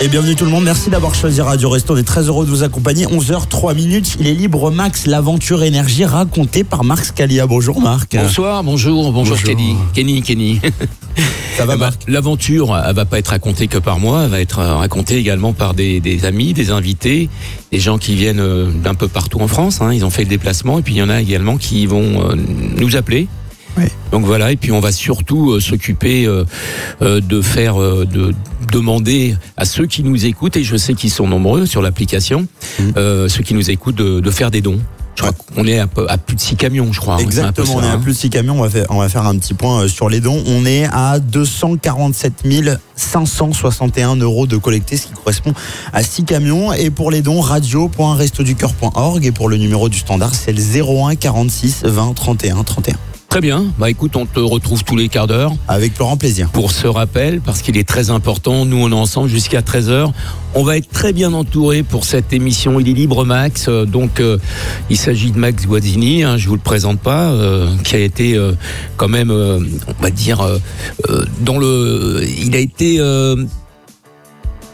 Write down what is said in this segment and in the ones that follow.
Et bienvenue tout le monde, merci d'avoir choisi Radio Resto, on est très heureux de vous accompagner. 11h03, il est libre Max, l'aventure énergie racontée par Marc Scalia. Bonjour Marc. Bonsoir, bonjour Kenny. Ça va Marc? L'aventure, elle va pas être racontée que par moi, elle va être racontée également par des amis, des invités, des gens qui viennent d'un peu partout en France, ils ont fait le déplacement, et puis il y en a également qui vont nous appeler. Oui. Donc voilà, et puis on va surtout s'occuper de faire, de demander à ceux qui nous écoutent, et je sais qu'ils sont nombreux sur l'application, ceux qui nous écoutent de faire des dons. Je crois qu'on est à plus de 6 camions, je crois. Exactement, on est à plus de 6 camions, on va faire un petit point sur les dons. On est à 247 561 € de collectés, ce qui correspond à 6 camions. Et pour les dons, radio.restoducoeur.org, et pour le numéro du standard, c'est le 01 46 20 31 31. Très bien, écoute, on te retrouve tous les quarts d'heure. Avec plus grand plaisir. Pour ce rappel, parce qu'il est très important, nous on est ensemble jusqu'à 13h. On va être très bien entouré pour cette émission. Il est libre Max, donc il s'agit de Max Guazzini, je vous le présente pas, qui a été quand même, on va dire, il a été,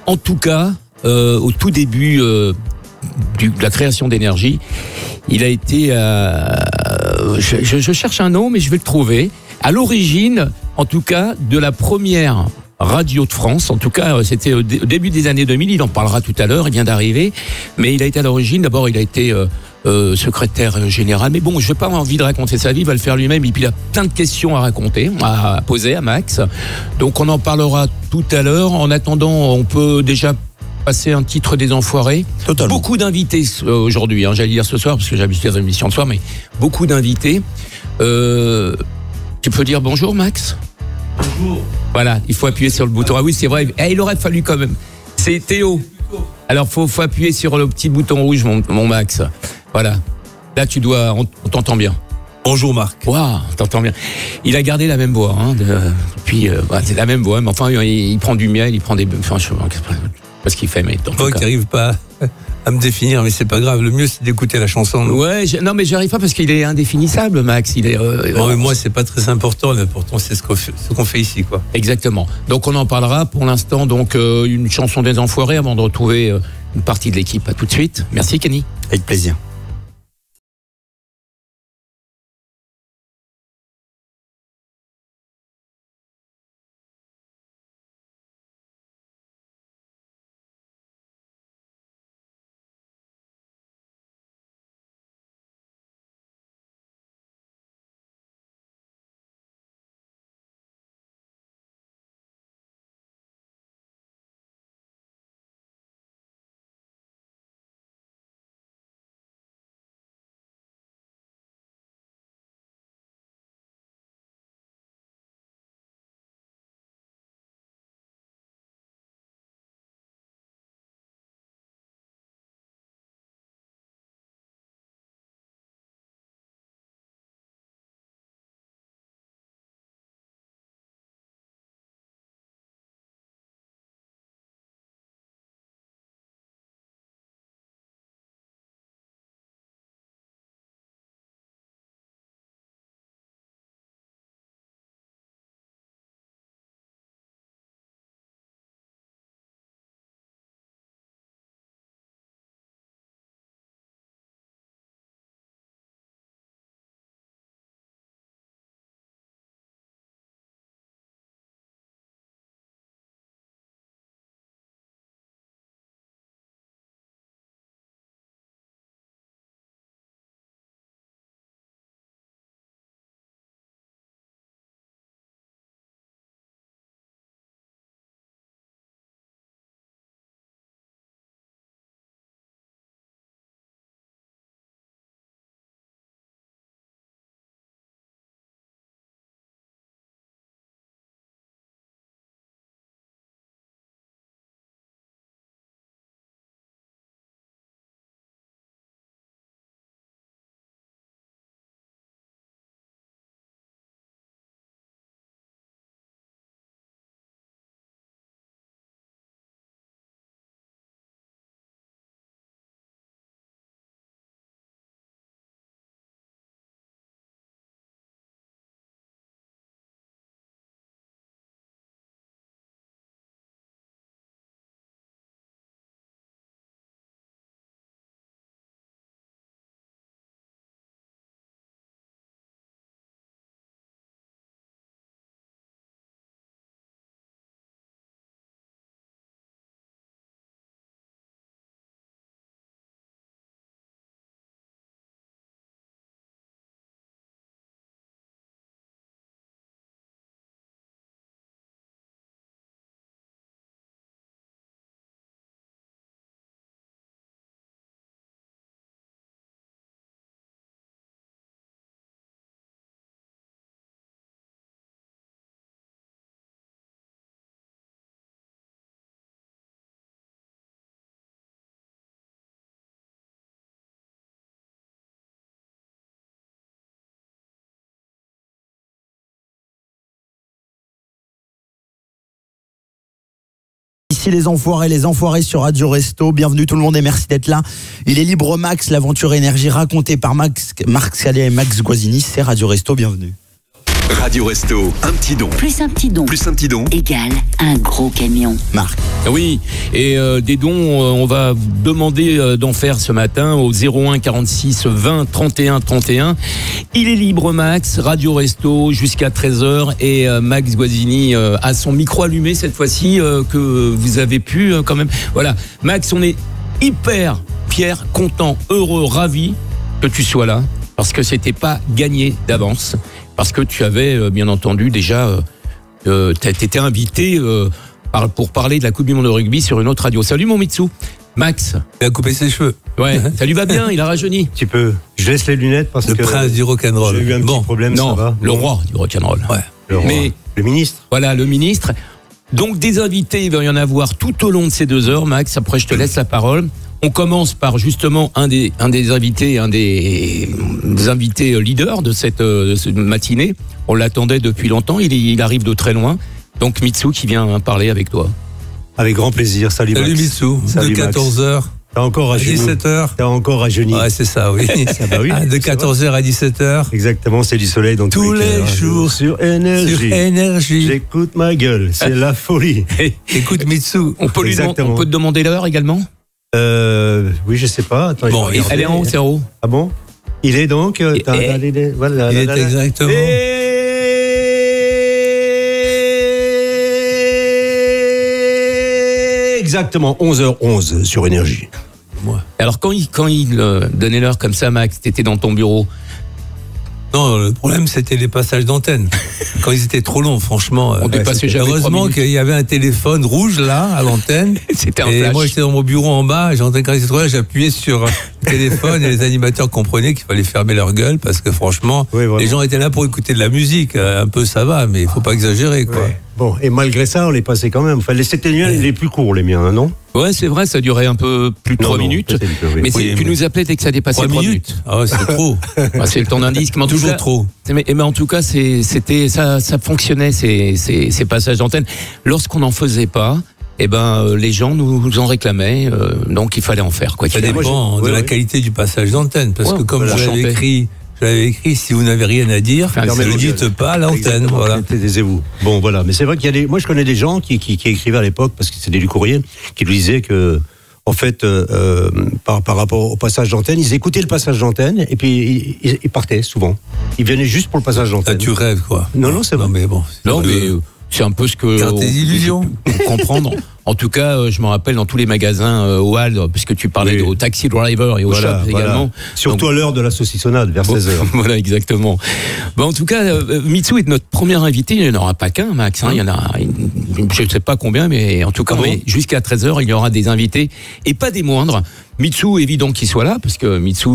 en tout cas, au tout début de la création d'énergie, il a été, je cherche un nom, mais je vais le trouver, à l'origine, en tout cas, de la première radio de France. En tout cas, c'était au début des années 2000, il en parlera tout à l'heure, il vient d'arriver, mais il a été à l'origine, d'abord il a été secrétaire général, mais bon, je n'ai pas envie de raconter sa vie, il va le faire lui-même, et puis il a plein de questions à poser à Max, donc on en parlera tout à l'heure. En attendant, on peut déjà passer un titre des Enfoirés. Totalement. Beaucoup d'invités aujourd'hui, j'allais dire ce soir, parce que j'ai habitué à une émission de soir, mais beaucoup d'invités. Tu peux dire bonjour Max? Bonjour. Voilà, il faut appuyer sur le bouton. Ah oui, c'est vrai, il aurait fallu quand même. C'est Théo. Alors, faut appuyer sur le petit bouton rouge, mon Max. Voilà. Là, on t'entend bien. Bonjour Marc. Waouh, t'entends bien. Il a gardé la même voix, depuis, c'est la même voix, mais enfin, il prend du miel, il prend des... Enfin, je sais pas ce qu'il fait, mais... Moi qui n'arrive pas à me définir, mais c'est pas grave. Le mieux, c'est d'écouter la chanson. Ouais, non, mais j'arrive pas parce qu'il est indéfinissable, Max. Il est. Non, mais moi, c'est pas très important. L'important, c'est ce qu'on fait ici, quoi. Exactement. Donc, on en parlera. Pour l'instant, donc une chanson des Enfoirés avant de retrouver une partie de l'équipe. À tout de suite. Merci, Kenny. Avec plaisir. Ici les enfoirés sur Radio Resto. Bienvenue tout le monde et merci d'être là. Il est libre Max, l'aventure énergie racontée par Marc Sallet et Max Guazzini. C'est Radio Resto, bienvenue. Radio Resto, un petit don. Plus un petit don. Plus un petit don. Égale un gros camion. Marc. Oui, et des dons, on va vous demander d'en faire ce matin au 01 46 20 31 31. Il est libre Max, Radio Resto jusqu'à 13h et Max Guazzini a son micro allumé cette fois-ci que vous avez pu quand même. Voilà, Max, on est hyper fiers, contents, heureux, ravis que tu sois là parce que c'était pas gagné d'avance. Parce que tu avais, bien entendu, déjà, t'étais invité pour parler de la Coupe du Monde de rugby sur une autre radio. Salut mon Mitsu. Max. Il a coupé ses cheveux. Ouais, ça lui va bien, il a rajeuni. Un petit peu. Je laisse les lunettes parce Le que prince du rock'n'roll. j'ai eu un petit problème, ça Non, va. le roi du rock'n'roll. Ouais. Le roi. Mais Le ministre. voilà, le ministre. Donc des invités, il va y en avoir tout au long de ces 2 heures, Max. Après, je te laisse la parole. On commence par justement un des invités leaders de cette matinée. On l'attendait depuis longtemps, il arrive de très loin. Donc Mitsu qui vient parler avec toi. Avec grand plaisir. Salut Max. Salut Mitsu. Salut, De Max. 14h T'as encore à à genoux. 17h. T'as encore à genoux. Ouais, c'est ça, oui. Bah oui, De c'est 14h à 17h. Exactement, c'est du soleil dans Tous les cas. jours. Sur Sur énergie. énergie. J'écoute ma gueule, c'est la folie. Écoute Mitsu. On peut Exactement. te demander l'heure également. Oui, je sais pas. Attends, Bon, je vais Elle est en haut, c'est en haut. Ah bon? Il est donc. Voilà, Il est exactement. Exactement 11h11 sur énergie. Alors quand il donnait l'heure comme ça, Max, t'étais dans ton bureau. Non, le problème, c'était les passages d'antenne. Quand ils étaient trop longs, franchement. On dépassait jamais 3 Heureusement minutes. qu'il y avait un téléphone rouge, là, à l'antenne. C'était un Et flash. moi, j'étais dans mon bureau en bas, j'entendais quand ils étaient trop là, j'appuyais sur le téléphone et les animateurs comprenaient qu'il fallait fermer leur gueule parce que franchement, Oui, vraiment. les gens étaient là pour écouter de la musique. Un peu, ça va, mais il faut pas exagérer, quoi. Ouais. Bon, et malgré ça, on les passait quand même. Enfin, c'était les plus courts, les miens, non? Ouais, c'est vrai, ça durait un peu plus de 3 Non, minutes. peut-être un peu, oui. Mais Oui, tu mais- nous appelais dès que ça dépassait 3 3 minutes. minutes. Ah ouais, c'est trop. Bah, c'est le temps d'un disque. Mais en tout Toujours cas, trop. mais en tout cas, c'était ça fonctionnait ces passages d'antenne. Lorsqu'on n'en faisait pas, les gens nous en réclamaient, donc il fallait en faire quoi. Ça qu'il arrive. dépend de ouais, la ouais. qualité du passage d'antenne. Parce Ouais, que comme voilà, je l'avais chanter. écrit, si vous n'avez rien à dire, Fermez ne le vos dites gueules. pas à l'antenne. Exactement, Voilà. taisez-vous. Bon, voilà. Mais c'est vrai qu'il y a moi, je connais des gens qui écrivaient à l'époque, parce que c'était du courrier, qui lui disaient que, en fait, par rapport au passage d'antenne, ils écoutaient le passage d'antenne et puis ils partaient souvent. Ils venaient juste pour le passage Là, d'antenne. tu rêves, quoi. Non, c'est vrai. Non, mais bon. Non, mais c'est un peu ce que Garde tes illusions. pour comprendre. En tout cas, je me rappelle dans tous les magasins au Hall, puisque tu parlais Oui. au taxi driver et au Voilà, shop voilà. également. Surtout Donc, à l'heure de la saucissonnade, vers 16h. Voilà, exactement. En tout cas, Mitsu est notre premier invité. Il n'y en aura pas qu'un, Max. Hein. Il y en a, je ne sais pas combien, mais en tout cas, Ah bon jusqu'à 13h, il y aura des invités et pas des moindres. Mitsu, évident qu'il soit là, parce que Mitsu,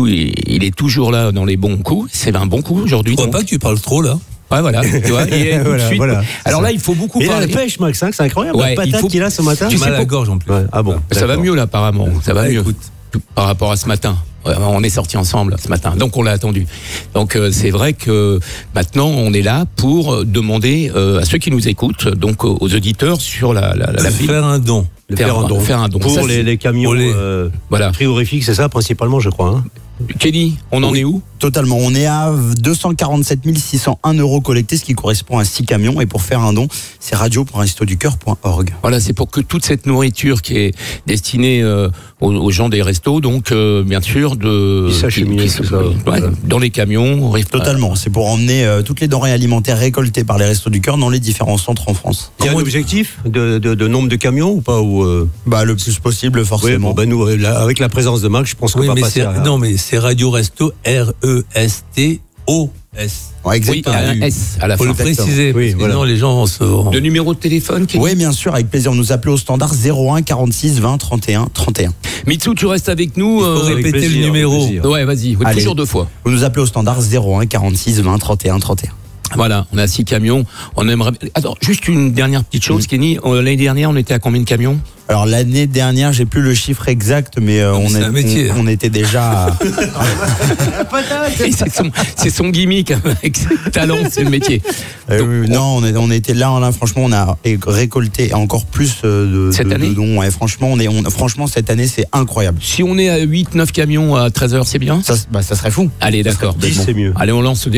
il est toujours là dans les bons coups. C'est un bon coup aujourd'hui. Je crois donc. pas que tu parles trop, là. Ouais, voilà. Tu vois, il est tout de Voilà, suite. voilà. Alors là, il faut beaucoup Et là, la parler. pêche, Max, hein, c'est incroyable. Ouais, la il patate faut- qu'il a ce matin. Tu sais Mal à la pour- gorge en plus. Ouais, ah bon. Ça va d'accord. mieux là, apparemment. Ça va Ouais, mieux. écoute. Par rapport à ce matin. Ouais, on est sortis ensemble ce matin, donc on l'a attendu. Donc c'est vrai que maintenant on est là pour demander à ceux qui nous écoutent, donc aux auditeurs sur la ville, Faire un don. De faire un don. Faire un don. Pour Ça, c'est- les camions pour les- Voilà. frigorifiques, c'est ça principalement, je crois. Hein. Kenny, on en est où? Totalement. On est à 247 601 € collectés, ce qui correspond à 6 camions. Et pour faire un don, c'est radio.restoducoeur.org. Voilà, c'est pour que toute cette nourriture qui est destinée aux gens des restos, donc bien sûr Qui s'achemine, tout ça. Voilà. dans les camions. Totalement. C'est pour emmener toutes les denrées alimentaires récoltées par les Restos du Cœur dans les différents centres en France. Il y a un objectif de nombre de camions ou pas ou Le plus possible, Oui, forcément. bon, nous, avec la présence de Marc, je pense qu'on Oui, va mais passer à... non, mais c'est Radio Resto, R-E-S-T-O-S. Ouais, Oui, exactement. un S à la Faut fin. le préciser, Oui, parce que voilà. sinon les gens vont se... Le numéro de téléphone, Kenny? Oui, bien sûr, avec plaisir. Nous appeler au standard 01 46 20 31 31. Mitsu, tu restes avec nous. Il faut avec répéter plaisir, le avec numéro. plaisir. Ouais, vas-y, Allez. toujours 2 fois. Vous nous appelez au standard 01 46 20 31 31. Voilà, on a 6 camions. On aimerait. Attends, juste une dernière petite chose, Kenny. L'année dernière, on était à combien de camions? Alors l'année dernière, j'ai plus le chiffre exact, mais c'est un métier. on était déjà. C'est son gimmick avec ses talents, c'est le métier. Donc, non, on était là, franchement, on a récolté encore plus de dons. Ouais, franchement, franchement, cette année, c'est incroyable. Si on est à 8-9 camions à 13h, c'est bien? Ça serait fou. Allez, d'accord. 10, c'est mieux. Allez, on lance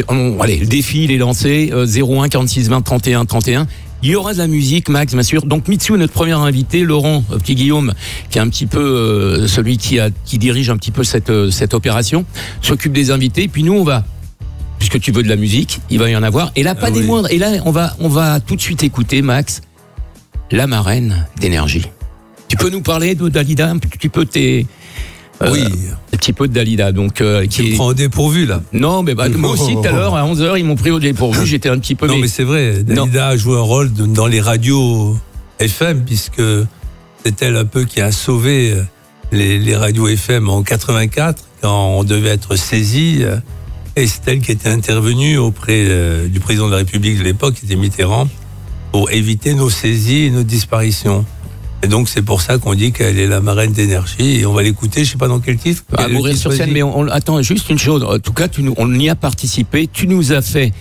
allez, le défi, il est lancé. 01 46 20 31 31. Il y aura de la musique, Max, bien sûr. Donc Mitsu, notre premier invité, Laurent Petit Guillaume, qui est un petit peu celui qui dirige un petit peu cette opération, s'occupe des invités. Puis nous, on va, puisque tu veux de la musique, il va y en avoir. Et là, pas des moindres. Et là, on va tout de suite écouter, Max, la marraine d'énergie. Tu peux nous parler de Dalida, un petit peu oui. Un petit peu de Dalida, donc qui me prend au dépourvu là. Non, mais moi aussi tout à l'heure à 11h ils m'ont pris au dépourvu. J'étais un petit peu. Non, mais c'est vrai. Dalida a joué un rôle dans les radios FM puisque c'est elle un peu qui a sauvé les radios FM en 84 quand on devait être saisi. Et c'est elle qui était intervenue auprès du président de la République de l'époque, qui était Mitterrand, pour éviter nos saisies et nos disparitions. Et donc c'est pour ça qu'on dit qu'elle est la marraine d'énergie et on va l'écouter, je sais pas dans quel titre. À mourir sur scène, mais attends, juste une chose. En tout cas, on y a participé. Tu nous as fait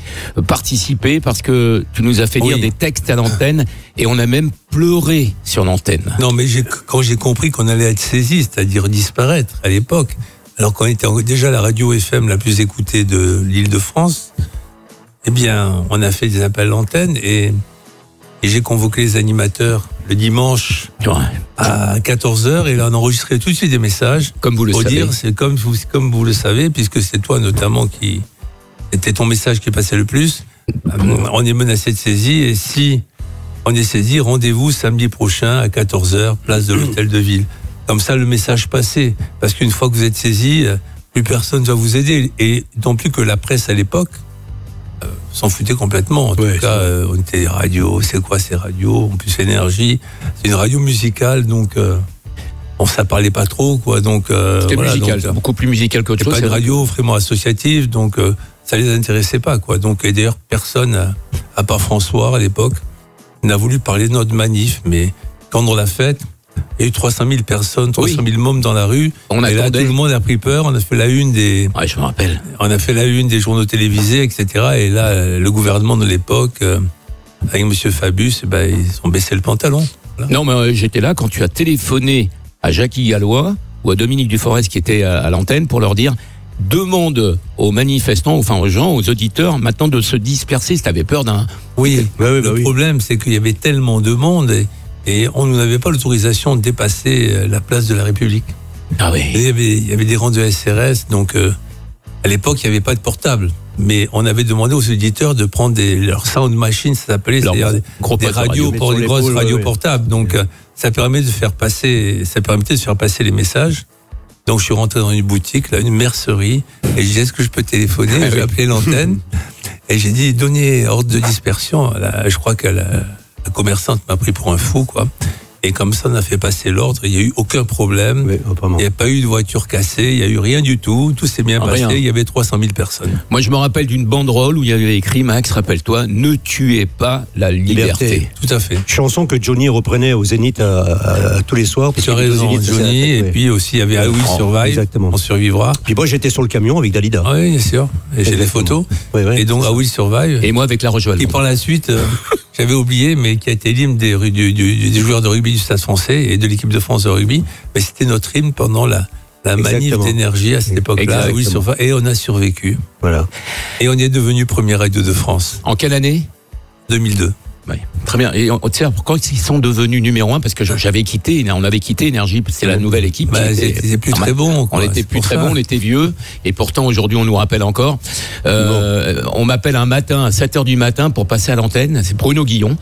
participer parce que tu nous as fait lire des textes à l'antenne et on a même pleuré sur l'antenne. Non, mais quand j'ai compris qu'on allait être saisi, c'est-à-dire disparaître à l'époque, alors qu'on était déjà la radio FM la plus écoutée de l'Île-de-France, eh bien, on a fait des appels à l'antenne et j'ai convoqué les animateurs le dimanche à 14h et là on enregistrait tout de suite des messages. Comme vous le savez. Dire, c'est comme vous le savez, puisque c'est toi notamment c'était ton message qui passait le plus. On est menacé de saisie et si on est saisi, rendez-vous samedi prochain à 14h, place de l'Hôtel de Ville. Comme ça, le message passait. Parce qu'une fois que vous êtes saisi, plus personne ne va vous aider. Et non plus que la presse à l'époque s'en foutait complètement. En tout cas, on était radio. C'est quoi ces radios? En plus, Énergie, c'est une radio musicale, donc ça parlait pas trop, quoi. Donc c'était musical, beaucoup plus musical qu'autre chose. C'est pas une radio vraiment associative, donc ça les intéressait pas, quoi. Donc et d'ailleurs, personne, à part François à l'époque, n'a voulu parler de notre manif. Mais quand on l'a faite, il y a eu 300 000 personnes, 300 000 mômes dans la rue. Et là, tout le monde a pris peur. On a fait la une des. Ouais, je me rappelle. On a fait la une des journaux télévisés, etc. Et là, le gouvernement de l'époque, avec Monsieur Fabius, ils ont baissé le pantalon. Voilà. Non, mais j'étais là quand tu as téléphoné à Jackie Gallois ou à Dominique Duforest qui était à l'antenne pour leur dire demande aux manifestants, enfin aux gens, aux auditeurs, maintenant de se disperser. Si t'avais peur d'un. Oui, le problème, c'est qu'il y avait tellement de monde. Et on n'avait pas l'autorisation de dépasser la place de la République. Ah oui. Il y avait des rangs de SRS, donc à l'époque, il n'y avait pas de portable. Mais on avait demandé aux auditeurs de prendre leurs sound machines, ça s'appelait, c'est-à-dire des radios, pour des grosses radios portables. Donc ça permettait de faire passer les messages. Donc je suis rentré dans une boutique, là, une mercerie, et je disais, est-ce que je peux téléphoner? J'ai appelé l'antenne, et j'ai dit, donnez ordre de dispersion. Là, je crois que la commerçante m'a pris pour un fou, quoi. Et comme ça, on a fait passer l'ordre. Il n'y a eu aucun problème. Il n'y a pas eu de voiture cassée. Il n'y a eu rien du tout. Tout s'est bien passé. Il y avait 300 000 personnes. Moi, je me rappelle d'une banderole où il y avait écrit, Max, rappelle-toi, ne tuez pas la liberté. Tout à fait. Chanson que Johnny reprenait au Zénith à tous les soirs. Tu as raison, Johnny. Et puis aussi, il y avait I Will Survive. Exactement. On survivra. Puis moi, j'étais sur le camion avec Dalida. Oui, bien sûr. Et j'ai des photos. Et donc, I Will Survive. Et moi, avec la Rochelle. Et par la suite, j'avais oublié, mais qui a été l'hymne des joueurs de rugby du Stade français et de l'équipe de France de rugby. Mais c'était notre hymne pendant la manif d'énergie à cette époque-là. Et on a survécu. Voilà. Et on est devenu premier radio de France. En quelle année? 2002. Oui, très bien. Et tu sais, pourquoi ils sont devenus numéro 1? Parce que on avait quitté Énergie, c'est la nouvelle équipe. C'était plus très bon. On était plus très bon, on était vieux. Et pourtant, aujourd'hui, on nous rappelle encore. On m'appelle un matin, à 7h du matin, pour passer à l'antenne. C'est Bruno Guillon,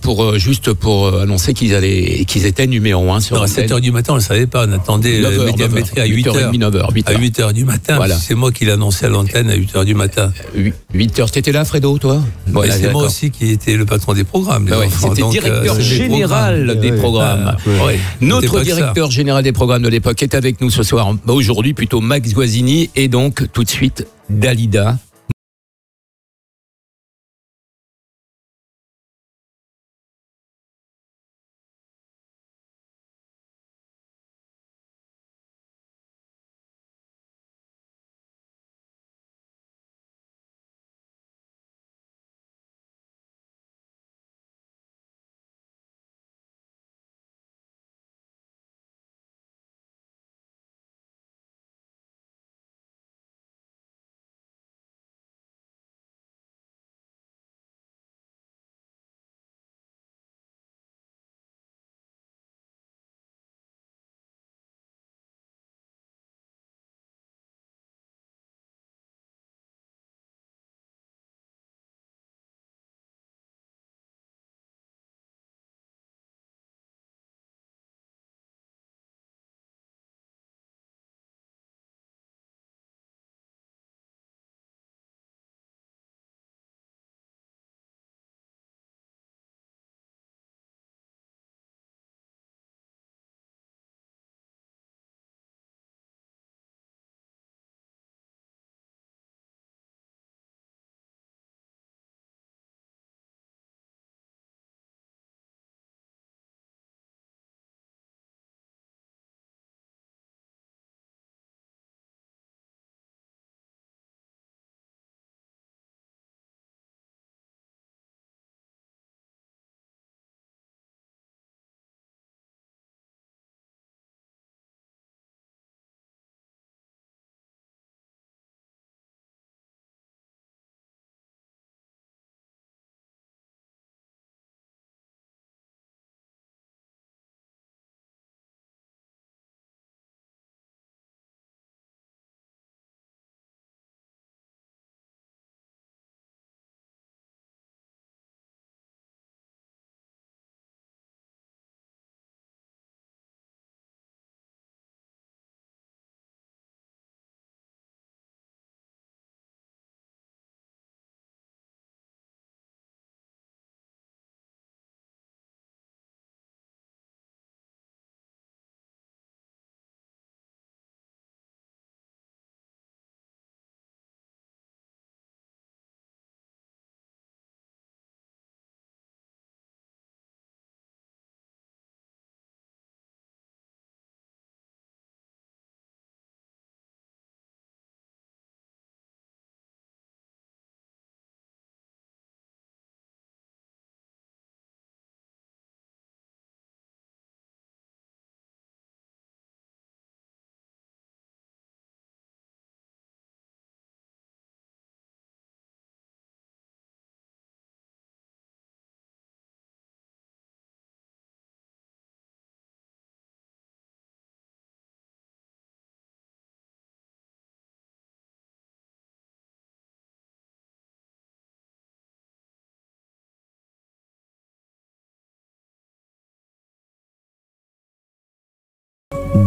pour annoncer qu'ils étaient numéro 1 sur l'antenne. À 7h du matin, on ne le savait pas. On attendait la médiamétrie à 8h. 9h. À 8h du matin. Voilà. C'est moi qui l'ai annoncé à l'antenne à 8h du matin. 8h. T'étais là, Fredo, toi? C'est moi aussi qui était le patron des programmes. C'était directeur général des programmes. Notre directeur général des programmes de l'époque est avec nous ce soir. Aujourd'hui, plutôt Max Guazzini et donc tout de suite Dalida.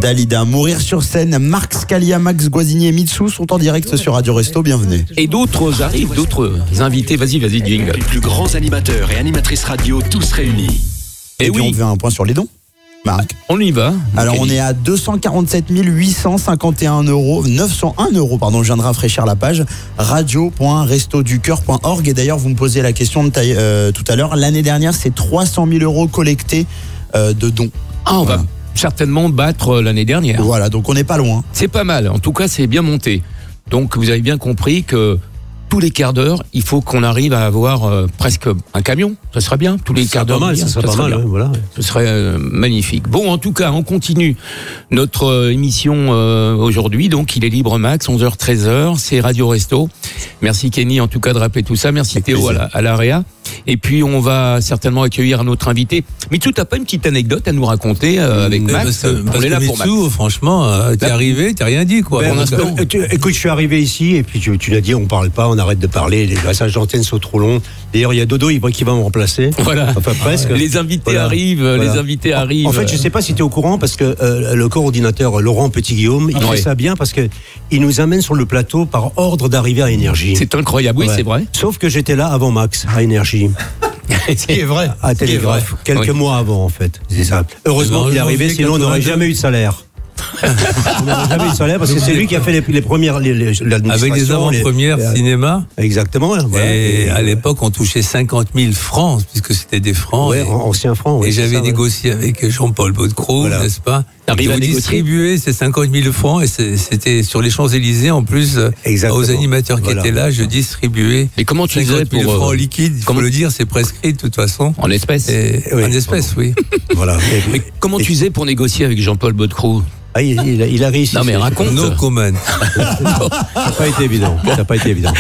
Dalida. Mourir sur scène, Marc Scalia, Max Guazzini et Mitsou sont en direct sur Radio Resto. Bienvenue. Et d'autres arrivent, d'autres invités. Vas-y, jingle. Les plus grands animateurs et animatrices radio, tous réunis. Et puis on fait un point sur les dons. Marc. On y va. Alors on est à 247 851 €, 901 €, pardon, je viens de rafraîchir la page, radio.restoducoeur.org. Et d'ailleurs vous me posiez la question de tout à l'heure, l'année dernière c'est 300 000 € collectés de dons. Ah, on va certainement battre l'année dernière. Voilà, donc on n'est pas loin. C'est pas mal, en tout cas c'est bien monté. Donc vous avez bien compris que tous les quarts d'heure, il faut qu'on arrive à avoir presque un camion. Ça serait bien, tous les quarts d'heure. Ça serait pas mal, voilà. Ce serait magnifique. Bon, en tout cas, on continue notre émission aujourd'hui. Donc, il est libre max, 11h, 13h. C'est Radio Resto. Merci Kenny, en tout cas, de rappeler tout ça. Merci Théo à l'AREA. Et puis, on va certainement accueillir un autre invité. Mitsou, t'as pas une petite anecdote à nous raconter avec Max? On est là pour Mitsou, Max. Franchement, t'es arrivé, t'as rien dit, quoi. Écoute, je suis arrivé ici, et puis tu l'as dit, on parle pas, on arrête de parler, les passages d'antenne sont trop longs. D'ailleurs, il y a Dodo qui va me remplacer. Voilà. Enfin, presque. Les invités arrivent, les invités arrivent. En fait, je sais pas si tu es au courant, parce que le coordinateur Laurent Petit-Guillaume, il fait ça bien, parce que il nous amène sur le plateau par ordre d'arrivée à Énergie. C'est incroyable, oui, c'est vrai. Sauf que j'étais là avant Max, à Énergie. Ce qui est vrai. À Télégraphe, quelques mois avant, en fait. C'est ça. Heureusement qu'il est arrivé, sinon on n'aurait jamais eu de salaire. On n'aurait jamais eu de salaire parce que c'est lui qui a fait les premières. Avec les avant-premières cinéma. Exactement. Voilà. Et à l'époque, on touchait 50 000 francs, puisque c'était des francs. Ouais, anciens francs. Et j'avais négocié avec Jean-Paul Baudecroux, n'est-ce pas? T'arrives à distribuer ces 50 000 francs, et c'était sur les Champs-Élysées, en plus, aux animateurs qui étaient là, je distribuais. Et comment tu faisais pour 50 000 francs liquides? Il faut le dire, c'est prescrit de toute façon. En espèces. En espèces, oui. Voilà. Mais comment tu faisais pour négocier avec Jean-Paul Baudecroux? Ah, il a réussi. Non mais raconte. No comment. Ça n'a pas été évident.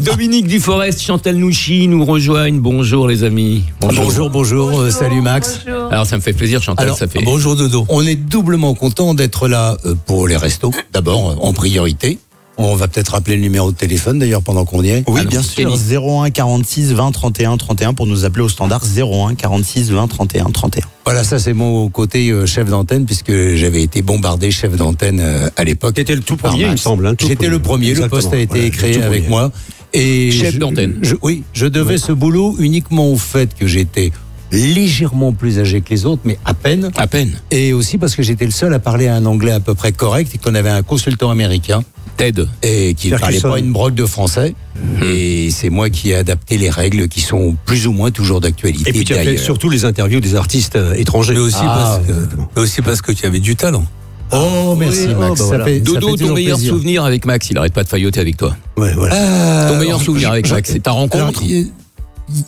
Dominique Duforest, Chantal Nouchi nous rejoignent. Bonjour les amis. Bonjour. Salut Max. Bonjour. Alors ça me fait plaisir Chantal. Alors, ça fait... Bonjour Dodo. On est doublement content d'être là pour les restos. D'abord en priorité. On va peut-être rappeler le numéro de téléphone d'ailleurs pendant qu'on y est. Oui, bien sûr. 01 46 20 31 31 pour nous appeler au standard 01 46 20 31 31. Voilà, ça c'est mon côté chef d'antenne puisque j'avais été bombardé chef d'antenne à l'époque. T'étais le tout premier, il me semble. J'étais le premier. Le poste a été créé avec moi. Et chef d'antenne. Oui, je devais ce boulot uniquement au fait que j'étais légèrement plus âgé que les autres, mais à peine. À peine. Et aussi parce que j'étais le seul à parler un anglais à peu près correct et qu'on avait un consultant américain. Ted. Et qui ne parlait pas une brogue de français. Et c'est moi qui ai adapté les règles qui sont plus ou moins toujours d'actualité. Et puis tu as fait surtout les interviews des artistes étrangers. Mais aussi parce que tu avais du talent. Oh, merci Max. Dodo, ton meilleur souvenir avec Max, il arrête pas de failloter avec toi. Ouais, voilà. Ton meilleur souvenir avec Max, c'est ta rencontre? Il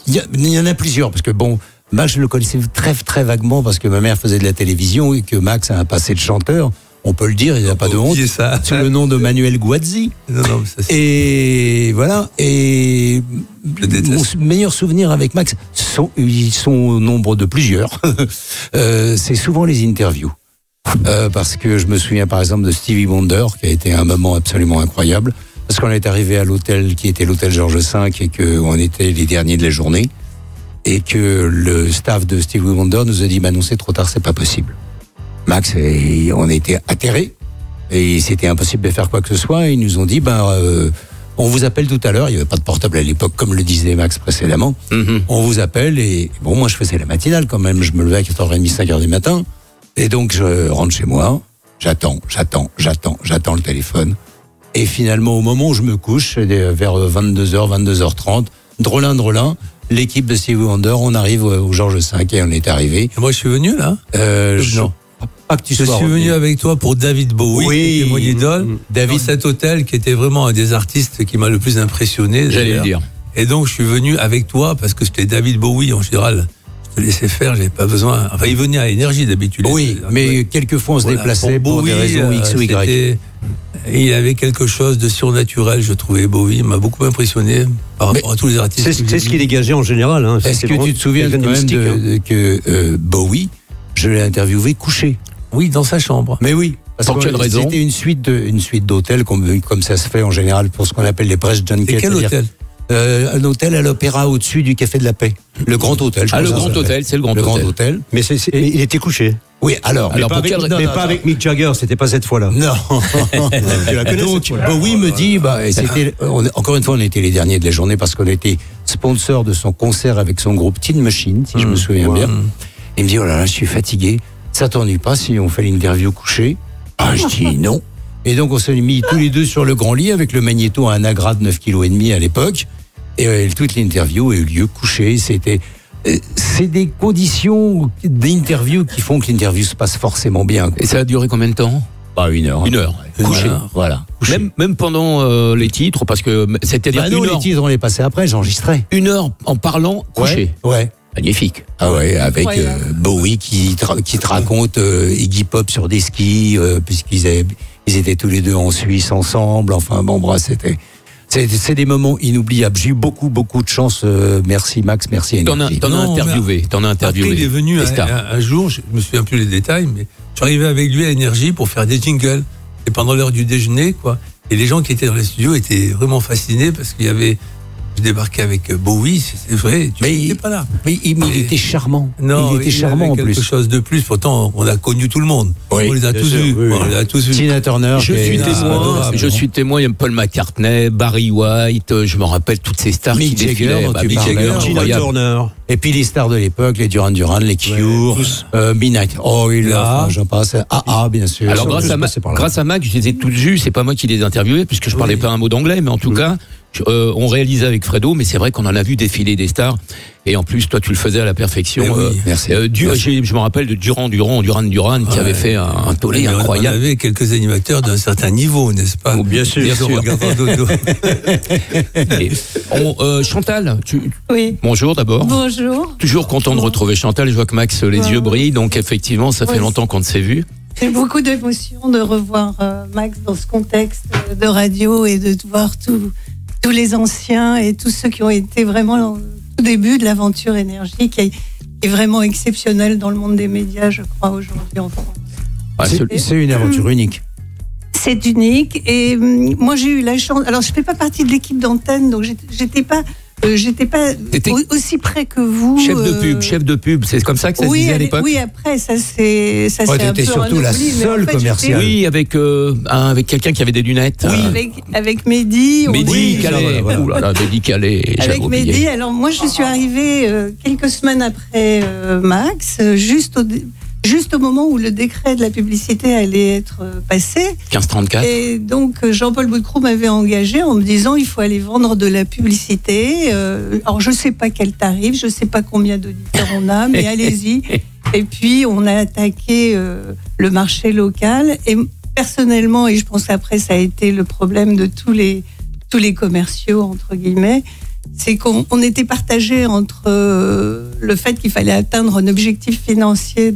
y en a plusieurs, parce que bon, Max, je le connaissais très très vaguement parce que ma mère faisait de la télévision et que Max a un passé de chanteur. On peut le dire, il n'y a pas de honte. C'est le nom de Manuel Guazzi. Non, ça, et voilà. Et mon meilleur souvenir avec Max, ils sont au nombre de plusieurs. C'est souvent les interviews. Parce que je me souviens par exemple de Stevie Wonder, qui a été un moment absolument incroyable. Parce qu'on est arrivé à l'hôtel qui était l'hôtel Georges V et qu'on était les derniers de la journée. Et que le staff de Stevie Wonder nous a dit, non, c'est trop tard, c'est pas possible. Max, on était atterrés et c'était impossible de faire quoi que ce soit. Et ils nous ont dit, on vous appelle tout à l'heure. Il n'y avait pas de portable à l'époque, comme le disait Max précédemment. On vous appelle et bon, moi je faisais la matinale quand même. Je me levais à 4h30, 5h du matin. Et donc je rentre chez moi, j'attends le téléphone. Et finalement, au moment où je me couche, vers 22h, 22h30, drôlin, l'équipe de Stevie Wonder, on arrive au Georges V et on est arrivé. Et moi je suis venu là non. Pas que tu je sois suis venu avec toi pour David Bowie, qui était mon idole, David. Dans cet hôtel qui était vraiment un des artistes qui m'a le plus impressionné. J'allais le dire. Et donc je suis venu avec toi parce que c'était David Bowie en général. Je te laissais faire, j'avais pas besoin. Enfin, il venait à Énergie d'habitude. Oui, mais quelquefois on se déplaçait pour Bowie, des raisons X ou Y. Et il avait quelque chose de surnaturel, je trouvais. Bowie m'a beaucoup impressionné par rapport à tous les artistes. C'est ce qui dégageait en général. Est-ce que tu te souviens quand même que Bowie, je l'ai interviewé couché? Oui, dans sa chambre. Mais oui. Pour quelle raison? C'était une suite d'hôtels, comme ça se fait en général pour ce qu'on appelle les press junkets. Et quel hôtel? un hôtel à l'Opéra au-dessus du Café de la Paix. Le Grand Hôtel. Le Grand Hôtel, c'est le Grand Hôtel. Mais il était couché. Oui, alors mais pas avec Mick Jagger, c'était pas cette fois-là. Non. Donc, Bowie me dit, encore une fois, on était les derniers de la journée parce qu'on était sponsor de son concert avec son groupe Tin Machine, si je me souviens bien. Il me dit, oh là là, je suis fatigué. Ça t'ennuie pas si on fait l'interview couché? Ah, je dis non. Et donc, on s'est mis tous les deux sur le grand lit avec le magnéto à un agra de 9,5 kg à l'époque. Et toute l'interview a eu lieu couché. C'est des conditions d'interview qui font que l'interview se passe forcément bien. Et ça a duré combien de temps? 1 heure. 1 heure. Couché. Voilà. Même pendant les titres, parce que c'est-à-dire non, les titres, on les passait après, j'enregistrais. 1 heure en parlant couché. Ouais. Magnifique. Ah ouais, avec Bowie qui te raconte Iggy Pop sur des skis, puisqu'ils étaient tous les deux en Suisse ensemble. Enfin bon, c'est des moments inoubliables. J'ai eu beaucoup de chance. Merci Max, merci Énergie. T'en as interviewé. Après, il est venu un jour, je me souviens plus les détails, mais je suis arrivé avec lui à Énergie pour faire des jingles. Et pendant l'heure du déjeuner, quoi. Et les gens qui étaient dans les studios étaient vraiment fascinés parce qu'il y avait... Je débarquais avec Bowie, c'est vrai, tu n'étais pas là. Mais il était charmant. Non, il était charmant en plus. Quelque chose de plus, pourtant on a connu tout le monde. Oui, on les a tous vus. On les a tous vus. Tina Turner. Je suis témoin, il y a Paul McCartney, Barry White, je me rappelle toutes ces stars Mick qui Jagger, Tina Turner. Et puis les stars de l'époque, les Duran Duran, les Cure, Midnight Oil, j'en passe. Bien sûr. Alors grâce à Mac, je les ai tous vus, c'est pas moi qui les ai interviewés, puisque je parlais pas un mot d'anglais, mais en tout cas, on réalisait avec Fredo, mais c'est vrai qu'on en a vu défiler des stars. Et en plus, toi, tu le faisais à la perfection. Merci. Je me rappelle de Duran Duran qui avait fait un tollé incroyable. On avait quelques animateurs d'un certain niveau, n'est-ce pas? Bien sûr. Chantal, oui. Bonjour d'abord. Bonjour. Toujours content de retrouver Chantal. Je vois que Max, les yeux brillent. Donc effectivement, ça fait longtemps qu'on ne s'est vu. J'ai beaucoup d'émotion de revoir Max dans ce contexte de radio et de voir tous les anciens et tous ceux qui ont été vraiment au tout début de l'aventure Énergie, qui est vraiment exceptionnelle dans le monde des médias, je crois, aujourd'hui en France. C'est une aventure unique. C'est unique. Et moi, j'ai eu la chance... Alors, je ne fais pas partie de l'équipe d'antenne, donc j'étais pas aussi près que vous. Chef de pub, c'est comme ça que ça se disait à l'époque. Oui, après, ça c'est un peu surtout la seule commerciale. Oui, avec quelqu'un qui avait des lunettes. Oui, avec Mehdi. Mehdi Calais. Ouh là là, Mehdi Calais. Avec Mehdi. Alors moi, je suis arrivée quelques semaines après Max, juste au moment où le décret de la publicité allait être passé. 1534. Et donc, Jean-Paul Boutcrou m'avait engagé en me disant il faut aller vendre de la publicité. Alors, je ne sais pas quel tarif, je ne sais pas combien d'auditeurs on a, mais allez-y. Et puis, on a attaqué le marché local. Et personnellement, et je pense qu'après, ça a été le problème de tous les commerciaux, entre guillemets, c'est qu'on était partagé entre le fait qu'il fallait atteindre un objectif financier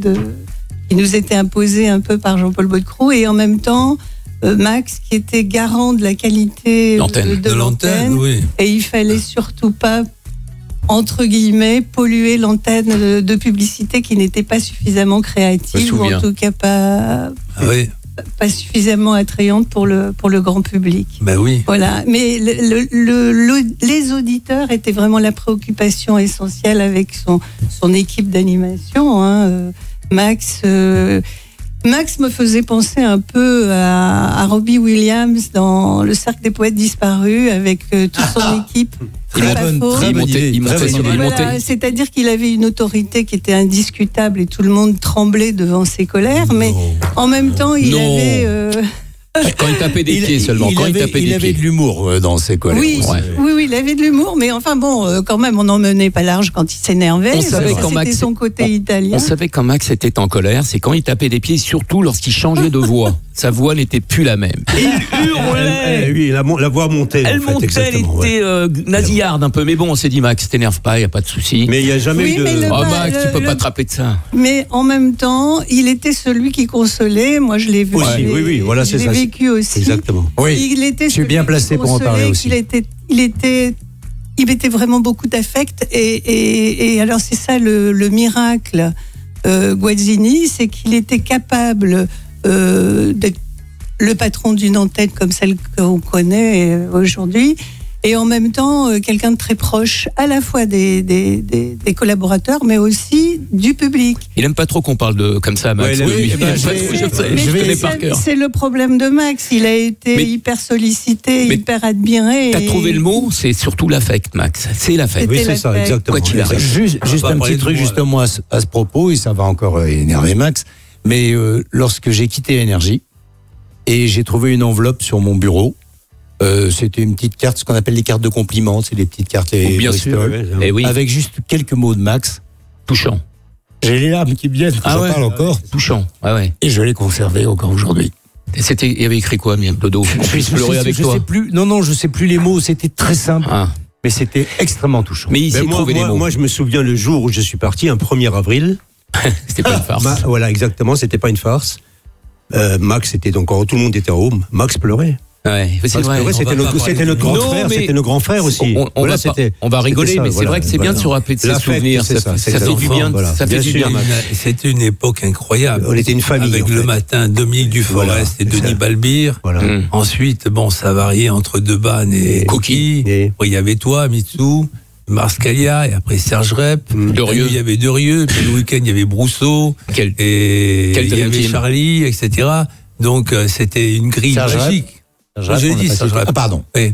qui nous était imposé un peu par Jean-Paul Boutcrou et en même temps Max qui était garant de la qualité de l'antenne. Oui. Et il fallait surtout pas, entre guillemets, polluer l'antenne de publicité qui n'était pas suffisamment créative ou en tout cas pas suffisamment attrayante pour le grand public. Ben oui. Voilà. Mais les auditeurs étaient vraiment la préoccupation essentielle avec son équipe d'animation. Max me faisait penser un peu à Robbie Williams dans Le Cercle des Poètes Disparus avec toute son équipe. Il montait. C'est-à-dire qu'il avait une autorité qui était indiscutable et tout le monde tremblait devant ses colères, mais en même temps, il avait... Quand il tapait des pieds seulement. Il avait de l'humour dans ses colères. Oui, il avait de l'humour, mais enfin bon, quand même, on n'en menait pas large quand il s'énervait. C'était son côté italien. On savait quand Max était en colère, c'est quand il tapait des pieds, surtout lorsqu'il changeait de voix. Sa voix n'était plus la même. Il hurlait. Oui, la voix montait. Elle montait, elle était nasillarde un peu. Mais bon, on s'est dit, Max, t'énerve pas, il n'y a pas de souci. Mais il n'y a jamais eu de... Max, tu peux pas te rappeler de ça. Mais en même temps, il était celui qui consolait. Moi, je l'ai vu. Oui, voilà, c'est ça. Je l'ai vécu aussi. Exactement. Oui, je suis bien placé pour en parler aussi. Il mettait vraiment beaucoup d'affect. Et alors, c'est ça le miracle Guazzini, c'est qu'il était capable d'être le patron d'une antenne comme celle qu'on connaît aujourd'hui et en même temps quelqu'un de très proche à la fois des collaborateurs, mais aussi du public. Il aime pas trop qu'on parle comme ça, Max. Je connais par cœur. C'est le problème de Max. Il a été hyper sollicité, hyper admiré. T'as trouvé le mot, c'est surtout l'affect, Max. C'est l'affect. Oui, c'est ça, exactement. Juste un petit truc justement à ce propos, et ça va encore énerver Max, mais lorsque j'ai quitté Énergie, et j'ai trouvé une enveloppe sur mon bureau, c'était une petite carte, ce qu'on appelle les cartes de compliments, c'est les petites cartes bien sûr, avec juste quelques mots de Max. Touchant. J'ai les larmes qui viennent, j'en parle encore. Touchant, et je l'ai conservé encore aujourd'hui. Il y avait écrit quoi, Dodo? Je sais plus. Non, je sais plus les mots. C'était très simple, mais c'était extrêmement touchant. Mais il s'est trouvé les mots. Moi, je me souviens le jour où je suis parti, un 1er avril. C'était pas une farce. Voilà, exactement. C'était pas une farce. Max était donc tout le monde était en home. Max pleurait. Ouais, c'est vrai. C'était notre grand frère, c'était nos grands frères aussi. On va rigoler, mais c'est vrai que c'est bien de se rappeler de ces souvenirs. Ça fait du bien. Ça fait du bien. C'était une époque incroyable. On était une famille. Avec le matin, Dominique Duforest et Denis Balbir. Ensuite, ça variait entre Debanne et Coquille. Il y avait toi, Mitsou, Mars Kalia, et après Serge Rep. Il y avait Derieux, puis le week-end, il y avait Brousseau. Et il y avait Charlie, etc. Donc, c'était une grille magique. J'ai dit Serge Rep. Pardon. Oui.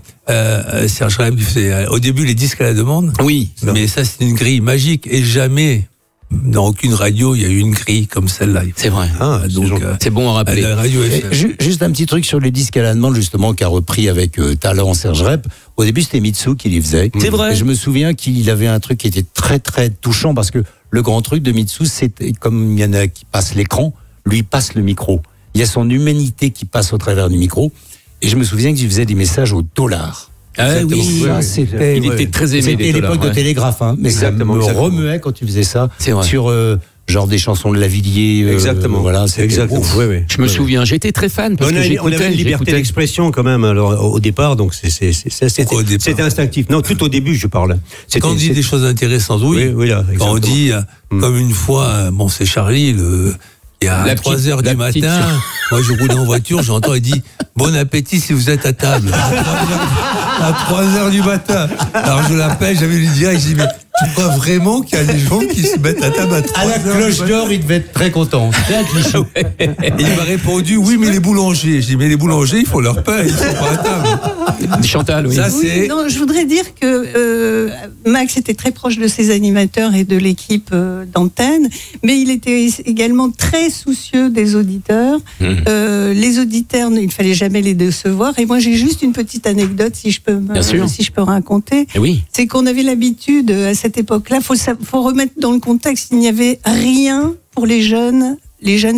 Serge Rep, au début, les disques à la demande. Oui. Mais ça, c'est une grille magique. Et jamais, dans aucune radio, il y a eu une grille comme celle-là. C'est vrai. Donc, c'est bon à rappeler. La radio juste un petit truc sur les disques à la demande, justement, qu'a repris avec talent Serge Rep. Au début, c'était Mitsou qui les faisait. C'est vrai. Et je me souviens qu'il avait un truc qui était très, très touchant parce que le grand truc de Mitsou, c'était comme il y en a qui passent l'écran, lui passe le micro. Il y a son humanité qui passe au travers du micro. Et je me souviens qu'il faisait des messages au dollar. Oui, il était très aimé. C'était l'époque de Télégraphe, mais exactement, ça me remuait quand tu faisais ça sur genre des chansons de Lavilliers. Exactement. Voilà, c'est exactement. Je me souviens, j'étais très fan parce que on avait une liberté d'expression quand même au départ, donc c'était instinctif. Non, tout au début, je parle. Quand on dit des choses intéressantes, quand on dit, comme une fois, c'est Charlie, et à 3h du matin, moi je roule en voiture, j'entends, il dit bon appétit si vous êtes à table. À 3h du matin. Alors je l'appelle, j'avais lui dire, je dis mais tu crois vraiment qu'il y a des gens qui se mettent à table à 3h? À la cloche d'or, il devait être très content. C'est un cliché. Et il m'a répondu oui, mais les boulangers. Je dis mais les boulangers, il faut leur pain, ils sont pas à table. Chantal, oui. Ça, c'est... Non, je voudrais dire que Max était très proche de ses animateurs et de l'équipe d'antenne, mais il était également très soucieux des auditeurs. Les auditeurs, il ne fallait jamais les décevoir. Et moi, j'ai juste une petite anecdote, si je peux raconter. Oui. C'est qu'on avait l'habitude, à cette époque-là, faut remettre dans le contexte, il n'y avait rien pour les jeunes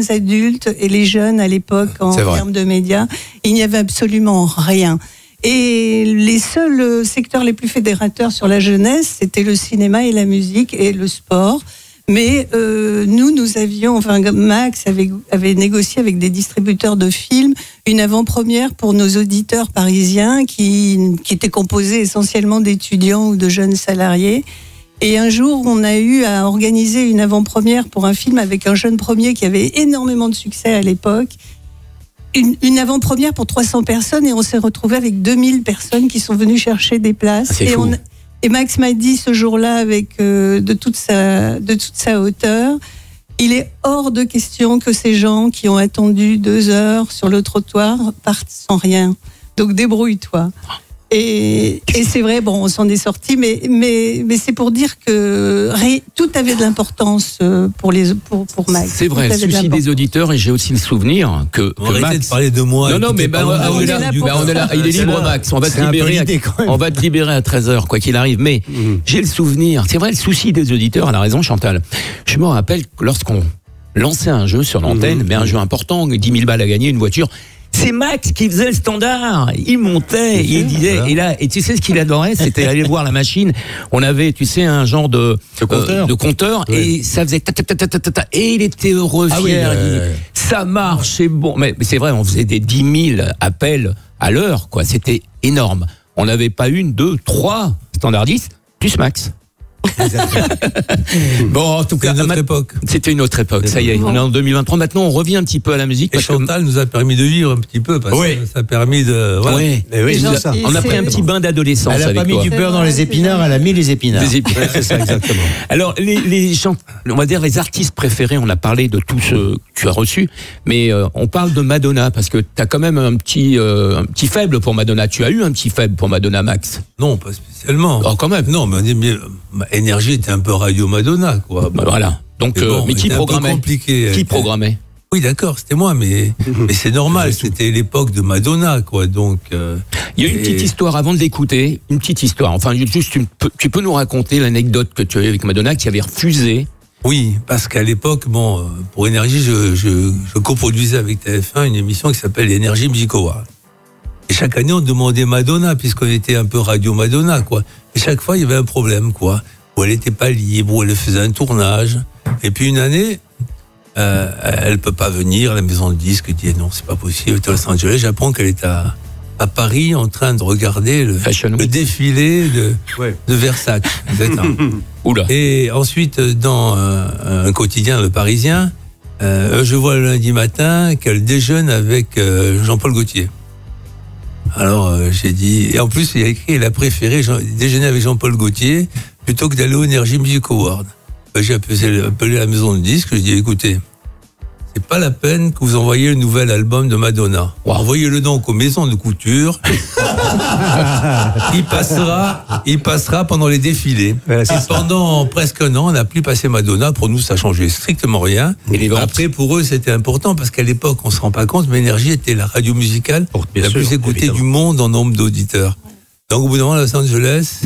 adultes et les jeunes à l'époque en termes de médias. Il n'y avait absolument rien. Et les seuls secteurs les plus fédérateurs sur la jeunesse, c'était le cinéma et la musique et le sport. Mais nous avions, Max avait négocié avec des distributeurs de films une avant-première pour nos auditeurs parisiens qui étaient composés essentiellement d'étudiants ou de jeunes salariés. Et un jour, on a eu à organiser une avant-première pour un film avec un jeune premier qui avait énormément de succès à l'époque. Une avant-première pour 300 personnes et on s'est retrouvé avec 2000 personnes qui sont venues chercher des places. Et Max m'a dit ce jour-là, avec de toute sa hauteur, il est hors de question que ces gens qui ont attendu 2 heures sur le trottoir partent sans rien. Donc débrouille-toi. Et c'est vrai, on s'en est sorti, mais c'est pour dire que tout avait de l'importance pour Max. C'est vrai, le souci des auditeurs, et j'ai aussi le souvenir que arrêtez de parler de moi. Non, mais on est là. Il est libre, Max. On va te libérer à 13h, quoi qu'il arrive. Mais j'ai le souvenir. C'est vrai, le souci des auditeurs, elle a raison, Chantal. Je me rappelle que lorsqu'on lançait un jeu sur l'antenne, mais un jeu important, 10 000 balles à gagner, une voiture. C'est Max qui faisait le standard. Il montait, il disait, et tu sais ce qu'il adorait, c'était aller voir la machine. On avait, un genre de compteur, et ça faisait et il était heureux, fier. Ça marche, c'est bon. Mais c'est vrai, on faisait des 10 000 appels à l'heure, quoi. C'était énorme. On n'avait pas 1, 2, 3 standardistes, plus Max. Bon, en tout cas, une autre époque. C'était une autre époque. Ça y est, on est en 2023. Maintenant, on revient un petit peu à la musique. Et Chantal nous a permis de vivre un petit peu, parce que ça a permis de. Voilà. Oui, c'est ça. On a pris un petit bain d'adolescence. Elle a avec pas mis toi. du beurre dans les épinards, elle a mis les épinards. Des épinards. C'est ça, exactement. Alors, on va dire les artistes préférés, on a parlé de tous ceux que tu as reçus, mais on parle de Madonna, parce que tu as quand même un petit faible pour Madonna. Tu as eu un petit faible pour Madonna, Max? Non, pas spécialement. Oh, quand même. Non, mais Énergie était un peu Radio Madonna, quoi. Bah, voilà. Donc, bon, mais qui programmait? Compliqué. Qui programmait? Oui, d'accord, c'était moi, mais c'est normal, c'était l'époque de Madonna, quoi. Donc, il y a une petite histoire avant de l'écouter, une petite histoire. Enfin, juste, tu peux nous raconter l'anecdote que tu as eu avec Madonna, qui avait refusé. Oui, parce qu'à l'époque, bon, pour Énergie, je coproduisais avec TF1 une émission qui s'appelle Énergie Music Award. Et chaque année, on demandait Madonna, puisqu'on était un peu Radio Madonna, quoi. Et chaque fois, il y avait un problème, quoi. Où elle n'était pas libre, où elle faisait un tournage. Et puis une année, elle peut pas venir, la maison de disques dit non, c'est pas possible, elle est à Los Angeles. J'apprends qu'elle est à Paris en train de regarder le défilé de Versace. Oula. Et ensuite, dans un quotidien, Le Parisien, je vois le lundi matin qu'elle déjeune avec Jean-Paul Gaultier. Alors j'ai dit, et en plus il a écrit, elle a préféré déjeuner avec Jean-Paul Gaultier plutôt que d'aller au Energy Music Award. J'ai appelé la maison de disques, je dis écoutez, c'est pas la peine que vous envoyiez le nouvel album de Madonna. Envoyez-le donc aux maisons de couture. il passera pendant les défilés. Et pendant presque un an, on n'a plus passé Madonna. Pour nous, ça changeait strictement rien. Et après, pour eux, c'était important parce qu'à l'époque, on se rend pas compte, mais Énergie était la radio musicale la plus écoutée du monde en nombre d'auditeurs. Donc, au bout d'un moment, à Los Angeles,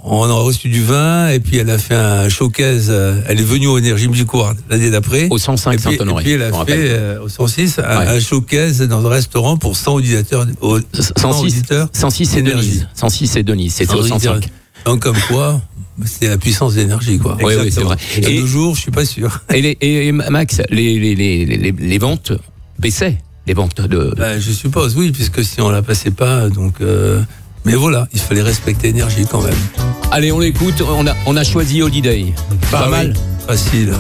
on a reçu du vin et puis elle a fait un showcase. Elle est venue au Energy Music Award l'année d'après. Au 105 Saint-Honoré. Et puis elle a fait au 106 un showcase dans un restaurant pour 100 auditeurs. 106 c'est Denise. 106 c'est Denise. C'était au 105. Donc comme quoi, c'est la puissance d'énergie, quoi. Oui, c'est vrai. Et 2 jours, je suis pas sûr. Et Max, les ventes baissaient. Les ventes de. Je suppose, oui, puisque si on la passait pas, donc. Mais voilà, il fallait respecter Énergie quand même. Allez, on l'écoute. On a choisi Holiday. Pas mal. Facile.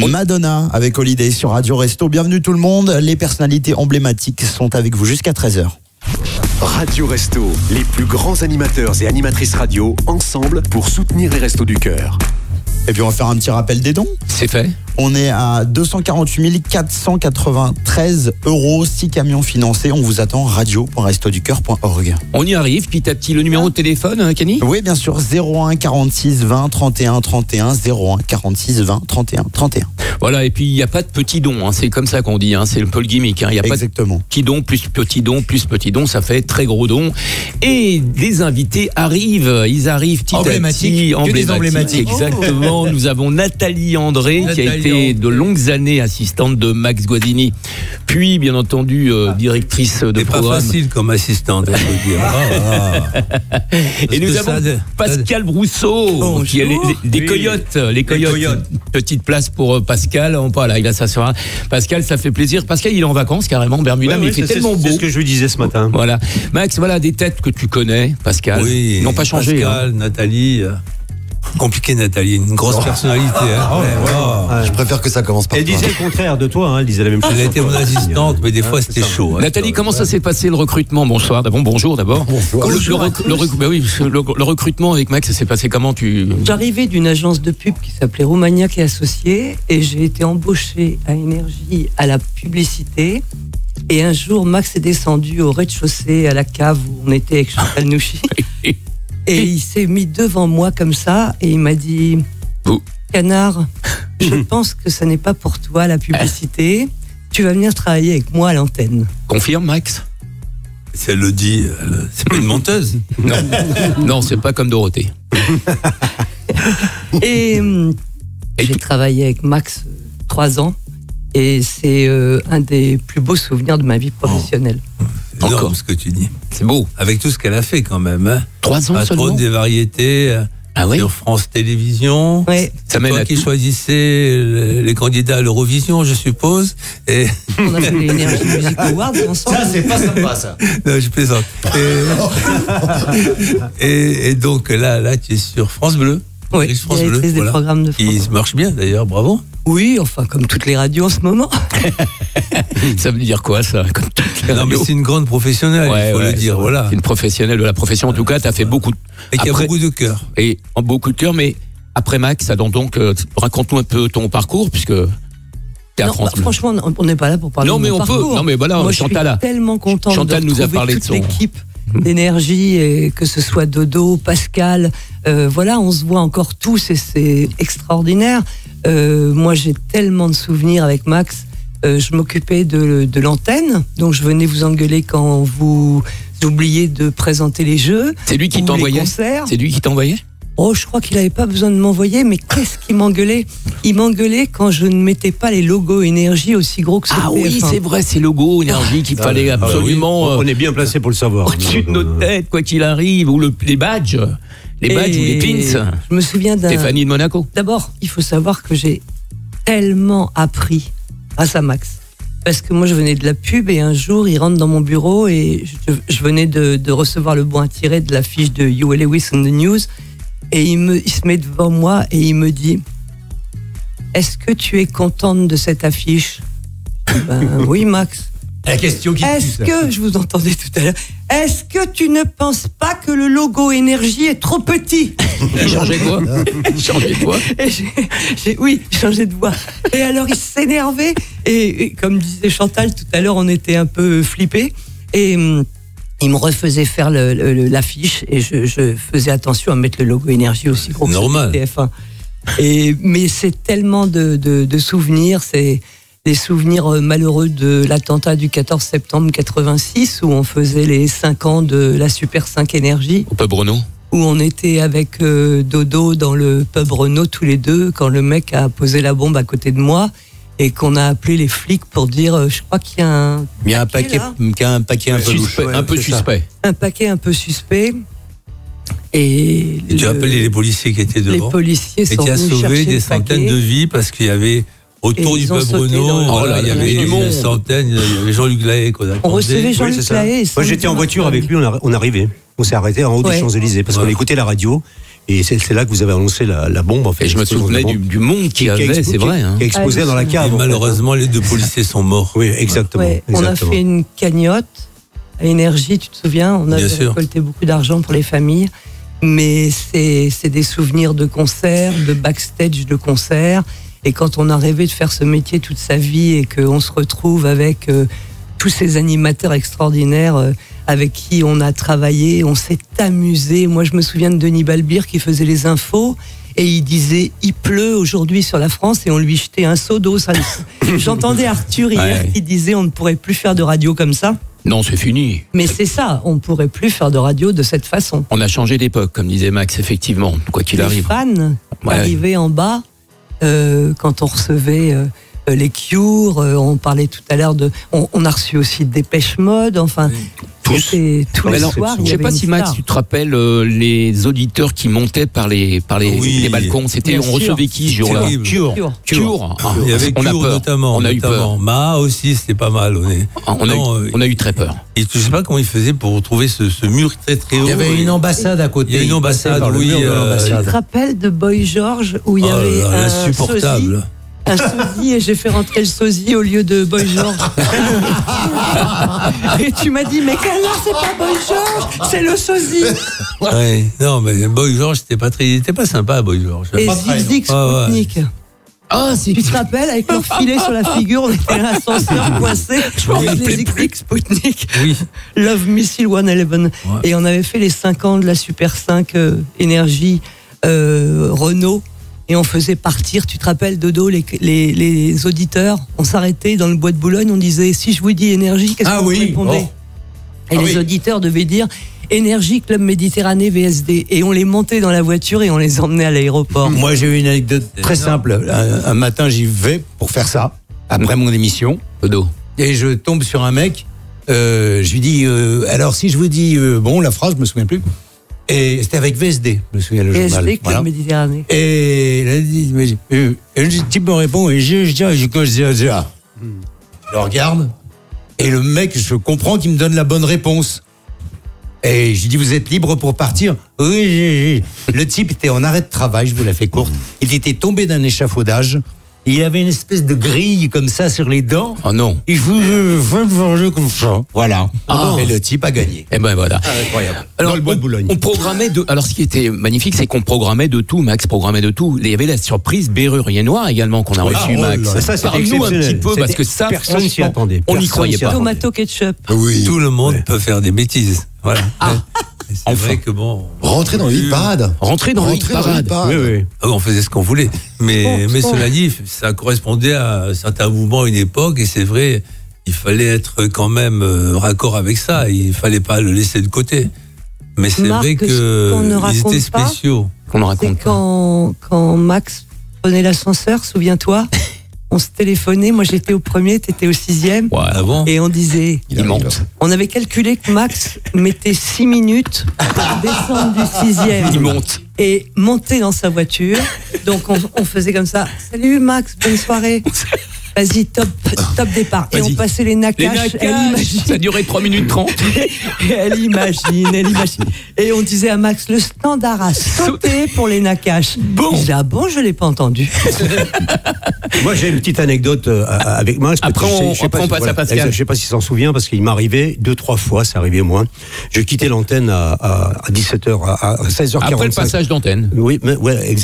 Madonna avec Holiday sur Radio Resto. Bienvenue tout le monde. Les personnalités emblématiques sont avec vous jusqu'à 13h. Radio Resto, les plus grands animateurs et animatrices radio ensemble pour soutenir les Restos du Cœur. Et puis on va faire un petit rappel des dons. C'est fait. On est à 248 493 €, 6 camions financés. On vous attend, radio.restoducoeur.org. On y arrive petit à petit. Le numéro de téléphone, Kenny ? Oui, bien sûr, 01 46 20 31 31, 01 46 20 31 31. Voilà, et puis il n'y a pas de petits dons, hein. C'est comme ça qu'on dit, hein. C'est un peu le gimmick. Il n'y a Exactement. pas de petits dons, plus petits dons, ça fait très gros dons. Et les invités arrivent, ils arrivent petit à petit. Emblématiques. Exactement. Nous avons Nathalie André, qui a été de longues années assistante de Max Guazzini, puis bien entendu directrice de programme. C'est pas facile comme assistante, on peut dire. Et nous avons Pascal Brousseau, qui est des Coyotes. Les Coyotes. Petite place pour Pascal. Voilà, il a ça sur un. Pascal, ça fait plaisir. Pascal, il est en vacances carrément, Bermuda, mais il fait tellement beau. C'est ce que je lui disais ce matin. Voilà. Max, voilà des têtes que tu connais, Pascal. Oui. Ils n'ont pas changé. Pascal, Nathalie. Compliqué, Nathalie, une grosse personnalité. Je préfère que ça commence par. Elle disait le contraire de toi, elle disait la même chose. Elle a été mon assistante, mais des fois c'était chaud. Nathalie, comment ça s'est passé le recrutement ? Bonjour d'abord. Le recrutement avec Max, ça s'est passé comment ? J'arrivais d'une agence de pub qui s'appelait Roumaniac et Associés, et j'ai été embauchée à Énergie à la publicité. Et un jour, Max est descendu au rez-de-chaussée à la cave où on était avec Chantal Nouchi. Et il s'est mis devant moi comme ça et il m'a dit Canard, je pense que ce n'est pas pour toi la publicité. Tu vas venir travailler avec moi à l'antenne. Confirme, Max ? Si elle le dit, c'est pas une menteuse. Non, c'est pas comme Dorothée. Et j'ai travaillé avec Max 3 ans et c'est un des plus beaux souvenirs de ma vie professionnelle. C'est énorme ce que tu dis. C'est beau. Avec tout ce qu'elle a fait quand même. Hein. 3 ans un seulement. trône des variétés sur France Télévisions. Ouais. C'est toi qui choisissais les candidats à l'Eurovision, je suppose. Et... On a fait les Energy Music Awards ensemble. Ça, c'est pas sympa, ça. Non, je plaisante. Et donc là, tu es sur France Bleu. Oui, France Bleu, des programmes de France. Qui marche bien d'ailleurs, bravo. Oui, enfin, comme toutes les radios en ce moment. Ça veut dire quoi, ça ? Comme toutes les non, mais c'est une grande professionnelle, il faut le dire. Voilà. C'est une professionnelle de la profession, en tout cas, tu as fait beaucoup. Et qui a beaucoup de cœur. Et beaucoup de cœur, mais après Max, donc raconte-nous un peu ton parcours, puisque. Franchement, on n'est pas là pour parler de mon parcours. Non, mais voilà, moi, Chantal. Je suis tellement contente Chantal de nous a parlé toute de son l'équipe d'Énergie, et que ce soit Dodo, Pascal. Voilà, on se voit encore tous et c'est extraordinaire. Moi, j'ai tellement de souvenirs avec Max. Je m'occupais de l'antenne, donc je venais vous engueuler quand vous oubliez de présenter les jeux. C'est lui qui t'envoyait ? C'est lui qui t'envoyait ? Oh, je crois qu'il n'avait pas besoin de m'envoyer, mais qu'est-ce qu'il m'engueulait ? Il m'engueulait quand je ne mettais pas les logos Énergie aussi gros que ce Ah oui, c'est vrai, ces logos Énergie qu'il fallait absolument... On est bien placé pour le savoir. Au-dessus de notre tête, quoi qu'il arrive, ou les badges. Les badges ou les pins. Je me souviens d'un... Stéphanie de Monaco. D'abord, il faut savoir que j'ai tellement appris grâce à Max. Parce que moi, je venais de la pub et un jour, il rentre dans mon bureau et je venais de recevoir le bon à tirer de l'affiche de Huey Lewis on the News. Et il se met devant moi et il me dit « Est-ce que tu es contente de cette affiche ?» Oui, Max. La question qui Est-ce que, je vous entendais tout à l'heure, est-ce que tu ne penses pas que le logo Énergie est trop petit ? Il changeait de voix. Oui, il changeait de voix. Et alors, il s'énervait. Et comme disait Chantal tout à l'heure, on était un peu flippés. Et il me refaisait faire l'affiche. Et je faisais attention à mettre le logo Énergie aussi gros que TF1. Mais c'est tellement de souvenirs. C'est des souvenirs malheureux de l'attentat du 14 septembre 86 où on faisait les 5 ans de la Super 5 Énergie. Au pub Renault. Où on était avec Dodo dans le pub Renault tous les deux quand le mec a posé la bombe à côté de moi et qu'on a appelé les flics pour dire je crois qu'il y a un paquet un peu louche, un peu suspect. Un paquet un peu suspect. Et tu as appelé les policiers qui étaient devant. Les policiers sont venus chercher sauvé des centaines de vies parce qu'il y avait autour du pub Renault, il y avait une centaine, il y avait Jean-Luc Lahaye qu'on attendait. On recevait Jean-Luc Lahaye. Moi j'étais en voiture avec lui, on arrivait. On s'est arrêté en haut des Champs-Élysées parce qu'on écoutait la radio Et c'est là que vous avez annoncé la bombe, en fait. Et je me souvenais du monde qui avait, c'est vrai. Qui explosait dans la cave. Et malheureusement, les 2 policiers sont morts. Oui, exactement. Ouais, on a fait une cagnotte à Énergie, tu te souviens? On avait récolté beaucoup d'argent pour les familles. Mais c'est des souvenirs de concerts, de backstage de concerts. Et quand on a rêvé de faire ce métier toute sa vie et qu'on se retrouve avec tous ces animateurs extraordinaires avec qui on a travaillé, on s'est amusé. Moi, je me souviens de Denis Balbir qui faisait les infos et il disait « Il pleut aujourd'hui sur la France » et on lui jetait un seau d'eau. J'entendais Arthur hier qui disait « On ne pourrait plus faire de radio comme ça ». Non, c'est fini. Mais c'est ça, on ne pourrait plus faire de radio de cette façon. On a changé d'époque, comme disait Max, effectivement, quoi qu'il arrive. Les fans arrivaient en bas quand on recevait les Cure, on parlait tout à l'heure de... On a reçu aussi Dépêche Mode, enfin... Tous les soirs, je ne sais pas si Max, tu te rappelles les auditeurs qui montaient par les balcons. On recevait qui ce jour-là? Cure. Il y avait Cure notamment. On a eu peur. Ma aussi, c'était pas mal. On a eu très peur. Et je ne sais pas comment ils faisaient pour trouver ce mur très très haut. Il y avait une ambassade à côté. Il y a une ambassade, oui. Tu te rappelles de Boy George où il y avait insupportable. Un sosie et j'ai fait rentrer le sosie au lieu de Boy George. Et tu m'as dit, mais connard, c'est pas Boy George, c'est le sosie. Ouais, non, mais Boy George, il était pas sympa, Boy George. Et Zig Sputnik. Ah, tu te rappelles, avec leur filet sur la figure, on était à l'ascenseur coincé. Je pense les Zig Sputnik. Oui. Love Missile 111. Ouais. Et on avait fait les 5 ans de la Super 5 Énergie Renault. Et on faisait partir, tu te rappelles, Dodo, les auditeurs, on s'arrêtait dans le bois de Boulogne, on disait, si je vous dis Énergie, qu'est-ce que vous répondez? Et les auditeurs devaient dire, Énergie, Club Méditerranée, VSD. Et on les montait dans la voiture et on les emmenait à l'aéroport. Moi, j'ai eu une anecdote très simple. Un matin, j'y vais pour faire ça, après mon émission. Dodo. Et je tombe sur un mec, je lui dis, alors si je vous dis, la phrase, je me souviens plus. Et c'était avec VSD, je me souviens le journal. VSD, Club Méditerranée. Et le type me répond, et je le regarde, et le mec, je comprends qu'il me donne la bonne réponse. Et je lui dis, vous êtes libre pour partir? Oui. Le type était en arrêt de travail, je vous la fais courte. Il était tombé d'un échafaudage. Il avait une espèce de grille comme ça sur les dents. Oh non. Il faisait comme ça. Voilà. Et le type a gagné. Et ben voilà. Incroyable. Alors, dans le bois de Boulogne. On programmait alors, ce qui était magnifique, c'est qu'on programmait de tout. Max programmait de tout. Il y avait la surprise Bérurier Noir également qu'on a reçu, Max. Ça, parle-nous un petit peu, parce que ça, personne s'y attendait. On n'y croyait pas. Tomato ketchup. Oui. Tout le monde peut faire des bêtises. Voilà. C'est vrai que bon. Rentrer dans le hit parade. Rentrer dans le hit parade. Oui. On faisait ce qu'on voulait. Mais cela dit, ça correspondait à certains mouvements à une époque, et c'est vrai, il fallait être quand même raccord avec ça. Il fallait pas le laisser de côté. Mais c'est vrai qu'ils étaient spéciaux. Qu'on ne raconte pas. Quand Max prenait l'ascenseur, souviens-toi, on se téléphonait, moi j'étais au premier, t'étais au 6e, et on disait, il monte. On avait calculé que Max mettait 6 minutes pour descendre du 6e. Il monte. Et monter dans sa voiture. Donc on faisait comme ça, salut Max, bonne soirée. Vas-y, top départ. Et on passait les Nakash. Ça durait 3 minutes 30. Et elle imagine. Et on disait à Max, le standard a sauté pour les Nakash. Bon. Il disait, ah bon, je l'ai pas entendu. Moi, j'ai une petite anecdote avec Max. Après, on passe à Pascal. Je sais pas s'il s'en souvient, parce qu'il m'est arrivé 2-3 fois, c'est arrivé moins. Je quittais l'antenne à 17h, à 16h45. Après le passage d'antenne. Oui, mais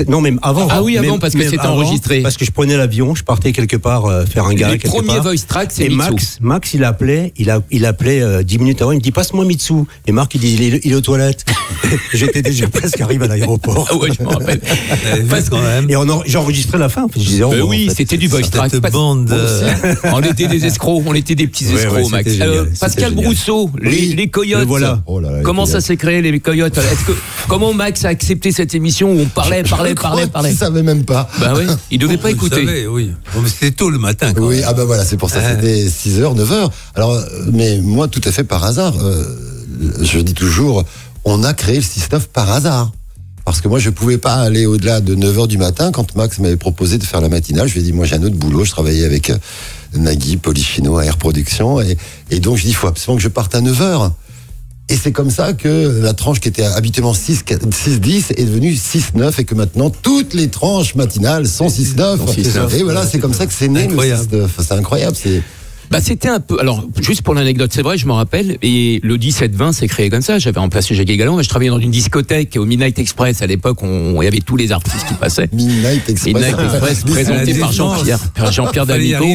non, même avant. Ah oui, avant, parce que c'était enregistré. Parce que je prenais l'avion, je partais quelque part faire un gars. Les premiers voice tracks, c'est Mitsu. Max, il appelait 10 minutes avant, il me dit, passe-moi Mitsu. Et Marc, il dit, il est aux toilettes. J'étais déjà presque arrivé à l'aéroport. Ah ouais, je me rappelle. Quand même. Et j'ai enregistré la fin. En fait. Je disais, oui, c'était du voice track. Bande. On était des escrocs, on était des petits escrocs, Max. Pascal Brousseau, les Coyotes. Voilà. Comment ça s'est créé, les Coyotes? Comment Max a accepté cette émission où on parlait? Il savait même pas. Bah oui, il devait pas écouter. Savait, oui. C'était tôt le matin. Oui, voilà, c'est pour ça, c'était 6h, 9h. Alors, mais moi, tout à fait par hasard, je dis toujours, on a créé le 6-9 par hasard. Parce que moi, je pouvais pas aller au-delà de 9h du matin. Quand Max m'avait proposé de faire la matinale, je lui ai dit, moi, j'ai un autre boulot. Je travaillais avec Nagui, Polychino à Air Production. Et donc, je dis, il faut absolument que je parte à 9h. Et c'est comme ça que la tranche qui était habituellement 6-10 est devenue 6-9 et que maintenant toutes les tranches matinales sont 6-9. Et voilà, c'est comme ça que c'est né le 6-9. C'est incroyable. C'était un peu. Alors, juste pour l'anecdote, c'est vrai, je me rappelle, et le 17-20 s'est créé comme ça. J'avais remplacé Jacques Galland, je travaillais dans une discothèque au Midnight Express à l'époque, il y avait tous les artistes qui passaient. Midnight Express présenté par Jean-Pierre D'Amico.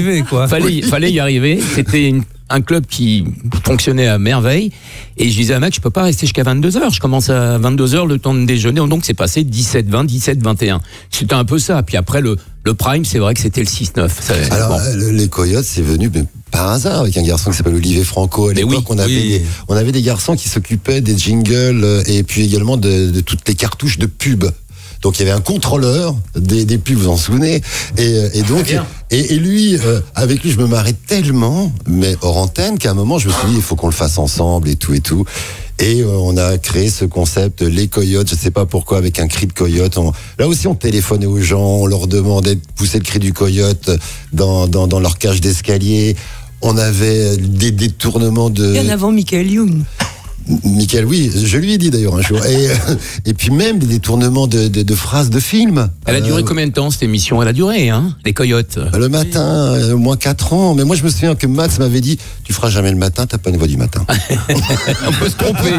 Fallait y arriver. C'était un club qui fonctionnait à merveille. Et je disais à Mac, je peux pas rester jusqu'à 22h. Je commence à 22h, le temps de déjeuner. Donc, c'est passé 17-20, 17-21. C'était un peu ça. Puis après, le prime, c'est vrai que c'était le 6-9. Alors, les Coyotes, c'est venu par hasard avec un garçon qui s'appelle Olivier Franco. À l'époque, on avait des garçons qui s'occupaient des jingles et puis également de toutes les cartouches de pub. Donc il y avait un contrôleur des pubs, vous en souvenez, et donc et lui, avec lui, je me marrais tellement, mais hors antenne, qu'à un moment je me suis dit il faut qu'on le fasse ensemble et tout. Et on a créé ce concept, les coyotes, je sais pas pourquoi, avec un cri de coyote. Là aussi, on téléphonait aux gens, on leur demandait de pousser le cri du coyote dans leur cage d'escalier. On avait des détournements de... Bien avant Michael Youn. Michael, oui, je lui ai dit d'ailleurs un jour. Et puis même des détournements de phrases de films. Elle a duré combien de temps cette émission? Elle a duré, hein, les Coyotes. Le matin, au moins 4 ans. Mais moi, je me souviens que Max m'avait dit, tu feras jamais le matin, t'as pas une voix du matin. On peut se tromper.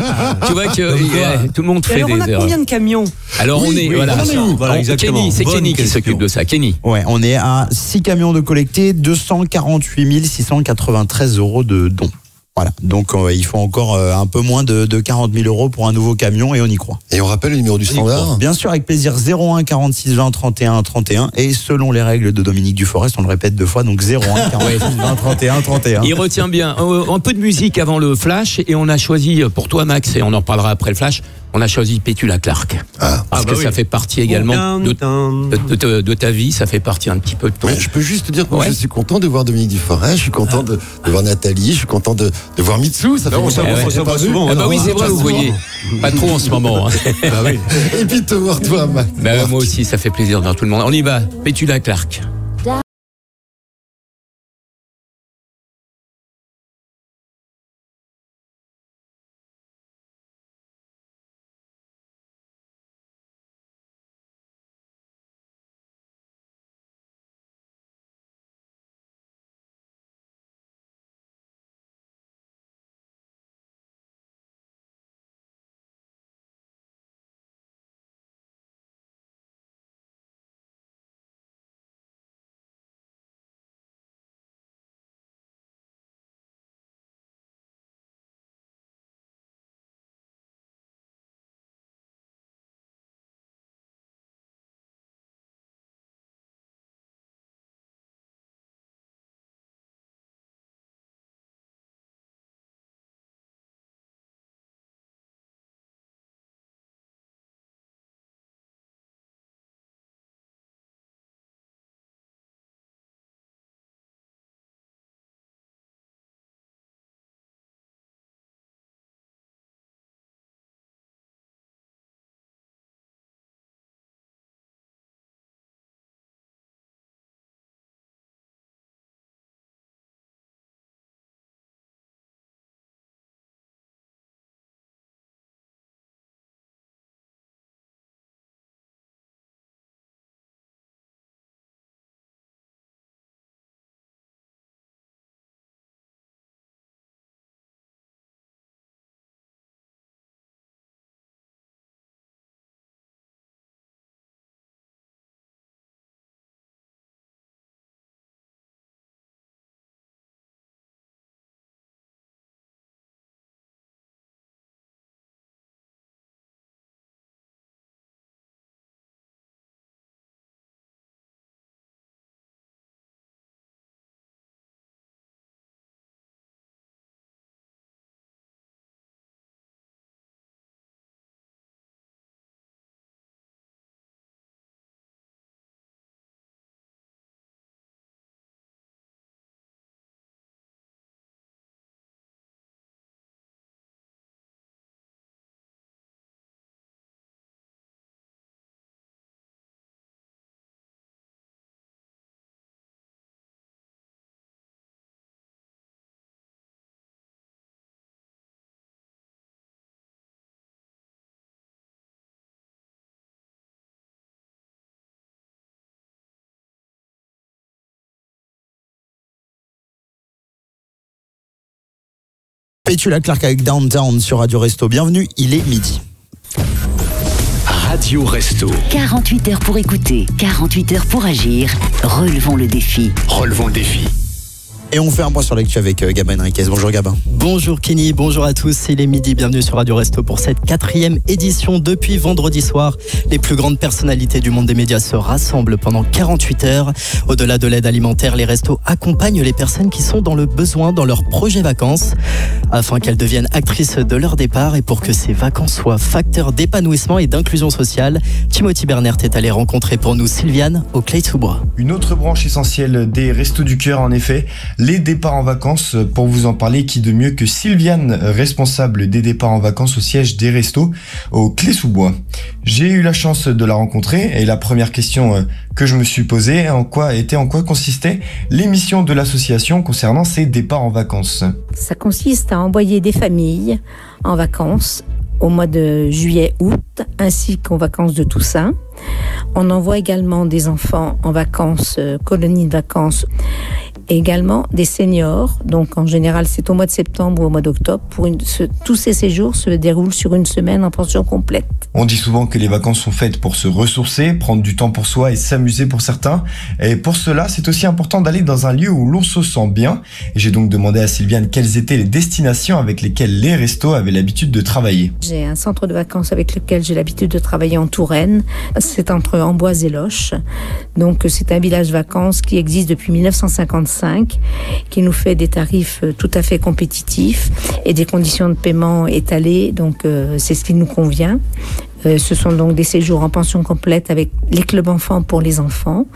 Tu vois que tout le monde fait des erreurs. On a combien de camions? Alors on est où? Voilà, exactement. C'est Kenny qui s'occupe de ça. Kenny. Ouais, on est à 6 camions de collectés, 248 693 € de dons. Voilà, donc il faut encore un peu moins de 40 000 € pour un nouveau camion et on y croit. Et on rappelle le numéro du standard? Bien sûr, avec plaisir, 01 46 20 31 31 et selon les règles de Dominique Duforest, on le répète 2 fois, donc 01 46 20 31 31. Il retient bien. Un peu de musique avant le flash et on a choisi pour toi Max, et on en reparlera après le flash, on a choisi Petula Clark. Parce que ça fait partie également de ta vie, ça fait partie un petit peu de ton... Ouais, je peux juste te dire que je suis content de voir Dominique Duforest, je suis content de voir Nathalie, je suis content de voir Mitsou. Ça fait pas souvent. Oui, c'est vrai, vous voyez. Pas trop en ce moment. Et puis de te voir toi, Max. Moi aussi, ça fait plaisir de voir tout le monde. On y va, Petula Clark. Petula Clark avec Downtown sur Radio Resto. Bienvenue, il est midi. Radio Resto. 48 heures pour écouter, 48 heures pour agir. Relevons le défi. Relevons le défi. Et on fait un point sur l'actu avec Gabin Enriquez. Bonjour Gabin. Bonjour Kenny, bonjour à tous. Il est midi, bienvenue sur Radio Resto pour cette 4e édition. Depuis vendredi soir, les plus grandes personnalités du monde des médias se rassemblent pendant 48 heures. Au-delà de l'aide alimentaire, les restos accompagnent les personnes qui sont dans le besoin dans leurs projets vacances afin qu'elles deviennent actrices de leur départ et pour que ces vacances soient facteurs d'épanouissement et d'inclusion sociale. Timothy Bernert est allé rencontrer pour nous Sylviane au Clé-sous-Bois. Une autre branche essentielle des Restos du Cœur, en effet, les départs en vacances. Pour vous en parler, qui de mieux que Sylviane, responsable des départs en vacances au siège des Restos au Clé-sous-Bois. J'ai eu la chance de la rencontrer et la première question que je me suis posée, en quoi consistait l'émission de l'association concernant ces départs en vacances. Ça consiste à envoyer des familles en vacances au mois de juillet-août, ainsi qu'en vacances de Toussaint. On envoie également des enfants en vacances, colonies de vacances, et également des seniors. Donc en général, c'est au mois de septembre ou au mois d'octobre. Tous ces séjours se déroulent sur une semaine en pension complète. On dit souvent que les vacances sont faites pour se ressourcer, prendre du temps pour soi et s'amuser pour certains. Et pour cela, c'est aussi important d'aller dans un lieu où l'on se sent bien. Et j'ai donc demandé à Sylviane quelles étaient les destinations avec lesquelles les restos avaient l'habitude de travailler. J'ai un centre de vacances avec lequel j'ai l'habitude de travailler en Touraine. C'est entre Amboise et Loches. Donc c'est un village vacances qui existe depuis 1955, qui nous fait des tarifs tout à fait compétitifs et des conditions de paiement étalées. Donc c'est ce qui nous convient. Ce sont donc des séjours en pension complète avec les clubs enfants pour les enfants,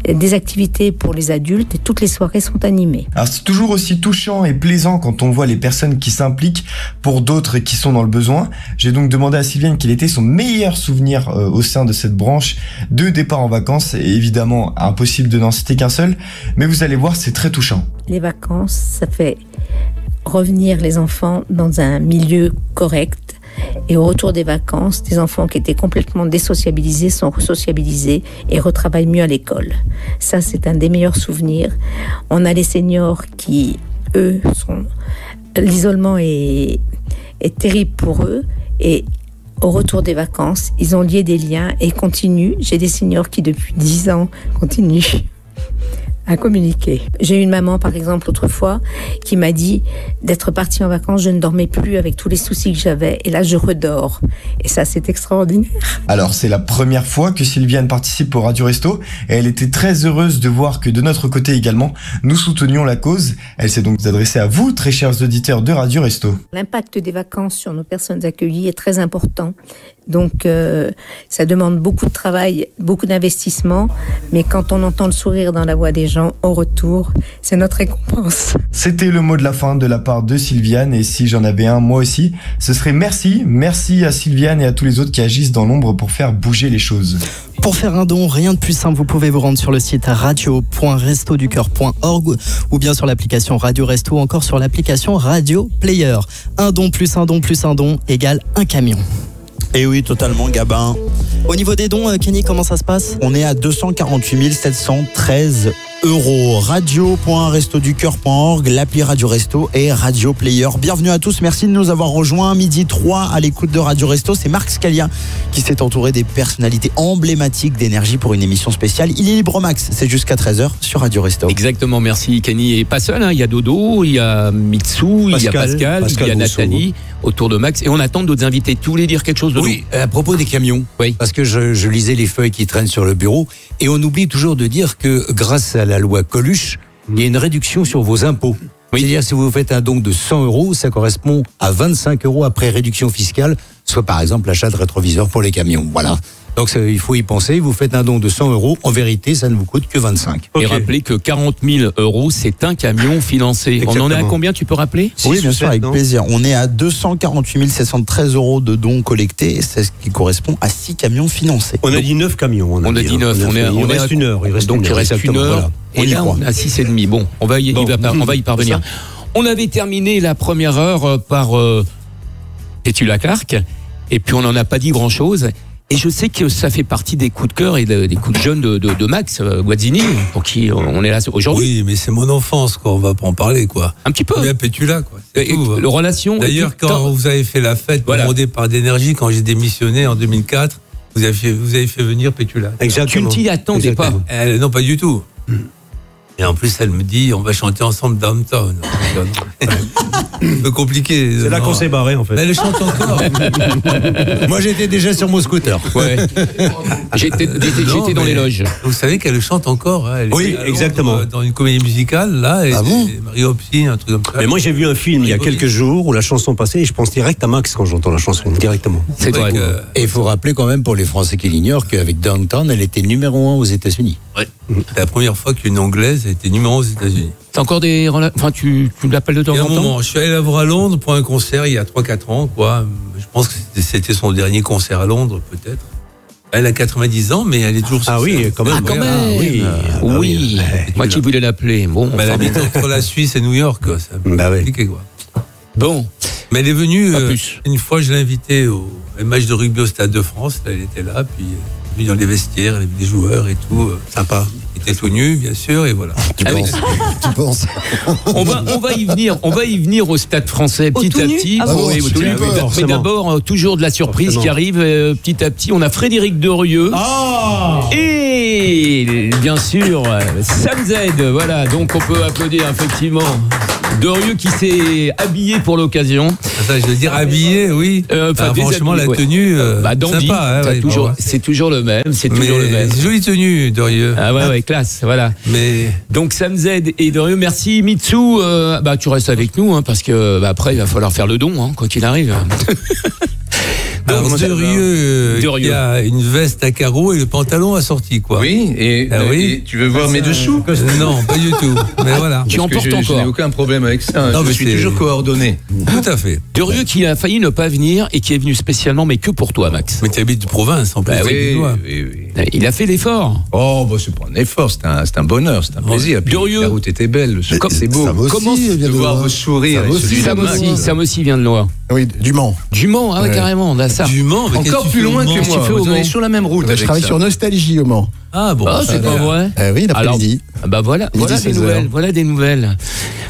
des activités pour les adultes et toutes les soirées sont animées. Alors c'est toujours aussi touchant et plaisant quand on voit les personnes qui s'impliquent pour d'autres qui sont dans le besoin. J'ai donc demandé à Sylviane quel était son meilleur souvenir au sein de cette branche de départ en vacances. Et évidemment, impossible de n'en citer qu'un seul, mais vous allez voir, c'est très touchant. Les vacances, ça fait revenir les enfants dans un milieu correct. Et au retour des vacances, des enfants qui étaient complètement désociabilisés sont resociabilisés et retravaillent mieux à l'école. Ça, c'est un des meilleurs souvenirs. On a les seniors qui, eux, l'isolement est terrible pour eux. Et au retour des vacances, ils ont lié des liens et continuent. J'ai des seniors qui, depuis 10 ans, continuent à communiquer. J'ai eu une maman, par exemple, autrefois, qui m'a dit d'être partie en vacances, je ne dormais plus avec tous les soucis que j'avais, et là, je redors. Et ça, c'est extraordinaire. Alors, c'est la première fois que Sylviane participe au Radio Resto, et elle était très heureuse de voir que de notre côté également, nous soutenions la cause. Elle s'est donc adressée à vous, très chers auditeurs de Radio Resto. L'impact des vacances sur nos personnes accueillies est très important. Donc, ça demande beaucoup de travail, beaucoup d'investissement, mais quand on entend le sourire dans la voix des gens au retour, c'est notre récompense. C'était le mot de la fin de la part de Sylviane, et si j'en avais un moi aussi, ce serait merci. Merci à Sylviane et à tous les autres qui agissent dans l'ombre pour faire bouger les choses. Pour faire un don, rien de plus simple, vous pouvez vous rendre sur le site radio.restoducoeur.org ou bien sur l'application Radio Resto ou encore sur l'application Radio Player. Un don plus un don plus un don égale un camion. Et oui, totalement, Gabin. Au niveau des dons, Kenny, comment ça se passe ? On est à 248 713 €. Radio.restoducoeur.org, l'appli Radio Resto et Radio Player. Bienvenue à tous, merci de nous avoir rejoints. 12h03 à l'écoute de Radio Resto. C'est Marc Scalia qui s'est entouré des personnalités emblématiques d'énergie pour une émission spéciale. Il est libre max, c'est jusqu'à 13h sur Radio Resto. Exactement, merci Kenny. Et pas seul, hein. Il y a Dodo, il y a Mitsu, il y a Pascal, il y a Nathalie autour de Max. Et on attend d'autres invités. Tu voulais dire quelque chose, Dodo ? Oui, à propos des camions. Oui. Parce que je lisais les feuilles qui traînent sur le bureau et on oublie toujours de dire que grâce à la loi Coluche, il y a une réduction sur vos impôts. Oui. C'est-à-dire, si vous faites un don de 100 €, ça correspond à 25 € après réduction fiscale, soit par exemple l'achat de rétroviseurs pour les camions. Voilà. Donc il faut y penser, vous faites un don de 100 €, en vérité ça ne vous coûte que 25. Et rappelez que 40 000 €, c'est un camion financé. Exactement. On en est à combien, tu peux rappeler ? Oui, bien sûr, avec plaisir. On est à 248 713 € de dons collectés, c'est ce qui correspond à 6 camions financés. On a dit 9 camions. On a dit 9. Il reste une heure. Il reste une heure. Voilà. Et là, on a 6,5. Bon, on va y parvenir. On avait terminé la première heure par Petula Clark, et puis on n'en a pas dit grand-chose. Et je sais que ça fait partie des coups de cœur et des coups de jeune de Max Guazzini, pour qui on est là aujourd'hui. Oui, mais c'est mon enfance, quoi. On va pas en parler, quoi. Un petit peu. Bien Pétula, quoi. Le relation. D'ailleurs, quand vous avez fait la fête pour mon départ d'énergie, quand j'ai démissionné en 2004, vous avez fait venir Pétula. Exactement. Tu ne t'y attendais pas. Non, pas du tout. Et en plus, elle me dit, on va chanter ensemble Downtown. Un peu compliqué. C'est là qu'on s'est barré, en fait. Mais elle chante encore. Moi, j'étais déjà sur mon scooter. Ouais. J'étais dans les loges. Vous savez qu'elle chante encore. Hein. Oui, exactement. Dans une comédie musicale, là. Et Mario Psy, un truc comme ça. Mais moi, j'ai vu un film il y a quelques jours où la chanson passait et je pense direct à Max quand j'entends la chanson, directement. C'est vrai. Et il faut rappeler quand même pour les Français qui l'ignorent qu'avec Downtown, elle était numéro 1 aux États-Unis. Ouais. C'est la première fois qu'une Anglaise a été numéro 1 aux États-Unis. C'est encore des enfin tu l'appelles de temps en temps. Je suis allé la voir à Londres pour un concert il y a 3-4 ans, quoi. Je pense que c'était son dernier concert à Londres, peut-être. Elle a 90 ans, mais elle est toujours sur scène. Oui, quand même. Ah, quand même. Oui. Moi qui voulais l'appeler. Bon. Elle habite entre la Suisse et New York, quoi. C'est compliqué, quoi. Bon. Mais elle est venue, une fois, je l'ai invitée au match de rugby au Stade de France. Elle était là, puis elle est venue dans les vestiaires, elle a vu des joueurs et tout. Sympa. Elle était tout nu, bien sûr, et voilà. Tu penses on va y venir au Stade Français petit à petit. Mais d'abord, toujours de la surprise qui arrive petit à petit. On a Frédéric Derieux. Et bien sûr, Sam Z. Voilà, donc on peut applaudir effectivement. Derieux qui s'est habillé pour l'occasion. Je veux dire habillé, oui. Franchement, la tenue, sympa. C'est toujours le même. C'est jolie tenue, Derieux. Ah ouais, classe, voilà. Mais donc Sam Z et Derieux, merci. Mitsu, tu restes avec nous hein, parce que après il va falloir faire le don, hein, quoi qu'il arrive. Alors, Derieux, il y a une veste à carreaux et le pantalon assorti, quoi. Oui, et tu veux voir mes dessous? Non, pas du tout. Mais voilà. Tu en portes encore. Je n'ai aucun problème avec ça. Non, je suis toujours coordonné. Tout à fait. Derieux qui a failli ne pas venir et qui est venu spécialement, mais que pour toi, Max. Mais tu habites de province, en plus. Oui. Il a fait l'effort. Oh, c'est pas un effort, c'est un bonheur, c'est un plaisir. Derieux. La route était belle, c'est beau. Comment de voir vos sourires? Sam aussi vient de loin. Oui, du Mans. Du Mans, ah ouais, carrément, on a ça. Du Mans, encore plus loin que moi. Vous êtes sur la même route. Je travaille sur Nostalgie au Mans. Ah bon, c'est pas vrai. Oui, l'après-midi. Voilà des nouvelles. Voilà des nouvelles.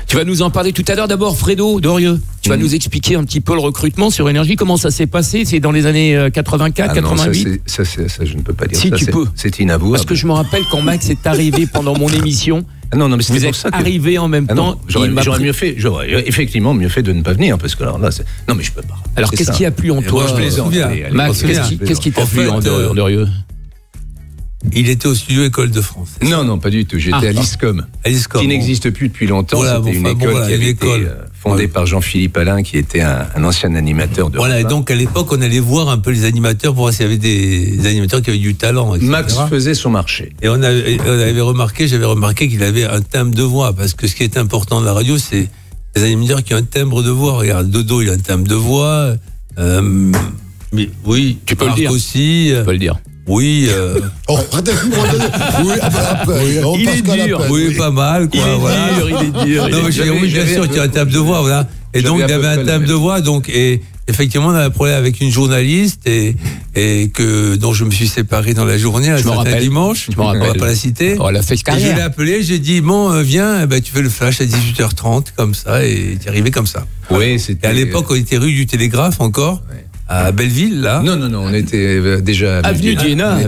Tu vas nous en parler tout à l'heure. D'abord, Fredo Derieux. Tu vas nous expliquer un petit peu le recrutement sur Énergie. Comment ça s'est passé? C'est dans les années 84, 88. Ça, je ne peux pas dire. Si ça, tu peux. C'est inavouable. Parce que je me rappelle quand Max est arrivé pendant mon émission. Non, mais vous êtes arrivé en même temps. J'aurais mieux fait. J'aurais effectivement mieux fait de ne pas venir parce que alors là, non, mais je peux pas. Alors qu'est-ce qui a plu en toi, Max? Qu'est-ce qui t'a plu en Derieux? Il était au studio École de France. Non, pas du tout. J'étais à l'ISCOM, qui n'existe plus depuis longtemps. C'était une école qui avait été fondée par Jean-Philippe Alain, qui était un ancien animateur de. Voilà, et donc à l'époque, on allait voir un peu les animateurs pour voir s'il y avait des animateurs qui avaient du talent, etc. Max faisait son marché. Et j'avais remarqué qu'il avait un timbre de voix, parce que ce qui est important de la radio, c'est les animateurs qui ont un timbre de voix. Regarde, Dodo, il a un timbre de voix. Mais oui, tu peux le dire aussi. Tu peux le dire. Oui. Il est dur. Oui, pas mal, quoi. Il est dur. Non, mais bien sûr, tu as un timbre de voix, voilà. Et donc, il avait un timbre de voix, donc, et effectivement, on avait un problème avec une journaliste dont je me suis séparé dans la journée, un certain dimanche. Je me rappelle. On va pas la citer. On l'a fait carrière. Je l'ai appelé, j'ai dit, bon, viens, tu fais le flash à 18h30, comme ça, et tu es arrivé comme ça. Oui, c'était. Et à l'époque, on était rue du Télégraphe encore. Ouais. À Belleville, là. Non, on était déjà avenue Diana.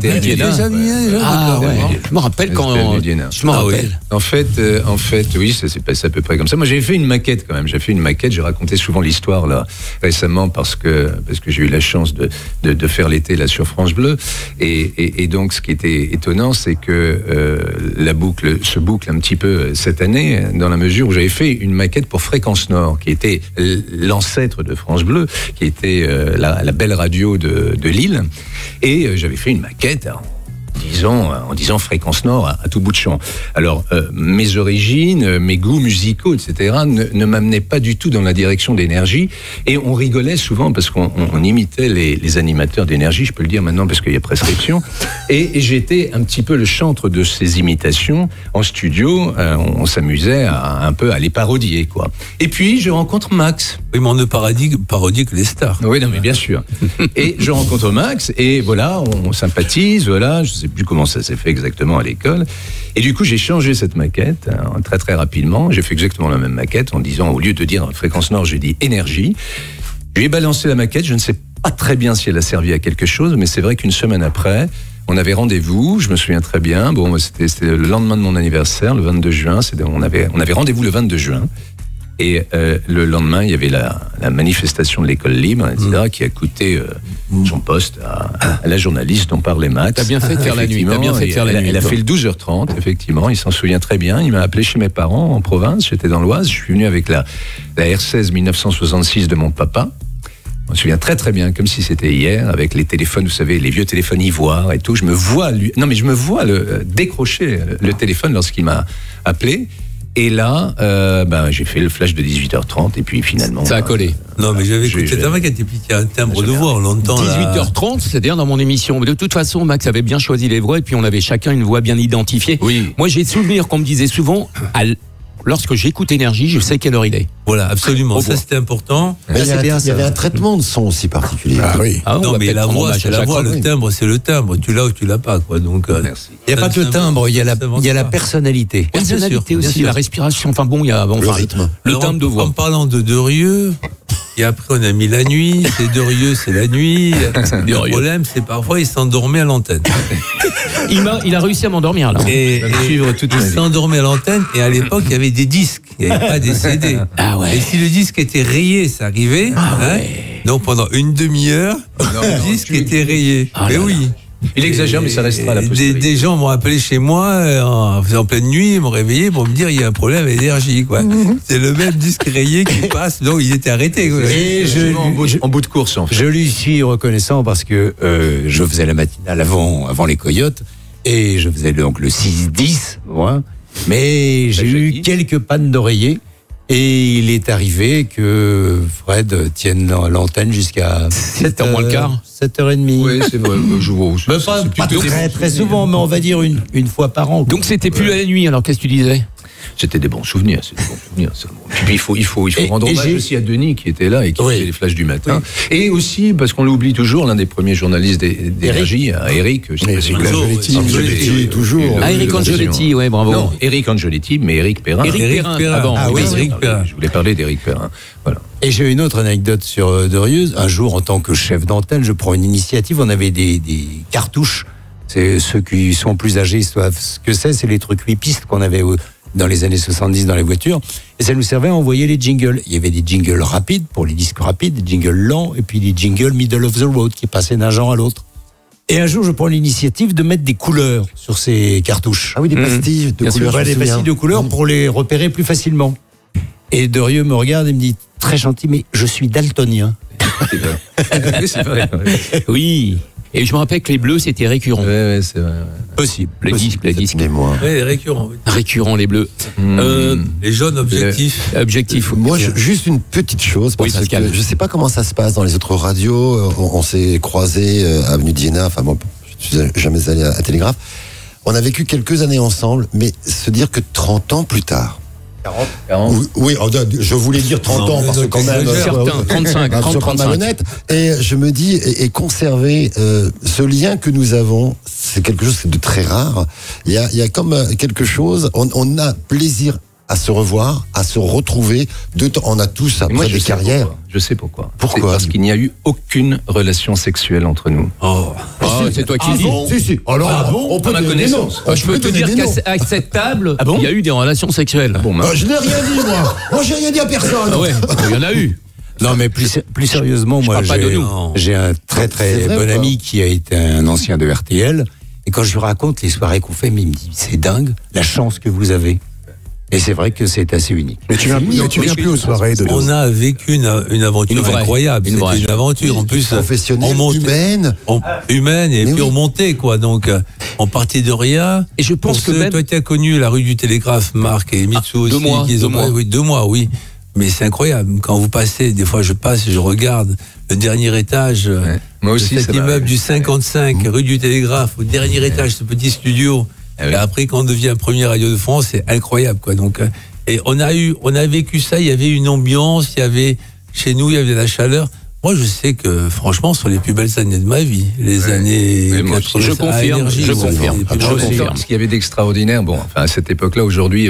Ah ouais. Je me rappelle quand. Je me rappelle. En fait, oui, ça s'est passé à peu près comme ça. Moi, j'avais fait une maquette quand même. J'ai raconté souvent l'histoire là récemment parce que j'ai eu la chance de faire l'été là sur France Bleu. Et donc, ce qui était étonnant, c'est que la boucle se boucle un petit peu cette année dans la mesure où j'avais fait une maquette pour Fréquence Nord, qui était l'ancêtre de France Bleu, qui était la belle radio de Lille, et j'avais fait une maquette en disant Fréquence Nord à tout bout de champ. Alors, mes origines, mes goûts musicaux, etc., ne m'amenaient pas du tout dans la direction d'Énergie, et on rigolait souvent parce qu'on imitait les animateurs d'Énergie, je peux le dire maintenant parce qu'il y a prescription, Et j'étais un petit peu le chantre de ces imitations en studio. On s'amusait un peu à les parodier, quoi. Et puis je rencontre Max. Oui, mais on ne parodie que les stars. Oui, non, mais bien sûr. Et je rencontre Max et voilà, on sympathise. Voilà, je sais plus comment ça s'est fait exactement à l'école. Et du coup, j'ai changé cette maquette très très rapidement. J'ai fait exactement la même maquette en disant, au lieu de dire fréquence nord, j'ai dit énergie. Je lui ai balancé la maquette. Je ne sais pas très bien si elle a servi à quelque chose, mais c'est vrai qu'une semaine après, on avait rendez-vous, je me souviens très bien. Bon, c'était le lendemain de mon anniversaire, le 22 juin. On avait rendez-vous le 22 juin. Et le lendemain, il y avait la manifestation de l'école libre, etc., qui a coûté son poste à la journaliste dont parlait Max. T'as bien fait de faire la nuit. Elle a fait le 12h30, effectivement. Il s'en souvient très bien. Il m'a appelé chez mes parents en province. J'étais dans l'Oise. Je suis venu avec la R16 1966 de mon papa. Je me souviens très très bien, comme si c'était hier, avec les téléphones, vous savez, les vieux téléphones ivoires et tout. Je me vois décrocher le téléphone lorsqu'il m'a appelé. Et là, j'ai fait le flash de 18h30 et puis finalement... Ça a collé. Non, mais j'avais écouté ta maquette et puis il y a un timbre de voix, on l'entend. 18h30, c'est-à-dire dans mon émission. De toute façon, Max avait bien choisi les voix et puis on avait chacun une voix bien identifiée. Oui. Moi, j'ai souvenir qu'on me disait souvent... Lorsque j'écoute Énergie, je sais quelle heure il est. Voilà, absolument. Ça, c'était important. Mais il y avait un traitement de son aussi particulier. Ah oui. Non, mais la voix, c'est la voix. Le timbre, c'est le timbre. Tu l'as ou tu l'as pas, quoi. Donc, merci. Il n'y a pas que le timbre, il y a la personnalité. Personnalité aussi, la respiration. Enfin bon, il y a le rythme. Le timbre de voix. En parlant de Derieux, et après on a mis la nuit. C'est Derieux, c'est la nuit. Le problème, c'est parfois il s'endormait à l'antenne. Il a réussi à m'endormir là. Et il s'endormait à l'antenne. Et à l'époque, il y avait des disques. Il n'y avait pas des CD. Ah ouais. Et si le disque était rayé, ça arrivait. Donc pendant une demi-heure, le disque était rayé. Mais oui. Il exagère, mais ça restera la postérité. Des gens m'ont appelé chez moi en pleine nuit, ils m'ont réveillé pour me dire il y a un problème avec l'énergie, quoi. C'est le même disque rayé qui passe, donc il était arrêté, quoi. Et en bout de course, en fait. Je lui suis reconnaissant parce que je faisais la matinale avant les Coyotes et je faisais donc le 6-10, moi. Mais j'ai eu quelques pannes d'oreiller. Et il est arrivé que Fred tienne l'antenne jusqu'à 7h moins le quart. 7h30. Oui, c'est vrai. Je vois. Pas très souvent, mais on va dire une fois par an. Donc c'était plus à la nuit, alors qu'est-ce que tu disais ? C'était des bons souvenirs. Et puis il faut rendre hommage aussi à Denis qui était là et qui faisait les flashs du matin. Oui. Et aussi, parce qu'on l'oublie toujours, l'un des premiers journalistes d'Énergie, Eric. Angioletti, toujours. Eric Angioletti, ouais, bravo. Non, Eric Angioletti, mais Eric Perrin. Eric Perrin. Eric Perrin. Je voulais parler d'Eric Perrin. Voilà. Et j'ai une autre anecdote sur Derieux. Un jour, en tant que chef d'antenne, je prends une initiative. On avait des cartouches. C'est ceux qui sont plus âgés savent ce que c'est les trucs 8 pistes qu'on avait dans les années 70 dans les voitures, et ça nous servait à envoyer les jingles. Il y avait des jingles rapides pour les disques rapides, des jingles lents, et puis des jingles middle of the road qui passaient d'un genre à l'autre. Et un jour, je prends l'initiative de mettre des couleurs sur ces cartouches. Ah oui, des pastilles de couleurs. Des pastilles de couleurs pour les repérer plus facilement. Et Derieux me regarde et me dit, très gentil, mais je suis daltonien. C'est vrai. Oui. Et je me rappelle que les bleus, c'était récurrent. Ouais, c'est vrai. Possible. Les disques. Oui, récurrent. Oui. Récurrent, les bleus. Les jaunes, objectifs. Objectifs. Moi, juste une petite chose, parce que je ne sais pas comment ça se passe dans les autres radios. On s'est croisés à Avenue d'Iéna, enfin moi, je ne suis jamais allé à Télégraphe. On a vécu quelques années ensemble, mais se dire que 30 ans plus tard, 40. Oui, je voulais dire 30 ans, parce que quand même... Certains, 35, 35. Malhonnête. Et je me dis, et conserver ce lien que nous avons, c'est quelque chose de très rare. Il y a comme quelque chose, on a plaisir à se revoir, à se retrouver. On a tous après des carrières. Je sais pourquoi. Pourquoi ? Parce qu'il n'y a eu aucune relation sexuelle entre nous. C'est toi qui le dis. Si. Alors, on peut à ma connaissance. Je peux te dire qu'à cette table, il y a eu des relations sexuelles. Je n'ai rien dit, moi. Moi, j'ai rien dit à personne. Ah ouais, il y en a eu. Non, mais plus sérieusement, moi, j'ai un très bon ami qui a été un ancien de RTL. Et quand je lui raconte les soirées qu'on fait, il me dit, c'est dingue, la chance que vous avez. Et c'est vrai que c'est assez unique. Mais tu viens plus aux soirées de... On a vécu une aventure incroyable. Une aventure en plus professionnelle, humaine, et puis on montait, quoi. Donc on partait de rien. Et je pense que toi tu as connu la rue du Télégraphe, Marc et Mitsu aussi. 2 mois. 2 mois, oui. Mais c'est incroyable. Quand vous passez, des fois je passe et je regarde le dernier étage Moi aussi, de cet immeuble du 55, rue du Télégraphe, au dernier étage, ce petit studio. Et après, quand on devient premier Radio de France, c'est incroyable, quoi. Donc, et on a vécu ça, il y avait une ambiance, chez nous, il y avait de la chaleur. Moi, je sais que, franchement, ce sont les plus belles années de ma vie. Les années 80. Je confirme. Ce qu'il y avait d'extraordinaire, à cette époque-là, aujourd'hui,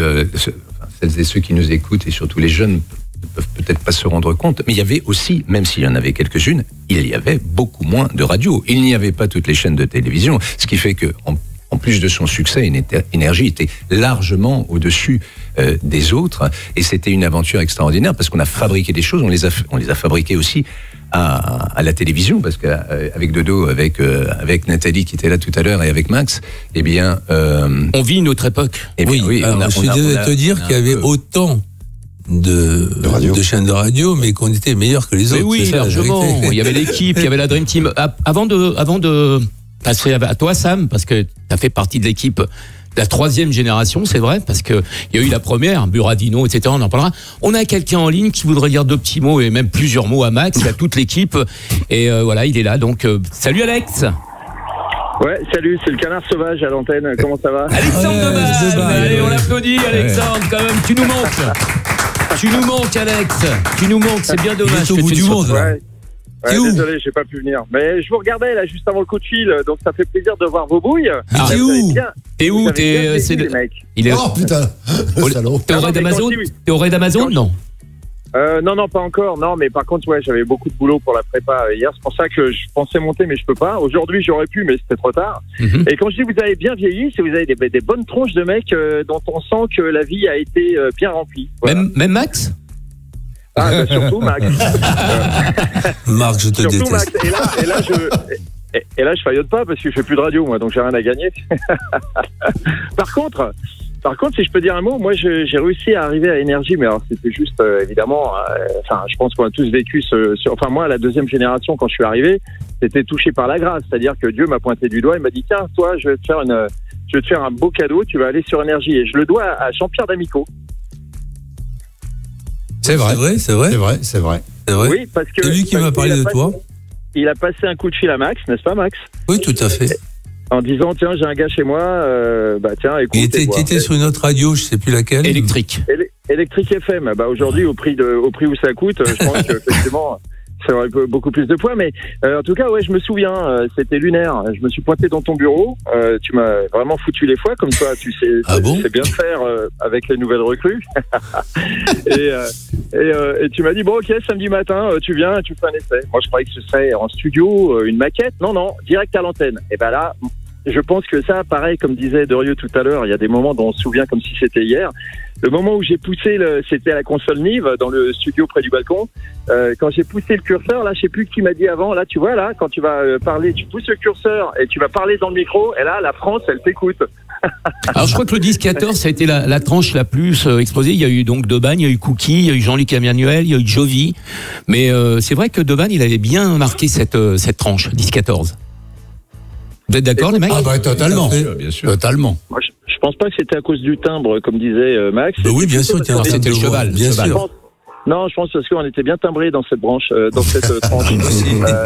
celles et ceux qui nous écoutent, et surtout les jeunes, ne peuvent peut-être pas se rendre compte, mais il y avait aussi, même s'il y en avait quelques-unes, il y avait beaucoup moins de radios. Il n'y avait pas toutes les chaînes de télévision, ce qui fait que, en plus de son succès, Énergie était largement au-dessus des autres, et c'était une aventure extraordinaire parce qu'on a fabriqué des choses, on les a fabriquées aussi à la télévision, parce qu'avec Dodo, avec Nathalie qui était là tout à l'heure, et avec Max, eh bien, on vit une autre époque. Oui, alors, je devais te dire qu'il y avait autant de chaînes de radio, mais qu'on était meilleurs que les autres. Oui, largement. Il y avait l'équipe, il y avait la Dream Team. Avant de passer à toi, Sam, parce que tu as fait partie de l'équipe la 3e génération, c'est vrai, parce que il y a eu la première, Buradino, etc. On en parlera. On a quelqu'un en ligne qui voudrait dire 2 petits mots et même plusieurs mots à Max, à toute l'équipe. Et voilà, il est là. Donc, salut Alex. Ouais, salut, c'est le canard sauvage à l'antenne. Comment ça va? Alexandre Deval. Allez, on l'applaudit, Alexandre, quand même. Tu nous manques. Tu nous manques, Alex. Tu nous manques. C'est bien dommage que tu ne sois pas. Ouais, désolé, j'ai pas pu venir. Mais je vous regardais là juste avant le coup de fil, donc ça fait plaisir de voir vos bouilles. T'es où? T'es où? Il est... Oh putain, le salaud. T'es au raid d'Amazon? Non. Non, pas encore. Non, mais par contre, ouais, j'avais beaucoup de boulot pour la prépa hier. C'est pour ça que je pensais monter, mais je peux pas. Aujourd'hui, j'aurais pu, mais c'était trop tard. Et quand je dis vous avez bien vieilli, c'est vous avez des bonnes tronches de mecs dont on sent que la vie a été bien remplie. Voilà. Même Max? Surtout Max. Marc, je te surtout déteste. Max. Et là, je faillote pas parce que je fais plus de radio, moi, donc j'ai rien à gagner. Par contre, si je peux dire un mot, moi, j'ai réussi à arriver à Énergie, mais alors c'était juste, évidemment, je pense qu'on a tous vécu moi, la 2e génération, quand je suis arrivé, c'était touché par la grâce, c'est-à-dire que Dieu m'a pointé du doigt, il m'a dit, tiens, toi, je vais te faire un beau cadeau, tu vas aller sur Énergie, et je le dois à Jean-Pierre D'Amico. C'est vrai. Oui, parce que c'est lui qui m'a parlé de toi. Il a passé un coup de fil à Max, n'est-ce pas, Max? Oui, tout à fait. En disant, tiens, j'ai un gars chez moi, tiens, écoute. Il était sur une autre radio, je sais plus laquelle. Électrique. Électrique FM. Aujourd'hui, au prix où ça coûte, je pense qu'effectivement, ça aurait beaucoup plus de poids, mais en tout cas, ouais, je me souviens, c'était lunaire. Je me suis pointé dans ton bureau, tu m'as vraiment foutu les foies, comme toi, tu sais bien faire avec les nouvelles recrues. et tu m'as dit, bon, ok, samedi matin, tu viens et tu fais un essai. Moi, je croyais que ce serait en studio, une maquette. Non, direct à l'antenne. Et ben là, je pense que ça, pareil, comme disait Derieux tout à l'heure, il y a des moments dont on se souvient comme si c'était hier. Le moment où j'ai poussé, c'était à la console Nive, dans le studio près du balcon. Quand j'ai poussé le curseur, là, je sais plus qui m'a dit avant, là, tu vois, là, quand tu vas parler, tu pousses le curseur et tu vas parler dans le micro, et là, la France, elle t'écoute. Alors, je crois que le 10-14, ça a été la tranche la plus exposée. Il y a eu donc Debanne, il y a eu Cookie, il y a eu Jean-Luc Emmanuel, il y a eu Jovi. Mais c'est vrai que Debanne, il avait bien marqué cette tranche, 10-14. Vous êtes d'accord, les mecs? Ah bah totalement, bien sûr. Totalement. Moi, je pense pas que c'était à cause du timbre, comme disait Max. Oui, bien sûr, c'était le cheval. Bien sûr. Non, je pense parce qu'on était bien timbrés dans cette branche, dans cette tranche.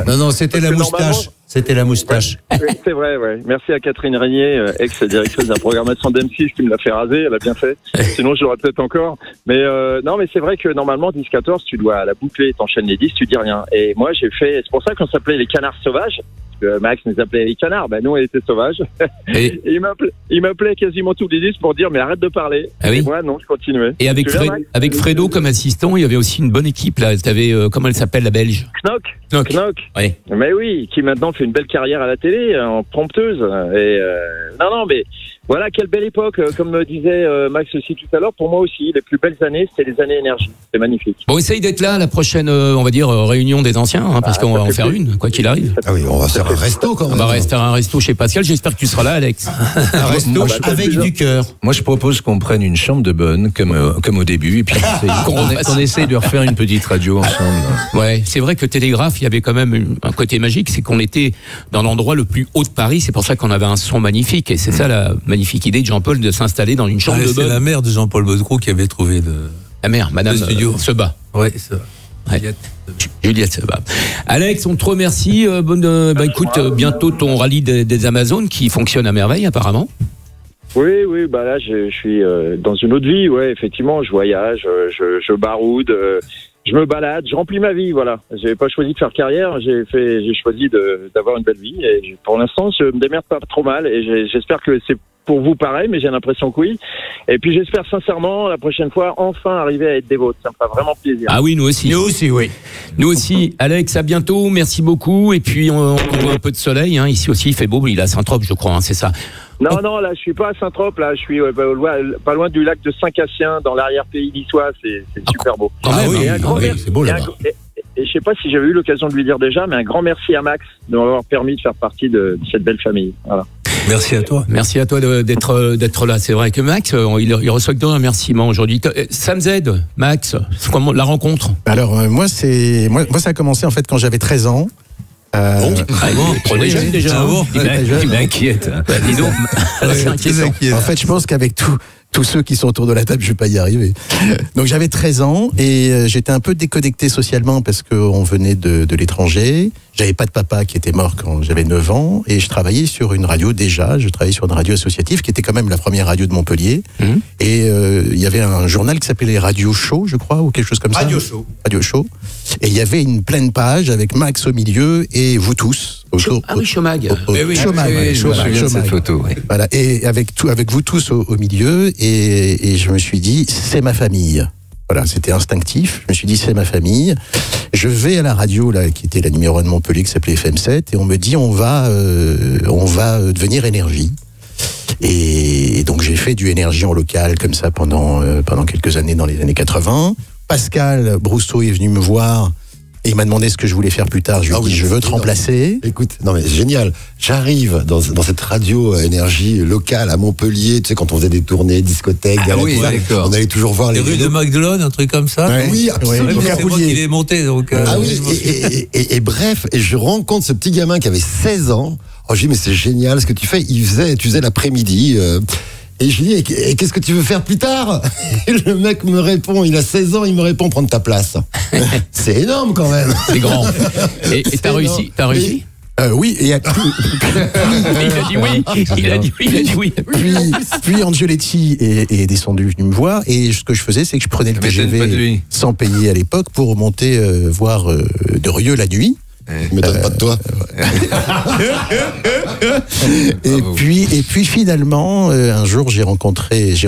Non, c'était la moustache. C'était la moustache. Ouais, c'est vrai, ouais. Merci à Catherine Régnier, ex-directrice de la programmation d'M6, qui me l'a fait raser. Elle a bien fait. Sinon, je l'aurais peut-être encore. Mais non, mais c'est vrai que normalement, 10-14, tu dois la boucler, t'enchaînes les 10, tu dis rien. Et moi, j'ai fait. C'est pour ça qu'on s'appelait les canards sauvages. Max nous appelait les canards, nous on était sauvages. Et il m'appelait quasiment tous les 10 pour dire mais arrête de parler. Ah oui. Et moi non, je continuais. Et avec Fredo comme assistant, il y avait aussi une bonne équipe là. T'avais comment elle s'appelle, la Belge? Knock. Oui. Mais oui, qui maintenant fait une belle carrière à la télé en prompteuse. Et non, mais voilà, quelle belle époque. Comme disait Max aussi tout à l'heure, pour moi aussi, les plus belles années, c'était les années Énergie. C'est magnifique. Bon, essaye d'être là à la prochaine, on va dire, réunion des anciens, parce qu'on va en faire une, quoi qu'il arrive. Ah oui, on va faire un resto quand même. On va rester un resto chez Pascal. J'espère que tu seras là, Alex. Un resto avec du cœur. Moi, je propose qu'on prenne une chambre de bonne, comme au début, et puis qu'on essaye de refaire une petite radio ensemble. Ouais, c'est vrai que Télégraphe, il y avait quand même un côté magique, c'est qu'on était dans l'endroit le plus haut de Paris. C'est pour ça qu'on avait un son magnifique, et c'est ça la magnifique idée de Jean-Paul de s'installer dans une chambre de bonne. C'est la mère de Jean-Paul Baudecroux qui avait trouvé La mère, Madame Seba. Oui, c'est vrai. Juliette Seba. Alex, on te remercie. Écoute, bientôt ton rallye des Amazones qui fonctionne à merveille apparemment. Oui, bah là je suis dans une autre vie, ouais, effectivement, je voyage, je baroude, je me balade, je remplis ma vie, voilà. J'ai pas choisi de faire carrière, j'ai choisi d'avoir une belle vie et pour l'instant je me démerde pas trop mal et j'espère que c'est pour vous pareil, mais j'ai l'impression que oui. Et puis j'espère sincèrement la prochaine fois enfin arriver à être des vôtres, ça me fera vraiment plaisir. Ah oui, nous aussi. Nous aussi, oui. Nous aussi. Alex, à bientôt, merci beaucoup. Et puis on voit un peu de soleil, hein. Ici aussi il fait beau, il est à Saint-Trope je crois, hein, c'est ça. Non, là, je suis pas à Saint-Trope, là, je suis pas loin du lac de Saint-Cassien, dans l'arrière-pays niçois, c'est super beau. C'est beau là-bas. Et je sais pas si j'avais eu l'occasion de lui dire déjà, mais un grand merci à Max de m'avoir permis de faire partie de cette belle famille. Voilà. Merci à toi. Merci à toi d'être là. C'est vrai que Max, il reçoit que deux remerciements aujourd'hui. Sam Z, Max, c'est comment la rencontre? Alors, moi, ça a commencé en fait quand j'avais 13 ans. Prenez jeune déjà. Il m'inquiète. Dis donc. En fait, je pense qu'avec tous ceux qui sont autour de la table, je vais pas y arriver. Donc j'avais 13 ans et j'étais un peu déconnecté socialement parce qu'on venait de l'étranger. J'avais pas de papa qui était mort quand j'avais 9 ans et je travaillais sur une radio déjà. Je travaillais sur une radio associative qui était quand même la première radio de Montpellier. Et il y avait un journal qui s'appelait Radio Show, je crois, ou quelque chose comme ça. Radio Show. Et il y avait une pleine page avec Max au milieu et vous tous. Chomag. Chomag. Voilà. Et avec vous tous au milieu. Et je me suis dit, c'est ma famille. Voilà, c'était instinctif. Je me suis dit, c'est ma famille. Je vais à la radio, là, qui était la numéro 1 de Montpellier, qui s'appelait FM7, et on me dit, on va devenir Énergie. Et donc, j'ai fait du Énergie en local, comme ça, pendant quelques années, dans les années 80. Pascal Brousseau est venu me voir. Et il m'a demandé ce que je voulais faire plus tard. Je lui ai dit, je veux te remplacer. Écoute, non mais c'est génial. J'arrive dans cette radio énergie locale à Montpellier, tu sais, quand on faisait des tournées, discothèques, on allait toujours voir les rues de Magdelone, un truc comme ça. Ouais. Oui, absolument. C'est moi qui l'ai monté, donc. Et bref, et je rencontre ce petit gamin qui avait 16 ans. Oh, je dis, mais c'est génial ce que tu fais. Tu faisais l'après-midi. Et je lui dis, et qu'est-ce que tu veux faire plus tard? Et le mec me répond, il a 16 ans, il me répond, prendre ta place. C'est énorme quand même. C'est grand. Et t'as réussi? Oui, et il a dit oui. Il a dit oui. Puis Angeletti est descendu venu me voir et ce que je faisais, c'est que je prenais le TGV sans payer à l'époque pour monter voir Derieux la nuit. Je m'étonne pas de toi. et puis finalement, un jour, j'ai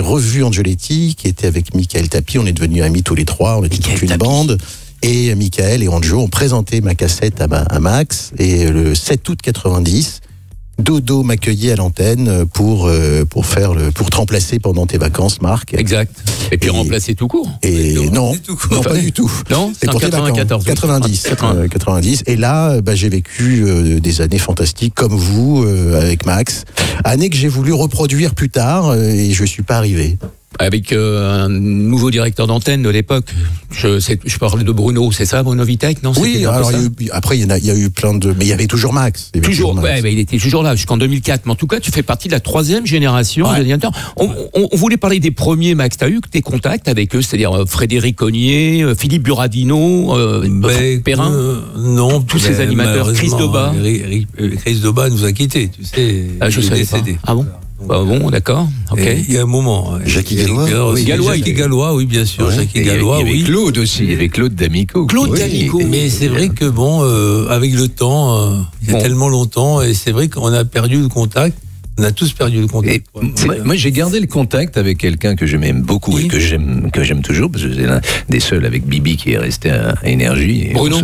revu Angeletti qui était avec Michael Tapi. On est devenus amis tous les trois. On était toute une bande. Et Michael et Anjo ont présenté ma cassette à Max. Et le 7 août 90, Dodo m'accueillait à l'antenne pour te remplacer pendant tes vacances, Marc. Exact. Et puis remplacer tout court. Et non, pas du tout. Non, c'est pour 90. Et là, j'ai vécu des années fantastiques comme vous, avec Max. Années que j'ai voulu reproduire plus tard et je suis pas arrivé. Avec un nouveau directeur d'antenne de l'époque. Je parlais de Bruno, c'est ça, Bruno Vitek, non? Oui, alors après, il y a eu plein de... Mais il y avait toujours Max. Il était toujours là, jusqu'en 2004. Mais en tout cas, tu fais partie de la 3e génération d'animateurs. On voulait parler des premiers, Max. Tu as eu tes contacts avec eux, c'est-à-dire Frédéric Cognier, Philippe Buravino, Perrin? Non. Tous ces animateurs. Chris Doba. Chris Doba nous a quittés, tu sais. Je savais pas. Ah bon? Bon, d'accord. Ok. Il y a un moment. Jackie Gallois. Jackie Gallois, oui, bien sûr. Jackie Gallois, oui. Claude aussi. Il y avait Claude D'Amico. D'Amico. Mais c'est vrai que avec le temps, il y a tellement longtemps, et c'est vrai qu'on a perdu le contact. On a tous perdu le contact. Moi, j'ai gardé le contact avec quelqu'un que je m'aime beaucoup et que j'aime toujours, parce que c'est l'un des seuls avec Bibi qui est resté à Énergie. Bruno.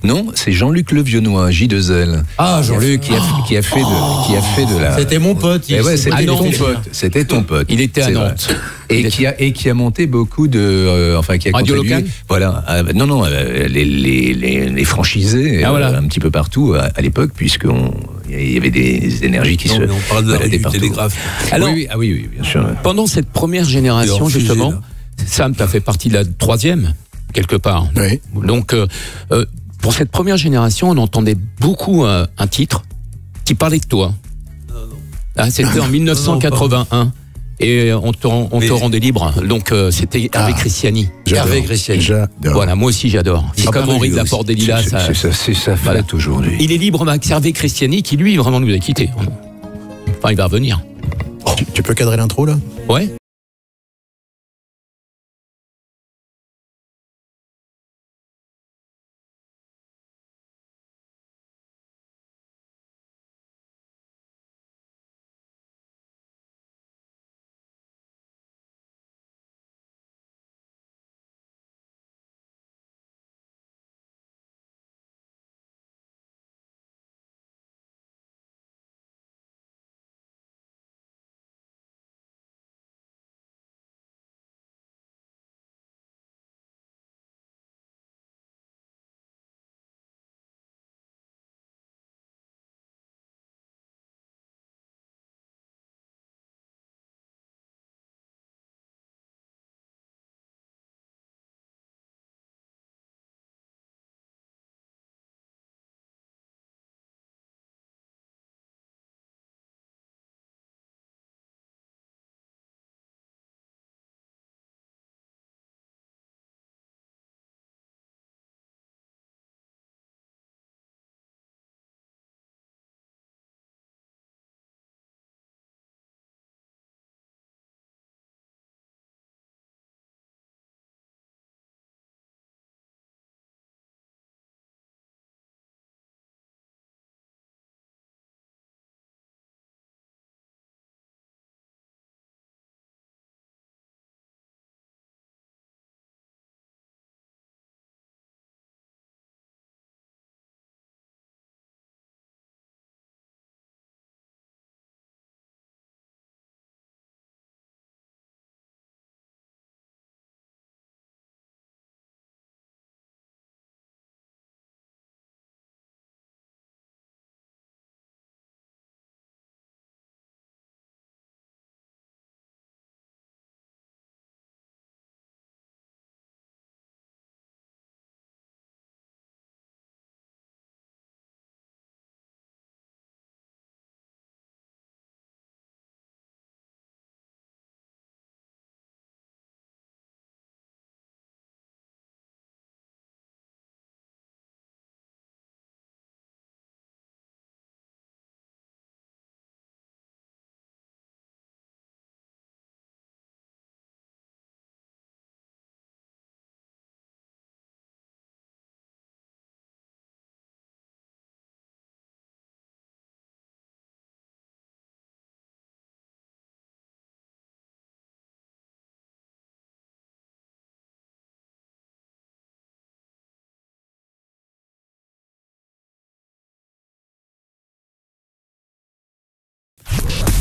Non, c'est Jean-Luc Levionnois, J2L. Ah, Jean-Luc qui a fait de la. C'était mon pote. C'était ton pote. Il était à Nantes. Et qui a monté beaucoup de, qui a Radio Locale. Voilà. Les franchisés, un petit peu partout à l'époque, puisqu'il y avait des énergies qui se. On parle de la télégraphe. Alors, oui, bien sûr. Pendant cette première génération, justement, Sam, tu as fait partie de la 3e, quelque part. Oui. Donc, pour cette première génération, on entendait beaucoup un titre qui parlait de toi. C'était en 1981. Et on te rendait libre. Donc c'était Hervé Christiani. Hervé Christiani. Voilà, moi aussi j'adore. C'est comme Henri de la Porte des Lilas. C'est sa fête aujourd'hui. Il est libre, Max. Hervé Christiani qui lui vraiment nous a quittés. Enfin, il va revenir. Tu peux cadrer l'intro là ? Ouais.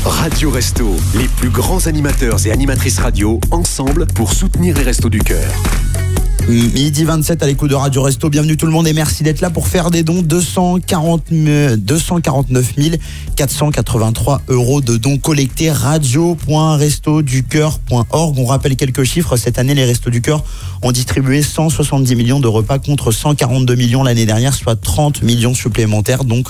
Radio Resto, les plus grands animateurs et animatrices radio, ensemble pour soutenir les Restos du Cœur. Midi 27 à l'écoute de Radio Resto. Bienvenue tout le monde et merci d'être là pour faire des dons. 249 483 € de dons collectés. radio.restoducoeur.org. On rappelle quelques chiffres. Cette année, les Restos du Cœur ont distribué 170 millions de repas contre 142 millions l'année dernière, soit 30 millions supplémentaires. Donc,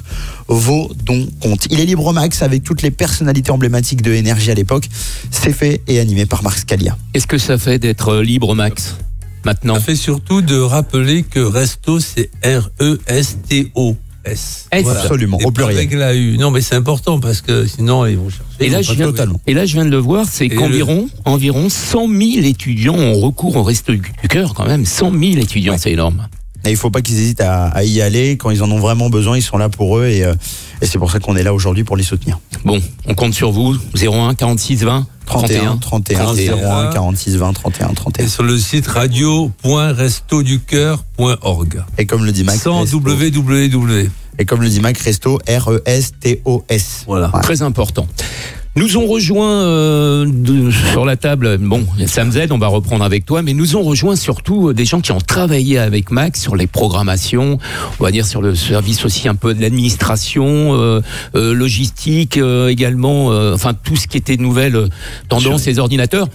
vos dons comptent. Il est libre Max avec toutes les personnalités emblématiques de Énergie à l'époque. C'est fait et animé par Marc Scalia. Qu'est-ce que ça fait d'être libre Max ? Maintenant. Ça fait surtout de rappeler que Resto, c'est R-E-S-T-O-S. Voilà. Absolument, au pluriel. Avec la U. Non, mais c'est important parce que sinon, ils vont chercher. Et là, je viens de le voir, c'est qu'environ 100 000 étudiants ont recours au Resto du Cœur, quand même. 100 000 étudiants, ouais. C'est énorme. Et il ne faut pas qu'ils hésitent à y aller. Quand ils en ont vraiment besoin, ils sont là pour eux. Et c'est pour ça qu'on est là aujourd'hui pour les soutenir. Bon, on compte sur vous. 01 46 20 31 01 46 20 31 31. Et sur le site radio.restoducoeur.org. Et comme le dit Mac, sans www. Et comme le dit Mac, Resto, R-E-S-T-O-S. Voilà. Ouais. Très important. Nous ont rejoint sur la table, bon, Sam Z, on va reprendre avec toi, mais nous ont rejoint surtout des gens qui ont travaillé avec Max sur les programmations, on va dire sur le service aussi un peu de l'administration, logistique également, enfin tout ce qui était nouvelle tendance, les ordinateurs.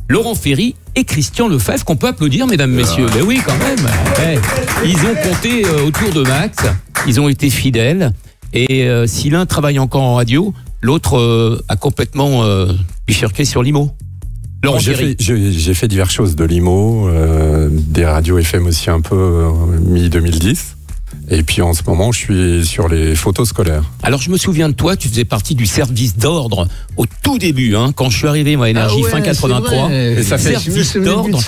Laurent Ferry et Christian Lefebvre, qu'on peut applaudir, mesdames, messieurs. Mais oui, quand même. Ils ont compté autour de Max, ils ont été fidèles. Et si l'un travaille encore en radio, l'autre a complètement bifurqué sur l'IMO. Laurent Ferry. J'ai fait diverses choses, de l'IMO, des radios FM aussi un peu mi-2010. Et puis en ce moment, je suis sur les photos scolaires. Alors je me souviens de toi, tu faisais partie du service d'ordre au tout début, hein, quand je suis arrivé moi à Énergie fin 83. Et ça fait service d'ordre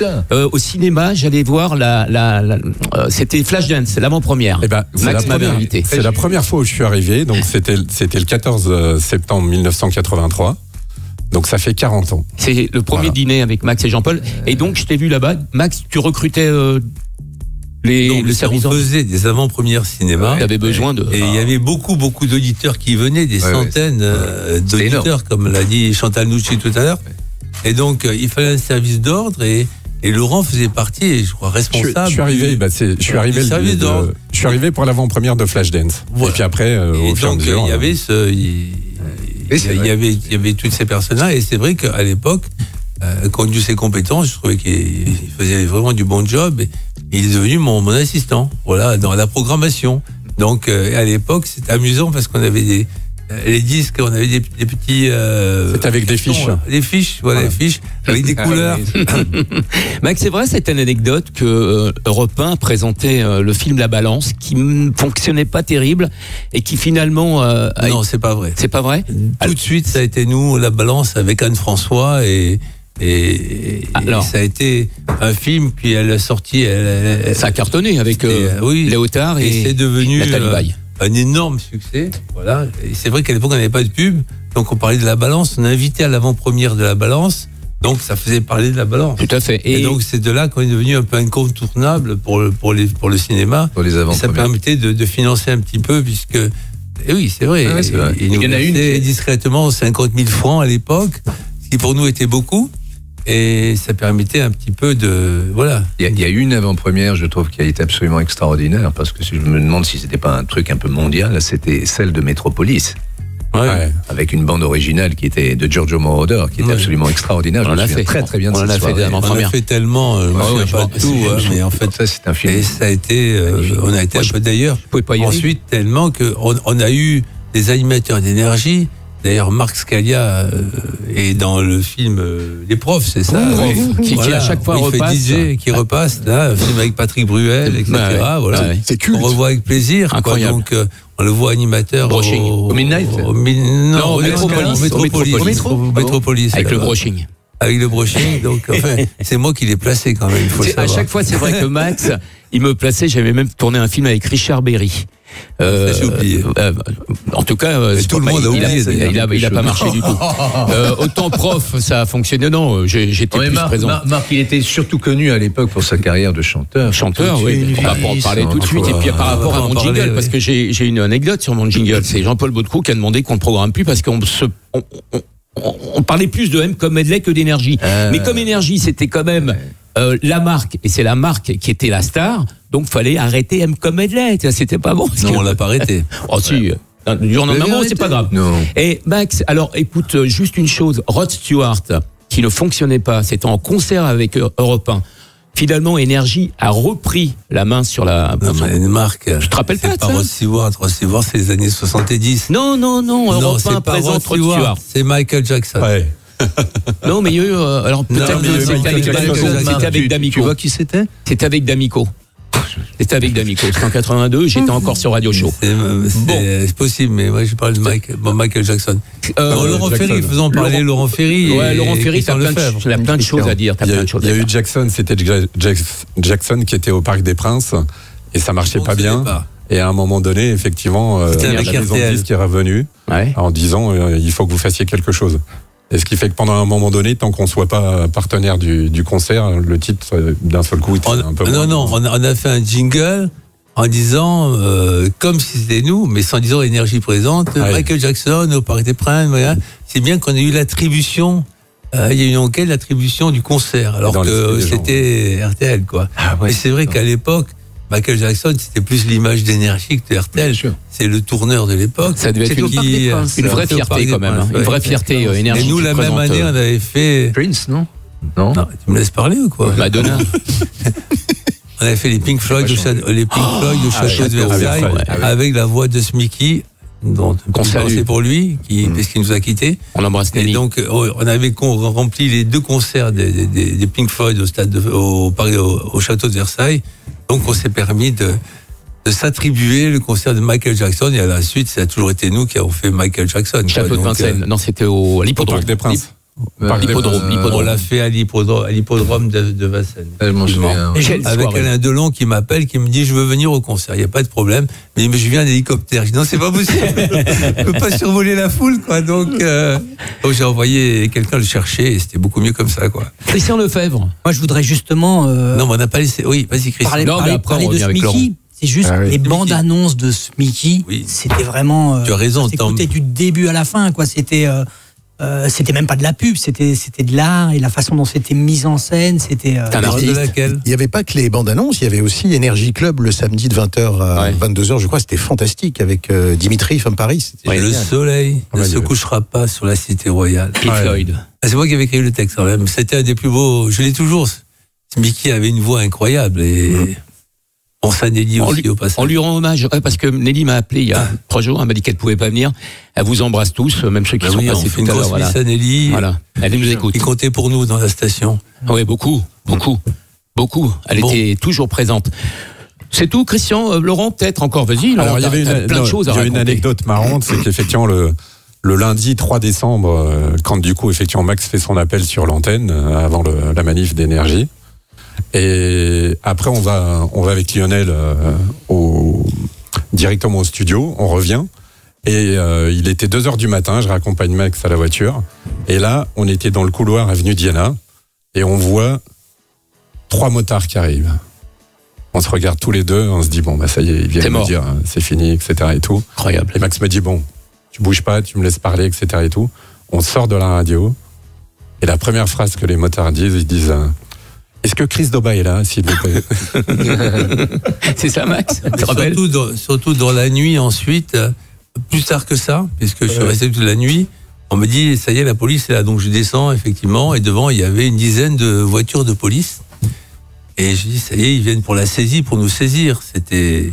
au cinéma, j'allais voir c'était Flashdance, l'avant-première. Eh ben, c'est la première fois où je suis arrivé, donc c'était le 14 septembre 1983. Donc ça fait 40 ans. C'est le premier dîner avec Max et Jean-Paul. Et donc je t'ai vu là-bas. Max, tu recrutais le service. On faisait des avant-premières cinéma. Il y avait besoin de. Et il y avait beaucoup d'auditeurs qui venaient, des centaines d'auditeurs, comme l'a dit Chantal Nucci tout à l'heure. Et donc il fallait un service d'ordre et Laurent faisait partie, je crois, responsable. Je suis arrivé pour l'avant-première de Flashdance. Voilà. Et puis après, au fur et à mesure, il y avait toutes ces personnes-là, et c'est vrai qu'à l'époque, compte tenu de ses compétences, je trouvais qu'il faisait vraiment du bon job, et il est devenu mon assistant, voilà, dans la programmation. Donc à l'époque, c'était amusant parce qu'on avait les disques, on avait des petits. C'était avec des fiches. Des fiches, voilà, des fiches avec des couleurs. Max, c'est vrai cette anecdote que Europe 1 présentait le film La Balance, qui ne fonctionnait pas terrible et qui finalement. Non, c'est pas vrai. C'est pas vrai. Tout de suite, ça a été nous, La Balance, avec Anne-François et ça a été un film, puis elle a sorti. Ça a cartonné avec Léotard et c'est devenu Nathalie Baye. Un énorme succès, voilà. Et c'est vrai qu'à l'époque on n'avait pas de pub, donc on parlait de La Balance, on a invité à l'avant-première de La Balance, donc ça faisait parler de La Balance. Tout à fait. Et donc c'est de là qu'on est devenu un peu incontournable pour le cinéma. Pour les avant-premières. Ça permettait de financer un petit peu, puisque oui, c'est vrai. C'est vrai. Il y en a une discrètement 50 000 francs à l'époque, ce qui pour nous était beaucoup. Et ça permettait un petit peu de... Voilà. Il y a une avant-première, je trouve, qui a été absolument extraordinaire, parce que je me demande si c'était pas un truc un peu mondial, c'était celle de Metropolis. Ouais. Avec une bande originale qui était de Giorgio Moroder, qui était absolument extraordinaire. On en a fait très bien de cette soirée. On a fait tellement, pas tout, mais en fait, ça c'est un film. Et ça a été, on a été un peu d'ailleurs. Ensuite, tellement qu'on a eu des animateurs d'énergie. D'ailleurs, Marc Scalia est dans le film Les Profs, c'est ça, qui à chaque fois repasse. DJ, qui repasse, là, un film avec Patrick Bruel, etc. Voilà. C'est culte. On revoit avec plaisir. Incroyable. Donc, on le voit animateur brushing. Au Midnight. Au Métropolis. Avec le brushing. Avec le brushing, donc enfin, c'est moi qui l'ai placé quand même. Il faut le savoir. À chaque fois, c'est vrai que Max, il me plaçait. J'avais même tourné un film avec Richard Berry. J'ai oublié. En tout cas, tout le monde a oublié. Il a pas marché du tout. Autant prof, ça a fonctionné. Non, j'étais plus présent. Marc, il était surtout connu à l'époque pour sa carrière de chanteur. Chanteur, oui. On va en parler tout de suite. Et puis par rapport à mon jingle, parce que j'ai une anecdote sur mon jingle. C'est Jean-Paul Baudecroux qui a demandé qu'on ne programme plus parce qu'on parlait plus de M comme Medley que d'énergie. Mais comme énergie, c'était quand même la marque, et c'est la marque qui était la star, donc fallait arrêter M comme Medley. C'était pas bon. Non, on l'a pas arrêté. Oh si, du jour au lendemain, c'est pas grave. Non. Et Max, alors écoute, juste une chose, Rod Stewart, qui ne fonctionnait pas, c'était en concert avec Europe 1. Finalement, Énergie a repris la main sur la... Non, mais Marc, je te rappelle pas de ça. Rod Stewart, c'est les années 70. Non, Europe 1 présente Rod Stewart. C'est Michael Jackson. Ouais. Non, mais il y a eu... alors peut-être que c'était avec D'Amico. Tu vois qui c'était? C'était avec D'Amico. C'était avec D'Amico. C'était en 82, j'étais encore sur Radio Show. C'est possible, mais moi je parle de Michael Jackson. Laurent Ferry, faisons parler Laurent Ferry. Ouais, Laurent Ferry, il a plein de choses à dire. Il y a eu Jackson, c'était Jackson qui était au Parc des Princes, et ça marchait pas bien. Et à un moment donné, effectivement, la maison de disque est revenue en disant il faut que vous fassiez quelque chose. Et ce qui fait que pendant un moment donné, tant qu'on ne soit pas partenaire du concert, le titre d'un seul coup était un peu moins. Non, on a fait un jingle en disant, comme si c'était nous, mais sans disant Énergie présente, Michael Jackson au Parc des Princes, voilà. C'est bien qu'on ait eu l'attribution, il y a eu une enquête, l'attribution du concert, alors que c'était RTL, quoi. Et c'est vrai qu'à l'époque, Michael Jackson, c'était plus l'image d'Énergie que de RTL. C'est le tourneur de l'époque. Ça devait être une vraie fierté quand même. Une vraie fierté Énergie. Et nous, la même année, on avait fait... Prince, non, tu me laisses parler ou quoi? Madonna. On avait fait les Pink Floyd, le Château de Versailles, avec la voix de Smicky. dont c'est pour lui, parce qu'il nous a quittés. On l'embrasse. Et donc, on avait rempli les 2 concerts des Pink Floyd au château de Versailles. Donc, on s'est permis de s'attribuer le concert de Michael Jackson, et à la suite, ça a toujours été nous qui avons fait Michael Jackson. Château de Vincennes. Non, c'était à l'hippodrome. Parc des Princes. L'hippodrome. On l'a fait à l'hippodrome de Vincennes. Avec Alain Delon qui m'appelle, qui me dit je veux venir au concert, il n'y a pas de problème, mais je viens en hélicoptère. Je dis non, c'est pas possible, je peux pas survoler la foule, quoi. Donc j'ai envoyé quelqu'un le chercher, et c'était beaucoup mieux comme ça, quoi. Christian Lefebvre. Moi, je voudrais justement non, mais on n'a pas laissé. Oui, vas-y, Christian. Parler de Smicky. C'est juste les bandes annonces de Smicky. C'était vraiment. Tu as raison. C'était du début à la fin, quoi. C'était même pas de la pub, c'était de l'art, et la façon dont c'était mis en scène, c'était... Il n'y avait pas que les bandes annonces, il y avait aussi Energy Club le samedi de 20h à 22h, je crois, c'était fantastique, avec Dimitri from Paris. Le soleil ne se couchera pas sur la cité royale. Pink Floyd. C'est moi qui avais écrit le texte, quand même. C'était un des plus beaux, je l'ai toujours. Mickey avait une voix incroyable, et... On ça Nelly aussi au passage. On lui rend hommage, parce que Nelly m'a appelé il y a 3 jours, elle m'a dit qu'elle pouvait pas venir. Elle vous embrasse tous, même ceux qui sont passés tout à l'heure. Voilà. Nelly. Voilà. Elle nous écoute. Il comptait pour nous dans la station. Oui, beaucoup. Elle était toujours présente. C'est tout, Christian. Laurent, peut-être encore, vas-y. Alors, il y avait plein de choses à raconter. Il y a une anecdote marrante, c'est qu'effectivement, le lundi 3 décembre, quand du coup, effectivement, Max fait son appel sur l'antenne, avant la manif d'énergie. Et après, on va avec Lionel directement au studio, on revient. Et il était 2h du matin, je raccompagne Max à la voiture. Et là, on était dans le couloir avenue Diana, et on voit 3 motards qui arrivent. On se regarde tous les deux, on se dit, bon, bah ça y est, ils viennent me dire, c'est fini, etc. et tout. Incroyable. Et Max me dit, bon, tu bouges pas, tu me laisses parler, etc. et tout. On sort de la radio, et la première phrase que les motards disent, ils disent... Est-ce que Chris Doba est là, s'il vous plaît? C'est ça, Max? Surtout dans la nuit, ensuite, plus tard que ça, puisque je suis resté toute la nuit, on me dit, ça y est, la police est là. Donc je descends, effectivement, et devant, il y avait une dizaine de voitures de police. Et je dis, ça y est, ils viennent pour la saisie, pour nous saisir. C'était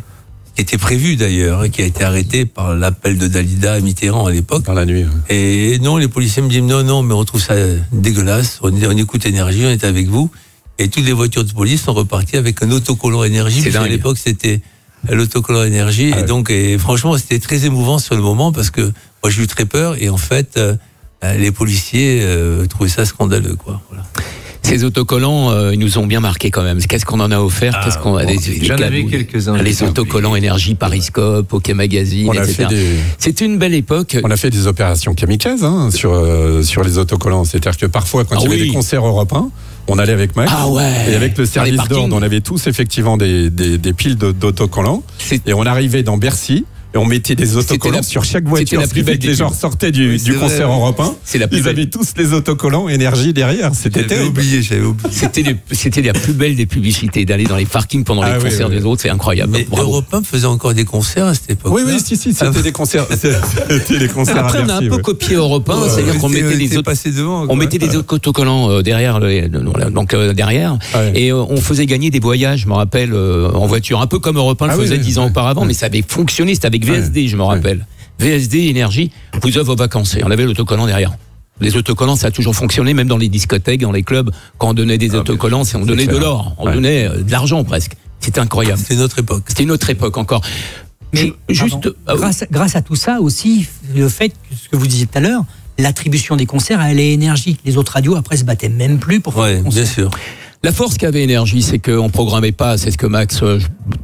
qui était prévu d'ailleurs, et qui a été arrêté par l'appel de Dalida à Mitterrand à l'époque. Dans la nuit. Et non, les policiers me disent, non, mais on trouve ça dégueulasse, on écoute Énergie, on est avec vous. Et toutes les voitures de police sont reparties avec un autocollant énergie. Parce qu'à l'époque, c'était l'autocollant énergie. Et donc, franchement, c'était très émouvant sur le moment parce que moi, j'ai eu très peur. Et en fait, les policiers trouvaient ça scandaleux, quoi. Voilà. Ces autocollants, ils nous ont bien marqués quand même. Qu'est-ce qu'on en a offert? Qu'est-ce qu'on a J'en avais quelques-uns. Les autocollants énergie, Pariscope, OK Magazine, etc. C'est une belle époque. On a fait des opérations kamikazes sur les autocollants. C'est-à-dire que parfois, quand il y avait des concerts européens, on allait avec Max et avec le service d'ordre, on avait tous effectivement des piles d'autocollants. Et on arrivait dans Bercy. Et on mettait des autocollants sur chaque voiture. La plus belle les gens sortaient du concert européen. Ils avaient tous les autocollants énergie derrière. J'avais oublié. C'était la plus belle des publicités, d'aller dans les parkings pendant les concerts des autres. C'est incroyable. Mais Europe 1 faisait encore des concerts à cette époque. Oui, c'était des concerts. C'était des concerts. Après, on a un peu copié Europe 1, c'est-à-dire qu'on mettait des autocollants derrière, derrière, et on faisait gagner des voyages, je me rappelle, en voiture, un peu comme Europe 1 le faisait 10 ans auparavant, mais ça avait fonctionné. C'était avec VSD, je me rappelle. VSD, énergie, vous offre vos vacances. Et on avait l'autocollant derrière. Les autocollants, ça a toujours fonctionné, même dans les discothèques, dans les clubs. Quand on donnait des autocollants, on donnait de l'or. On donnait de l'argent presque. C'était incroyable. C'était notre époque. C'était une autre époque encore. Mais juste, grâce à tout ça aussi, le fait, ce que vous disiez tout à l'heure, l'attribution des concerts à l'énergie. Les autres radios, après, se battaient même plus pour faire des concerts. Bien sûr. La force qu'avait Énergie, c'est qu'on programmait pas, c'est ce que Max,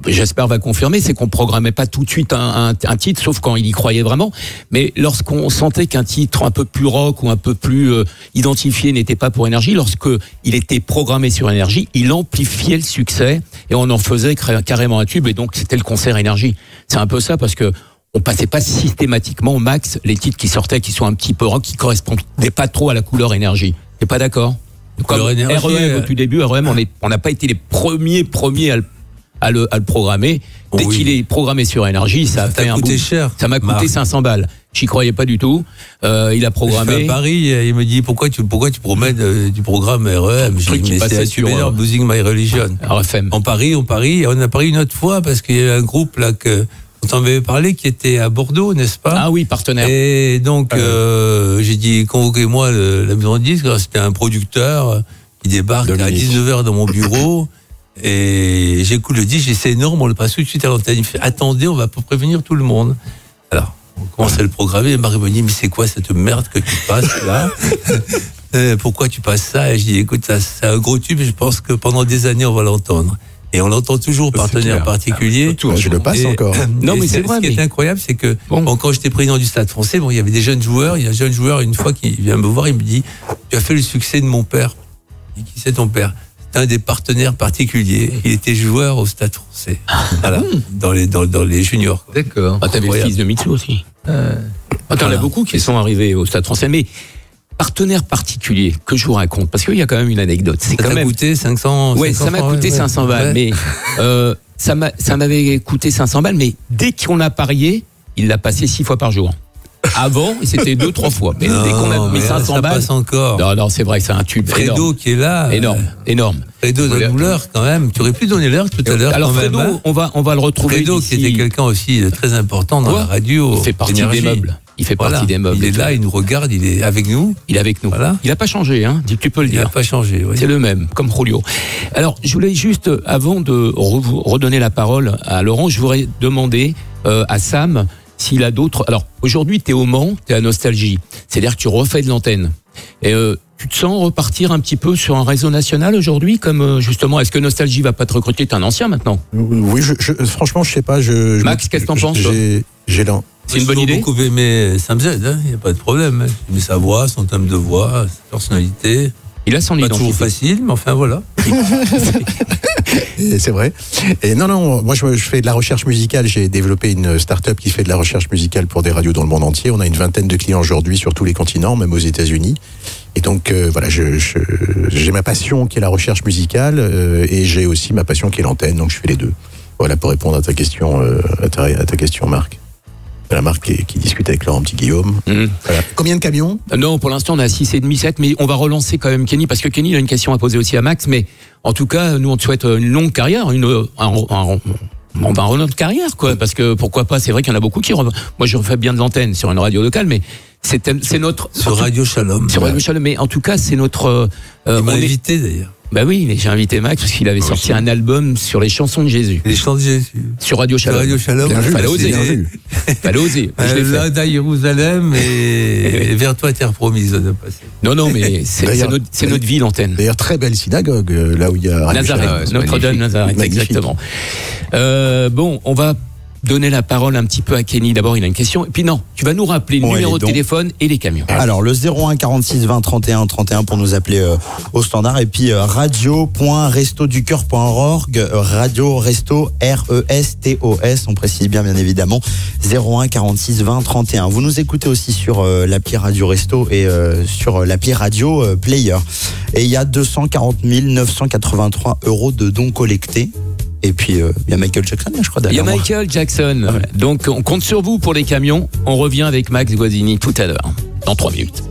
j'espère, va confirmer, c'est qu'on programmait pas tout de suite un titre, sauf quand il y croyait vraiment. Mais lorsqu'on sentait qu'un titre un peu plus rock ou un peu plus identifié n'était pas pour Énergie, lorsque il était programmé sur Énergie, il amplifiait le succès et on en faisait carrément un tube. Et donc c'était le concert Énergie. C'est un peu ça parce que on passait pas systématiquement, Max, les titres qui sortaient, qui sont un petit peu rock, qui correspondaient pas trop à la couleur Énergie. T'es pas d'accord? Comme REM au tout début, REM, on n'a pas été les premiers à le programmer. Dès qu'il est programmé sur Énergie, ça a fait un coûté cher. Ça m'a coûté 500 balles. J'y croyais pas du tout. Il a programmé. À Paris, il me dit pourquoi tu promets du programme REM? Je dis, mais c'est super, Losing My Religion. RFM. On a parié une autre fois parce qu'il y avait un groupe là dont t'en avais parlé, qui était à Bordeaux, n'est-ce pas? Ah oui, partenaire. Et donc, j'ai dit, convoquez-moi la maison de disques. C'était un producteur qui débarque à 19h dans mon bureau. Et j'écoute le disque, j'ai dit, c'est énorme, on le passe tout de suite à l'antenne. Il me fait, attendez, on va prévenir tout le monde. Alors, on commence à le programmer. Et Marie me dit, mais c'est quoi cette merde que tu passes là? Pourquoi tu passes ça? Et je dis, écoute, c'est un gros tube et je pense que pendant des années, on va l'entendre. Et on l'entend toujours, partenaire particulier. Je le passe encore. Non, mais c'est vrai. Ce qui est incroyable, c'est que quand j'étais président du Stade Français, il y avait des jeunes joueurs. Il y a un jeune joueur, une fois, qui vient me voir, il me dit, tu as fait le succès de mon père. Je dis, qui c'est ton père? C'est un des partenaires particuliers. Il était joueur au Stade Français. Voilà, dans les juniors. D'accord. Ah, t'avais le fils de Mitsu aussi. T'en as beaucoup qui sont arrivés au Stade Français, mais partenaire particulier que je vous raconte, parce qu'il y a quand même une anecdote. Ça t'a coûté 500. Ouais, ça m'a coûté 500 balles, mais ça m'avait coûté 500 balles, mais dès qu'on a parié, il l'a passé 6 fois par jour. Avant, c'était 2-3 fois. Mais dès qu'on a mis 500 balles. Passe encore. Non, c'est vrai que c'est un tube. Fredo énorme. Qui est là. Énorme. Fredo de douleur, quand même. Tu aurais pu donner l'heure tout à l'heure. Alors, Fredo, on va le retrouver. Fredo, qui était quelqu'un aussi de très important dans la radio. Il fait partie des meubles. Il fait partie des meubles. Il est là, il nous regarde, il est avec nous. Il est avec nous. Voilà. Il n'a pas changé, hein. Tu peux le dire. Il n'a pas changé, oui. C'est le même, comme Julio. Alors, je voulais juste, avant de redonner la parole à Laurent, je voudrais demander à Sam s'il a d'autres. Alors, aujourd'hui, tu es au Mans, tu es à Nostalgie. C'est-à-dire que tu refais de l'antenne. Et tu te sens repartir un petit peu sur un réseau national aujourd'hui, comme justement, est-ce que Nostalgie va pas te recruter? T'es un ancien maintenant? Oui, franchement, je sais pas. Max, qu'est-ce que t'en penses? C'est une bonne idée. J'ai beaucoup aimé Sam Z, il n'y a pas de problème. J'ai aimé sa voix, son thème de voix, sa personnalité. Il a son identité. Pas toujours facile, mais enfin voilà. C'est vrai. Et non, moi je fais de la recherche musicale. J'ai développé une start-up qui fait de la recherche musicale pour des radios dans le monde entier. On a une vingtaine de clients aujourd'hui sur tous les continents, même aux États-Unis. Et donc voilà, j'ai ma passion qui est la recherche musicale et j'ai aussi ma passion qui est l'antenne. Donc je fais les deux. Voilà pour répondre à ta question, à ta question, Marc. La marque qui discute avec Laurent Petit-Guillaume. Voilà. Combien de camions? Non, pour l'instant, on a 6,5, 7, mais on va relancer quand même Kenny, parce que Kenny a une question à poser aussi à Max, mais en tout cas, nous, on te souhaite une longue carrière, un renom de carrière, quoi, parce que pourquoi pas, c'est vrai qu'il y en a beaucoup qui... Moi, je refais bien de l'antenne sur une radio locale, mais c'est notre... Sur Radio Shalom. Sur Radio Shalom, mais en tout cas, c'est notre... Il m'a invité, d'ailleurs. Bah oui, mais j'ai invité Max parce qu'il avait sorti un album sur les chansons de Jésus. Les chants de Jésus. Sur Radio Shalom. Radio Shalom. Fallait oser. Fallait oser. Là, Jérusalem et vers toi, terre promise de passer. Non, mais c'est notre vie, l'antenne. D'ailleurs, très belle synagogue, là où il y a Nazareth, Notre-Dame Nazareth, exactement. Bon, on va donner la parole un petit peu à Kenny. D'abord, il a une question. Et puis non, tu vas nous rappeler le numéro de téléphone et les camions. Alors, le 01 46 20 31 31 pour nous appeler au standard. Et puis, radio.restoducœur.org, radio resto RESTOS, on précise bien évidemment. 01 46 20 31. Vous nous écoutez aussi sur l'appli Radio Resto et sur l'appli Radio Player. Et il y a 240 983 € de dons collectés. Et puis, il y a Michael Jackson, je crois. Il y a Michael Jackson. Ah ouais. Donc, on compte sur vous pour les camions. On revient avec Max Guazzini tout à l'heure, dans 3 minutes.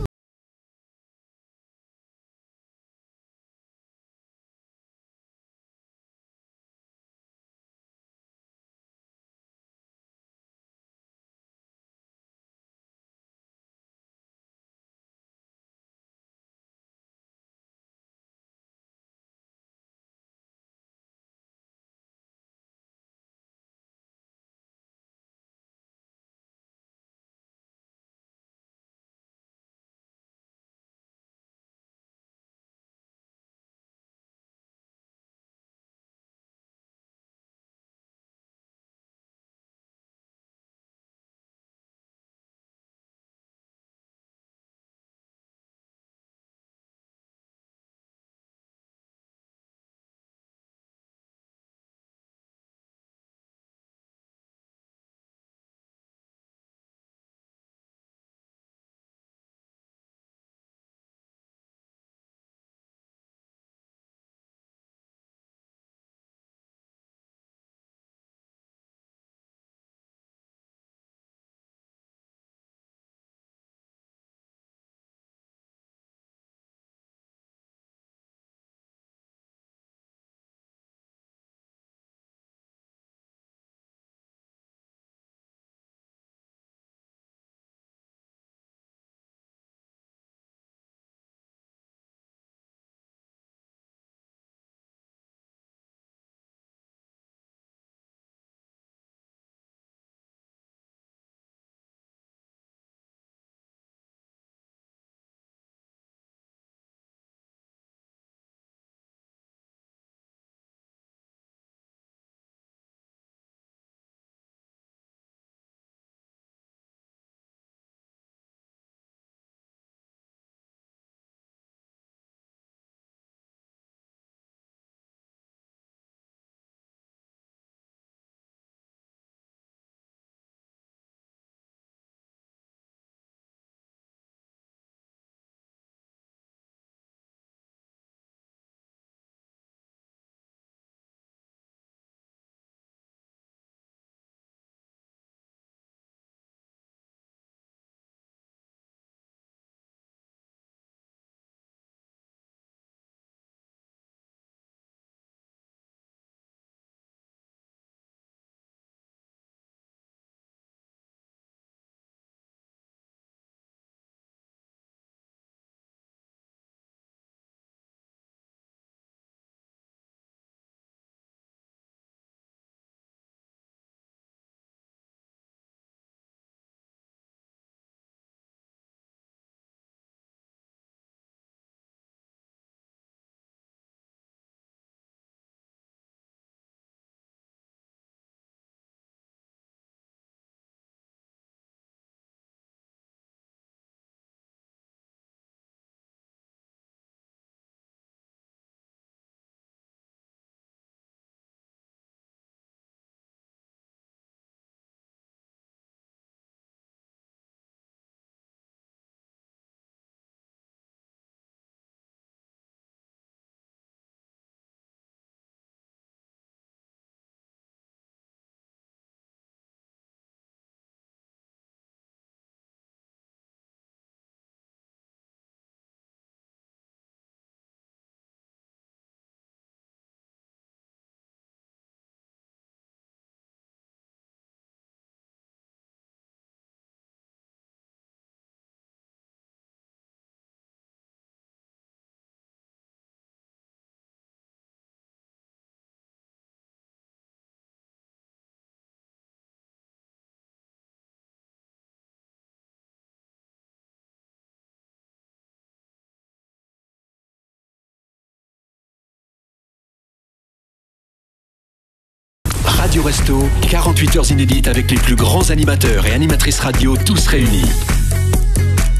Radio Resto, 48 heures inédites avec les plus grands animateurs et animatrices radio, tous réunis.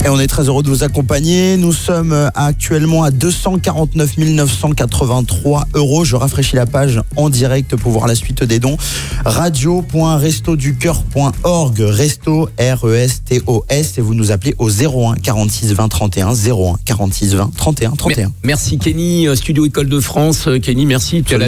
Et on est très heureux de vous accompagner. Nous sommes actuellement à 249 983 €. Je rafraîchis la page en direct pour voir la suite des dons. radio.restoducoeur.org, resto, R-E-S-T-O-S, et vous nous appelez au 01 46 20 31, 01 46 20 31 31. Merci Kenny, Studio École de France. Kenny, merci. Tu es la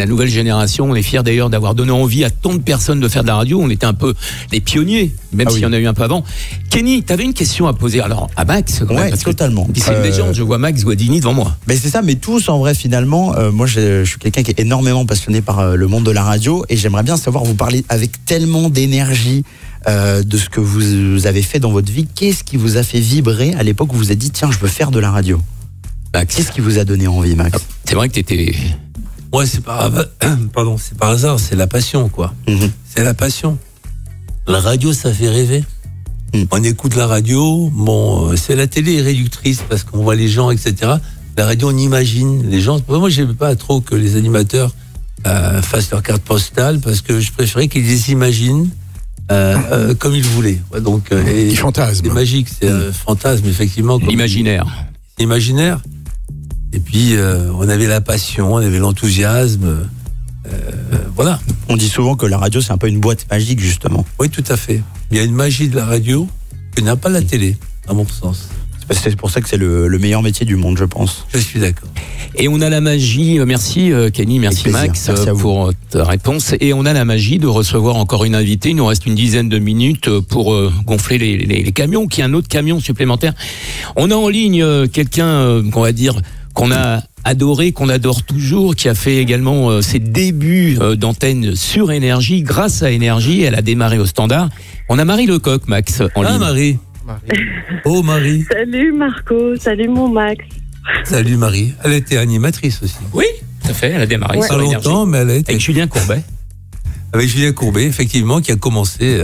nouvelle génération. On est fiers d'ailleurs d'avoir donné envie à tant de personnes de faire de la radio. On était un peu les pionniers, même s'il y en a eu un peu avant. Kenny, tu avais une question à poser alors à Max. Ouais, totalement. C'est une légende, je vois Max Guadini devant moi. Mais c'est ça, mais tous en vrai finalement. Moi je suis quelqu'un qui est énormément passionné par le monde de la radio et j'aimerais bien savoir, vous parler avec tellement d'énergie de ce que vous avez fait dans votre vie. Qu'est-ce qui vous a fait vibrer à l'époque où vous vous êtes dit tiens, je veux faire de la radio? Max, qu'est-ce qui vous a donné envie, Max? C'est vrai que t'étais... Ouais, c'est par hasard, c'est la passion, quoi. C'est la passion. La radio, ça fait rêver. On écoute la radio, bon, c'est la télé est réductrice parce qu'on voit les gens, etc. La radio, on imagine les gens. Moi, j'aimais pas trop que les animateurs fassent leur carte postale parce que je préférais qu'ils les imaginent comme ils voulaient. Ouais, donc, ils fantasment. C'est magique, c'est un fantasme, effectivement. L'imaginaire. Imaginaire. Et puis, on avait la passion, on avait l'enthousiasme. Voilà. On dit souvent que la radio, c'est un peu une boîte magique, justement. Oui, tout à fait. Il y a une magie de la radio que n'a pas la télé, à mon sens. C'est pour ça que c'est le meilleur métier du monde, je pense. Je suis d'accord. Et on a la magie, merci Kenny, merci Max pour ta réponse. Et on a la magie de recevoir encore une invitée. Il nous reste une dizaine de minutes pour gonfler les camions, qu'il y a un autre camion supplémentaire. On a en ligne quelqu'un qu'on va dire qu'on a adoré, qu'on adore toujours, qui a fait également ses débuts d'antenne sur Énergie. Grâce à Énergie, elle a démarré au Standard. On a Marie Lecoq, Max, en ligne. Marie. Oh Marie. Salut Marco, salut mon Max. Salut Marie. Elle était animatrice aussi. Oui, tout à fait, elle a démarré sur Énergie. Pas longtemps, mais elle a été... Avec Julien Courbet. Avec Julien Courbet, effectivement, qui a commencé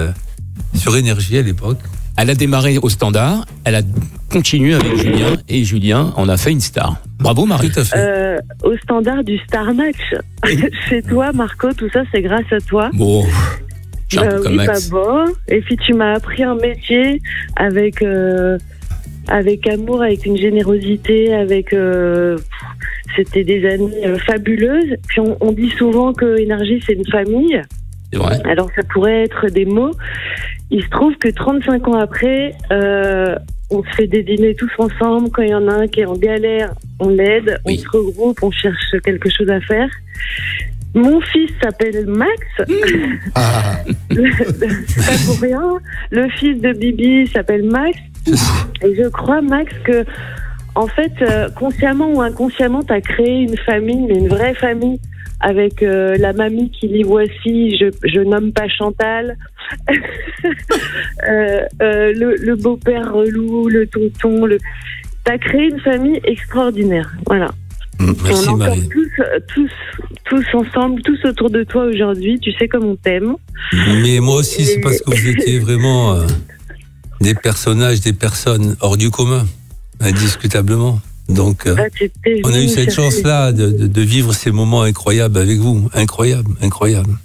sur Énergie à l'époque. Elle a démarré au Standard, elle a continué avec Julien, et Julien en a fait une star. Bravo Marie. Tout à fait. Au Standard du Star Match. Chez toi, Marco, tout ça, c'est grâce à toi. Bon. Oui, pas bon. Et puis tu m'as appris un métier avec amour, avec une générosité, c'était des années fabuleuses. Puis on dit souvent que Énergie, c'est une famille. C'est vrai. Alors ça pourrait être des mots. Il se trouve que 35 ans après, on se fait des dîners tous ensemble. Quand il y en a un qui est en galère, on l'aide, on se regroupe, on cherche quelque chose à faire. Mon fils s'appelle Max. C'est pas pour rien. Le fils de Bibi s'appelle Max. Et je crois, Max, que en fait, consciemment ou inconsciemment, t'as créé une famille, mais une vraie famille, avec la mamie qui lit Voici, je nomme pas Chantal, le beau-père relou, le tonton, t'as créé une famille extraordinaire, voilà. Merci, on est encore Marie. tous ensemble, tous autour de toi aujourd'hui, tu sais comme on t'aime. Mais moi aussi, c'est parce que vous étiez vraiment des personnages, des personnes hors du commun, indiscutablement. Donc, on a eu cette chance-là de vivre ces moments incroyables avec vous. Incroyable, incroyable.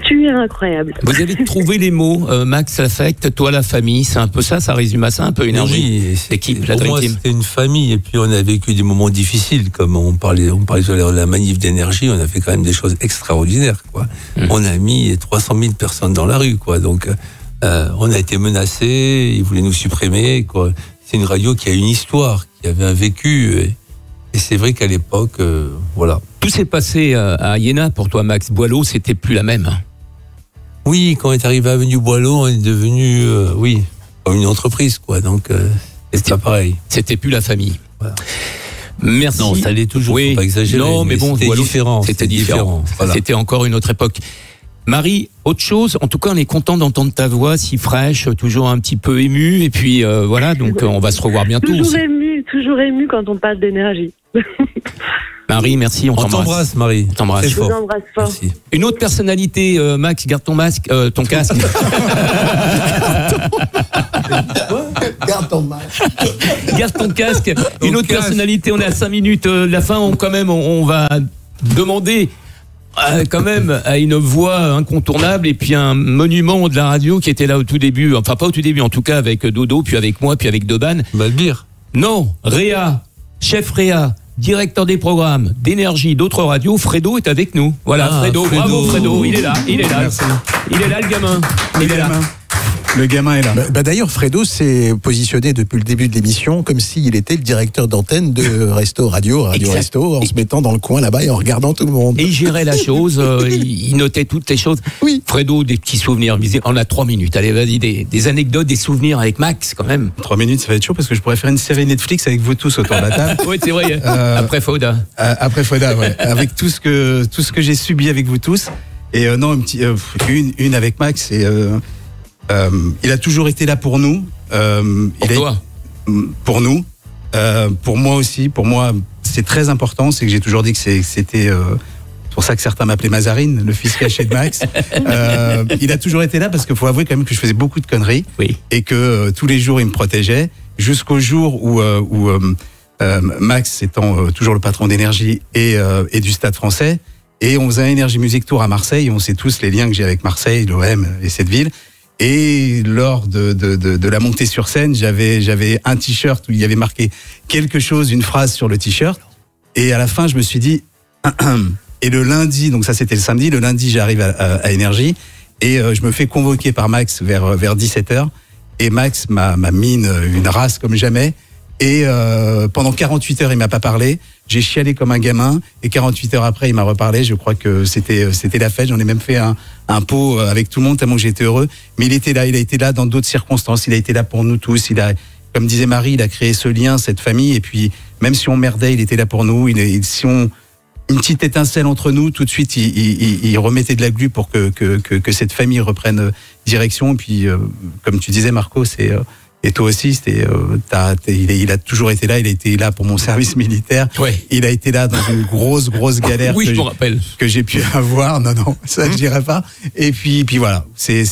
Tu es incroyable. Vous avez trouvé les mots, Max affecte, toi la famille, c'est un peu ça, ça résume à ça, un peu Énergie. Oui, l'équipe, la pour moi, c'était une famille, et puis on a vécu des moments difficiles, comme on parlait tout à l'heure de la manif d'Énergie, on a fait quand même des choses extraordinaires, quoi. On a mis 300 000 personnes dans la rue, quoi. Donc, on a été menacés, ils voulaient nous supprimer, quoi. C'est une radio qui a une histoire, qui avait un vécu, et c'est vrai qu'à l'époque, voilà. Tout s'est passé à Iéna pour toi, Max. Boileau, c'était plus la même. Oui, quand on est arrivé à Avenue Boileau, on est devenu, comme une entreprise, quoi. Donc, c'était pas pareil. C'était plus la famille. Voilà. Merci. Non, ça allait toujours, faut pas exagérer. Non, mais bon, c'était différent. C'était différent. Voilà. C'était encore une autre époque. Marie, autre chose, en tout cas, on est content d'entendre ta voix si fraîche, toujours un petit peu émue, et puis voilà, donc on va se revoir bientôt. Toujours ému quand on parle d'Énergie. Marie, merci, on t'embrasse, Marie. On t'embrasse. Je vous embrasse fort. Merci. Une autre personnalité, Max, garde ton masque, ton casque. Garde ton masque. Garde ton casque. Une autre personnalité, on est à 5 minutes de la fin, on va demander quand même, a une voix incontournable et puis un monument de la radio qui était là au tout début, enfin pas au tout début, en tout cas avec Dodo, puis avec moi, puis avec Deban. Balbir. Non, Réa, chef Réa, directeur des programmes, d'énergie, d'autres radios, Fredo est avec nous. Voilà, Fredo, bravo Fredo, il est là. Merci. Il est là le gamin. Le gamin est là. D'ailleurs, Fredo s'est positionné depuis le début de l'émission comme s'il était le directeur d'antenne de Radio Resto, en se mettant dans le coin là-bas et en regardant tout le monde. Et il gérait la chose, il notait toutes les choses. Oui. Fredo, des petits souvenirs. On a 3 minutes. Allez, vas-y, des anecdotes, des souvenirs avec Max, quand même. 3 minutes, ça va être chaud parce que je pourrais faire une série Netflix avec vous tous autour de la table. Oui, c'est vrai. Après Fauda. Après Fauda, ouais. Avec tout ce que j'ai subi avec vous tous. Et non, une avec Max. Et il a toujours été là pour nous. Pour nous. Pour moi aussi. Pour moi, c'est très important. C'est que j'ai toujours dit que c'était... C'est pour ça que certains m'appelaient Mazarine, le fils caché de Max. Il a toujours été là parce qu'il faut avouer quand même que je faisais beaucoup de conneries. Oui. Et que tous les jours, il me protégeait. Jusqu'au jour où Max, étant toujours le patron d'énergie et du Stade Français, et on faisait un Énergie Music Tour à Marseille. On sait tous les liens que j'ai avec Marseille, l'OM et cette ville. Et lors de la montée sur scène, j'avais un t-shirt où il y avait marqué quelque chose, une phrase sur le t-shirt. Et à la fin, je me suis dit... Et le lundi, donc ça c'était le samedi, le lundi j'arrive à Énergie et je me fais convoquer par Max vers 17h. Et Max m'a mis une race comme jamais. Et pendant 48 heures, il m'a pas parlé. J'ai chialé comme un gamin. Et 48 heures après, il m'a reparlé. Je crois que c'était la fête. J'en ai même fait un pot avec tout le monde tellement que j'étais heureux. Mais il était là. Il a été là dans d'autres circonstances. Il a été là pour nous tous. Comme disait Marie, il a créé ce lien, cette famille. Et puis, même si on merdait, il était là pour nous. Une petite étincelle entre nous, tout de suite, il remettait de la glu pour que cette famille reprenne direction. Et puis, comme tu disais, Marco, et toi aussi, il a toujours été là. Il a été là pour mon service militaire. Ouais. Il a été là dans une grosse galère. Oui, je me rappelle. Que j'ai pu avoir. Non, ça je dirais pas. Et puis voilà, c'est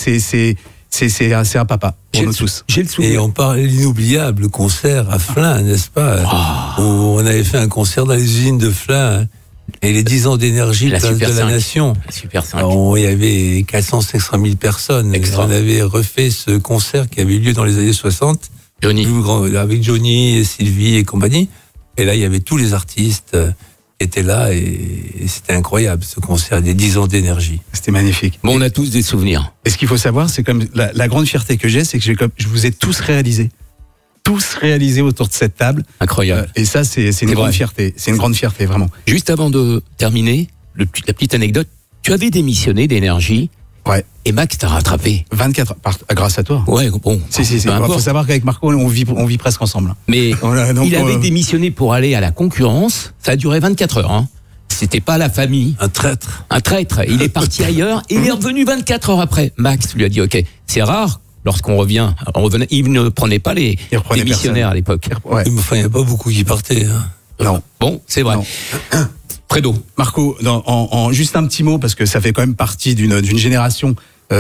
un papa pour nous tous. J'ai le souvenir. Et on parle de l'inoubliable concert à Flins, n'est-ce pas? Où on avait fait un concert dans les usines de Flins. Et les 10 ans d'énergie de la nation. La Super 5. Il y avait 400-500 000 personnes. On avait refait ce concert qui avait eu lieu dans les années 60. Johnny. Avec Johnny, et Sylvie et compagnie. Et là, il y avait tous les artistes qui étaient là. Et c'était incroyable, ce concert des 10 ans d'énergie. C'était magnifique. Bon, on a tous des souvenirs. Et ce qu'il faut savoir, c'est comme la grande fierté que j'ai, c'est que je vous ai tous réalisés. Tous réalisés autour de cette table. Incroyable. Et ça, c'est une grande fierté. C'est une grande fierté, vraiment. Juste avant de terminer, la petite anecdote. Tu avais démissionné d'Énergie. Ouais. Et Max t'a rattrapé. 24 grâce à toi. Ouais, bon. Si. Il faut savoir qu'avec Marco, on vit presque ensemble. Mais il avait démissionné pour aller à la concurrence. Ça a duré 24 heures. Hein. C'était pas la famille. Un traître. Il est parti ailleurs et il est revenu 24 heures après. Max lui a dit, OK, c'est rare. Lorsqu'on revenait, il ne prenait pas les missionnaires à l'époque. Ouais. Il n'y a pas beaucoup qui partaient. Hein. Non. Bon, c'est vrai. Fredo. Marco, juste un petit mot, parce que ça fait quand même partie d'une génération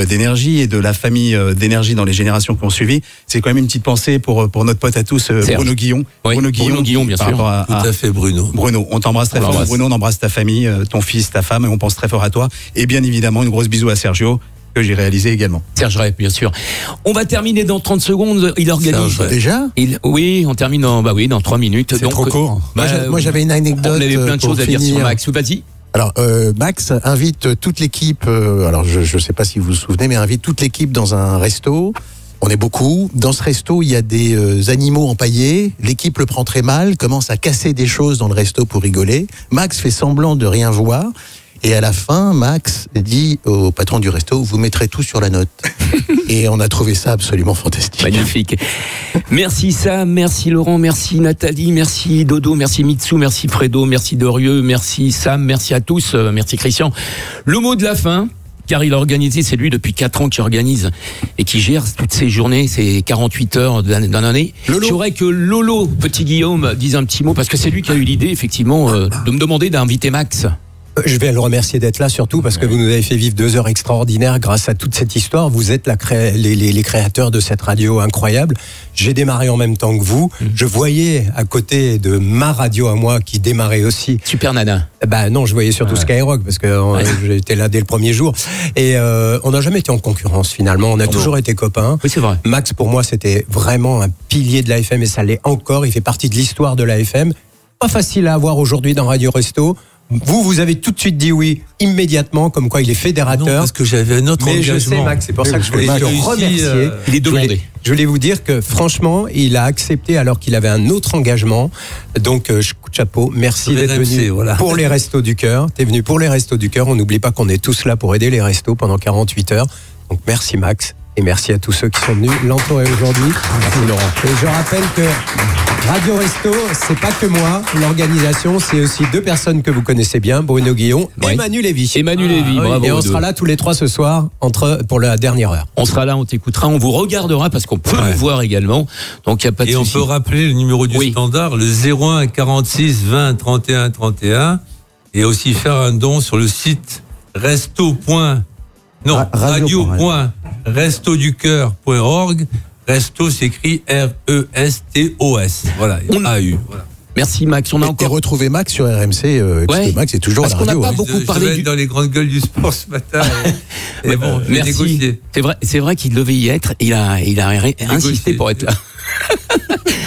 d'énergie et de la famille d'énergie dans les générations qui ont suivi. C'est quand même une petite pensée pour notre pote à tous, Bruno Guillon. Oui, Bruno Guillon, bien sûr. Tout à fait, Bruno. Bruno, on t'embrasse très fort. Bruno, on embrasse ta famille, ton fils, ta femme, et on pense très fort à toi. Et bien évidemment, une grosse bisou à Sergio, que j'ai réalisé également. Serge Rey, bien sûr. On va terminer dans 30 secondes. Il organise. Déjà Oui, on termine dans 3 minutes. C'est trop court. Moi, j'avais une anecdote. On avait plein de choses à dire sur Max. Vas-y. Alors, Max invite toute l'équipe, alors je ne sais pas si vous vous souvenez, mais invite toute l'équipe dans un resto. On est beaucoup. Dans ce resto, il y a des animaux empaillés. L'équipe le prend très mal, commence à casser des choses dans le resto pour rigoler. Max fait semblant de rien voir. Et à la fin, Max dit au patron du resto, vous mettrez tout sur la note. Et on a trouvé ça absolument fantastique. Magnifique. Merci Sam, merci Laurent, merci Nathalie, merci Dodo, merci Mitsou, merci Fredo, merci Dorieux, merci Sam, merci à tous, merci Christian. Le mot de la fin, car il a organisé, c'est lui depuis 4 ans qui organise et qui gère toutes ces journées, ces 48 heures d'une année. J'aurais que Lolo, petit Guillaume, dise un petit mot, parce que c'est lui qui a eu l'idée, effectivement, de me demander d'inviter Max. Je vais le remercier d'être là, surtout parce que vous nous avez fait vivre 2 heures extraordinaires grâce à toute cette histoire. Vous êtes les créateurs de cette radio incroyable. J'ai démarré en même temps que vous. Je voyais à côté de ma radio à moi qui démarrait aussi. Super Nana. Non, je voyais surtout Skyrock parce que j'étais là dès le premier jour. Et on n'a jamais été en concurrence finalement. On a toujours été copains. Oui, c'est vrai. Max, pour moi, c'était vraiment un pilier de l'AFM et ça l'est encore. Il fait partie de l'histoire de l'AFM. Pas facile à avoir aujourd'hui dans Radio Resto. Vous avez tout de suite dit oui, immédiatement, comme quoi il est fédérateur. Non, parce que j'avais un autre engagement. Mais je sais, Max, c'est pour ça que je voulais te remercier. Il est demandé. Je voulais vous dire que, franchement, il a accepté alors qu'il avait un autre engagement. Donc, coup de chapeau. Merci d'être venu pour les Restos du Cœur. T'es venu pour les Restos du Cœur. On n'oublie pas qu'on est tous là pour aider les restos pendant 48 heures. Donc, merci, Max. Et merci à tous ceux qui sont venus l'entourer aujourd'hui. Merci Laurent. Et je rappelle que Radio Resto, c'est pas que moi. L'organisation, c'est aussi 2 personnes que vous connaissez bien, Bruno Guillon et Manu Lévy. Et Manu Lévy, bravo. Et on sera là tous les 3 ce soir pour la dernière heure. On sera là, on t'écoutera, on vous regardera parce qu'on peut vous voir également. Donc il y a pas de souci. Et on peut rappeler le numéro du standard, le 01 46 20 31 31, et aussi faire un don sur le site radio.restoducoeur.org. Resto s'écrit R-E-S-T-O-S. Voilà, A-U. Voilà. Merci Max. On a encore retrouvé Max sur RMC. Parce que Max est toujours à la radio. Parce qu'on n'a pas beaucoup parlé. Je dans les grandes gueules du sport ce matin. Mais bon, merci. C'est vrai qu'il devait y être. Il a insisté pour être là.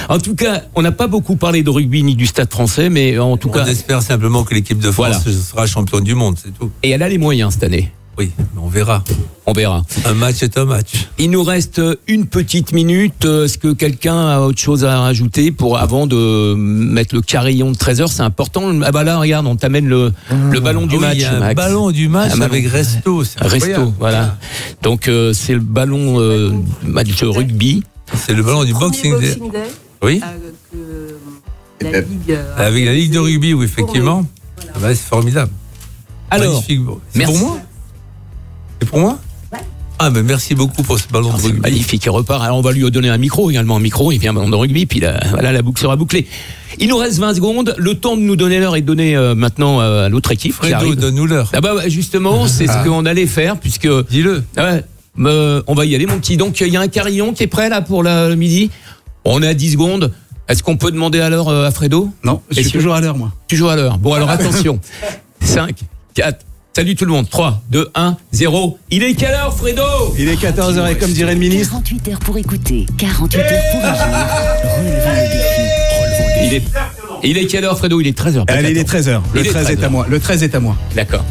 En tout cas, on n'a pas beaucoup parlé de rugby ni du Stade Français, mais en tout cas, on espère simplement que l'équipe de France sera championne du monde, c'est tout. Et elle a les moyens cette année. Oui, on verra. On verra. Un match est un match. Il nous reste une petite minute. Est-ce que quelqu'un a autre chose à rajouter avant de mettre le carillon de 13h? C'est important. Ah bah là, regarde, on t'amène le ballon du match. Il y a un ballon du match avec Resto. Resto, voilà. Donc c'est le ballon match de rugby. C'est le ballon du Boxing Day. Oui. Avec la Ligue de rugby, oui, effectivement. Voilà. C'est formidable. Alors, c'est pour moi. C'est pour moi? Ouais. Ah, ben merci beaucoup pour ce ballon de rugby. Magnifique, il repart. Alors, on va lui donner un micro également. Un micro, il vient un ballon de rugby, puis voilà, la boucle sera bouclée. Il nous reste 20 secondes. Le temps de nous donner l'heure et de donner maintenant à l'autre équipe. Fredo, donne-nous l'heure. Ah bah, justement, c'est ce qu'on allait faire, puisque. Dis-le. On va y aller, mon petit. Donc, il y a un carillon qui est prêt, là, pour le midi. On est à 10 secondes. Est-ce qu'on peut demander à l'heure à Fredo? Non, je suis toujours à l'heure, moi. Toujours à l'heure. Bon, alors attention. 5, 4. Salut tout le monde. 3, 2, 1, 0. Il est quelle heure, Fredo? Il est 14h et comme dirait le ministre. 48 heures pour écouter, 48 heures pour agir. Relevons le défi. Il est quelle heure, Fredo? Il est 13h. Allez, il est 13h. Le 13 est à moi. Le 13 est à moi. D'accord.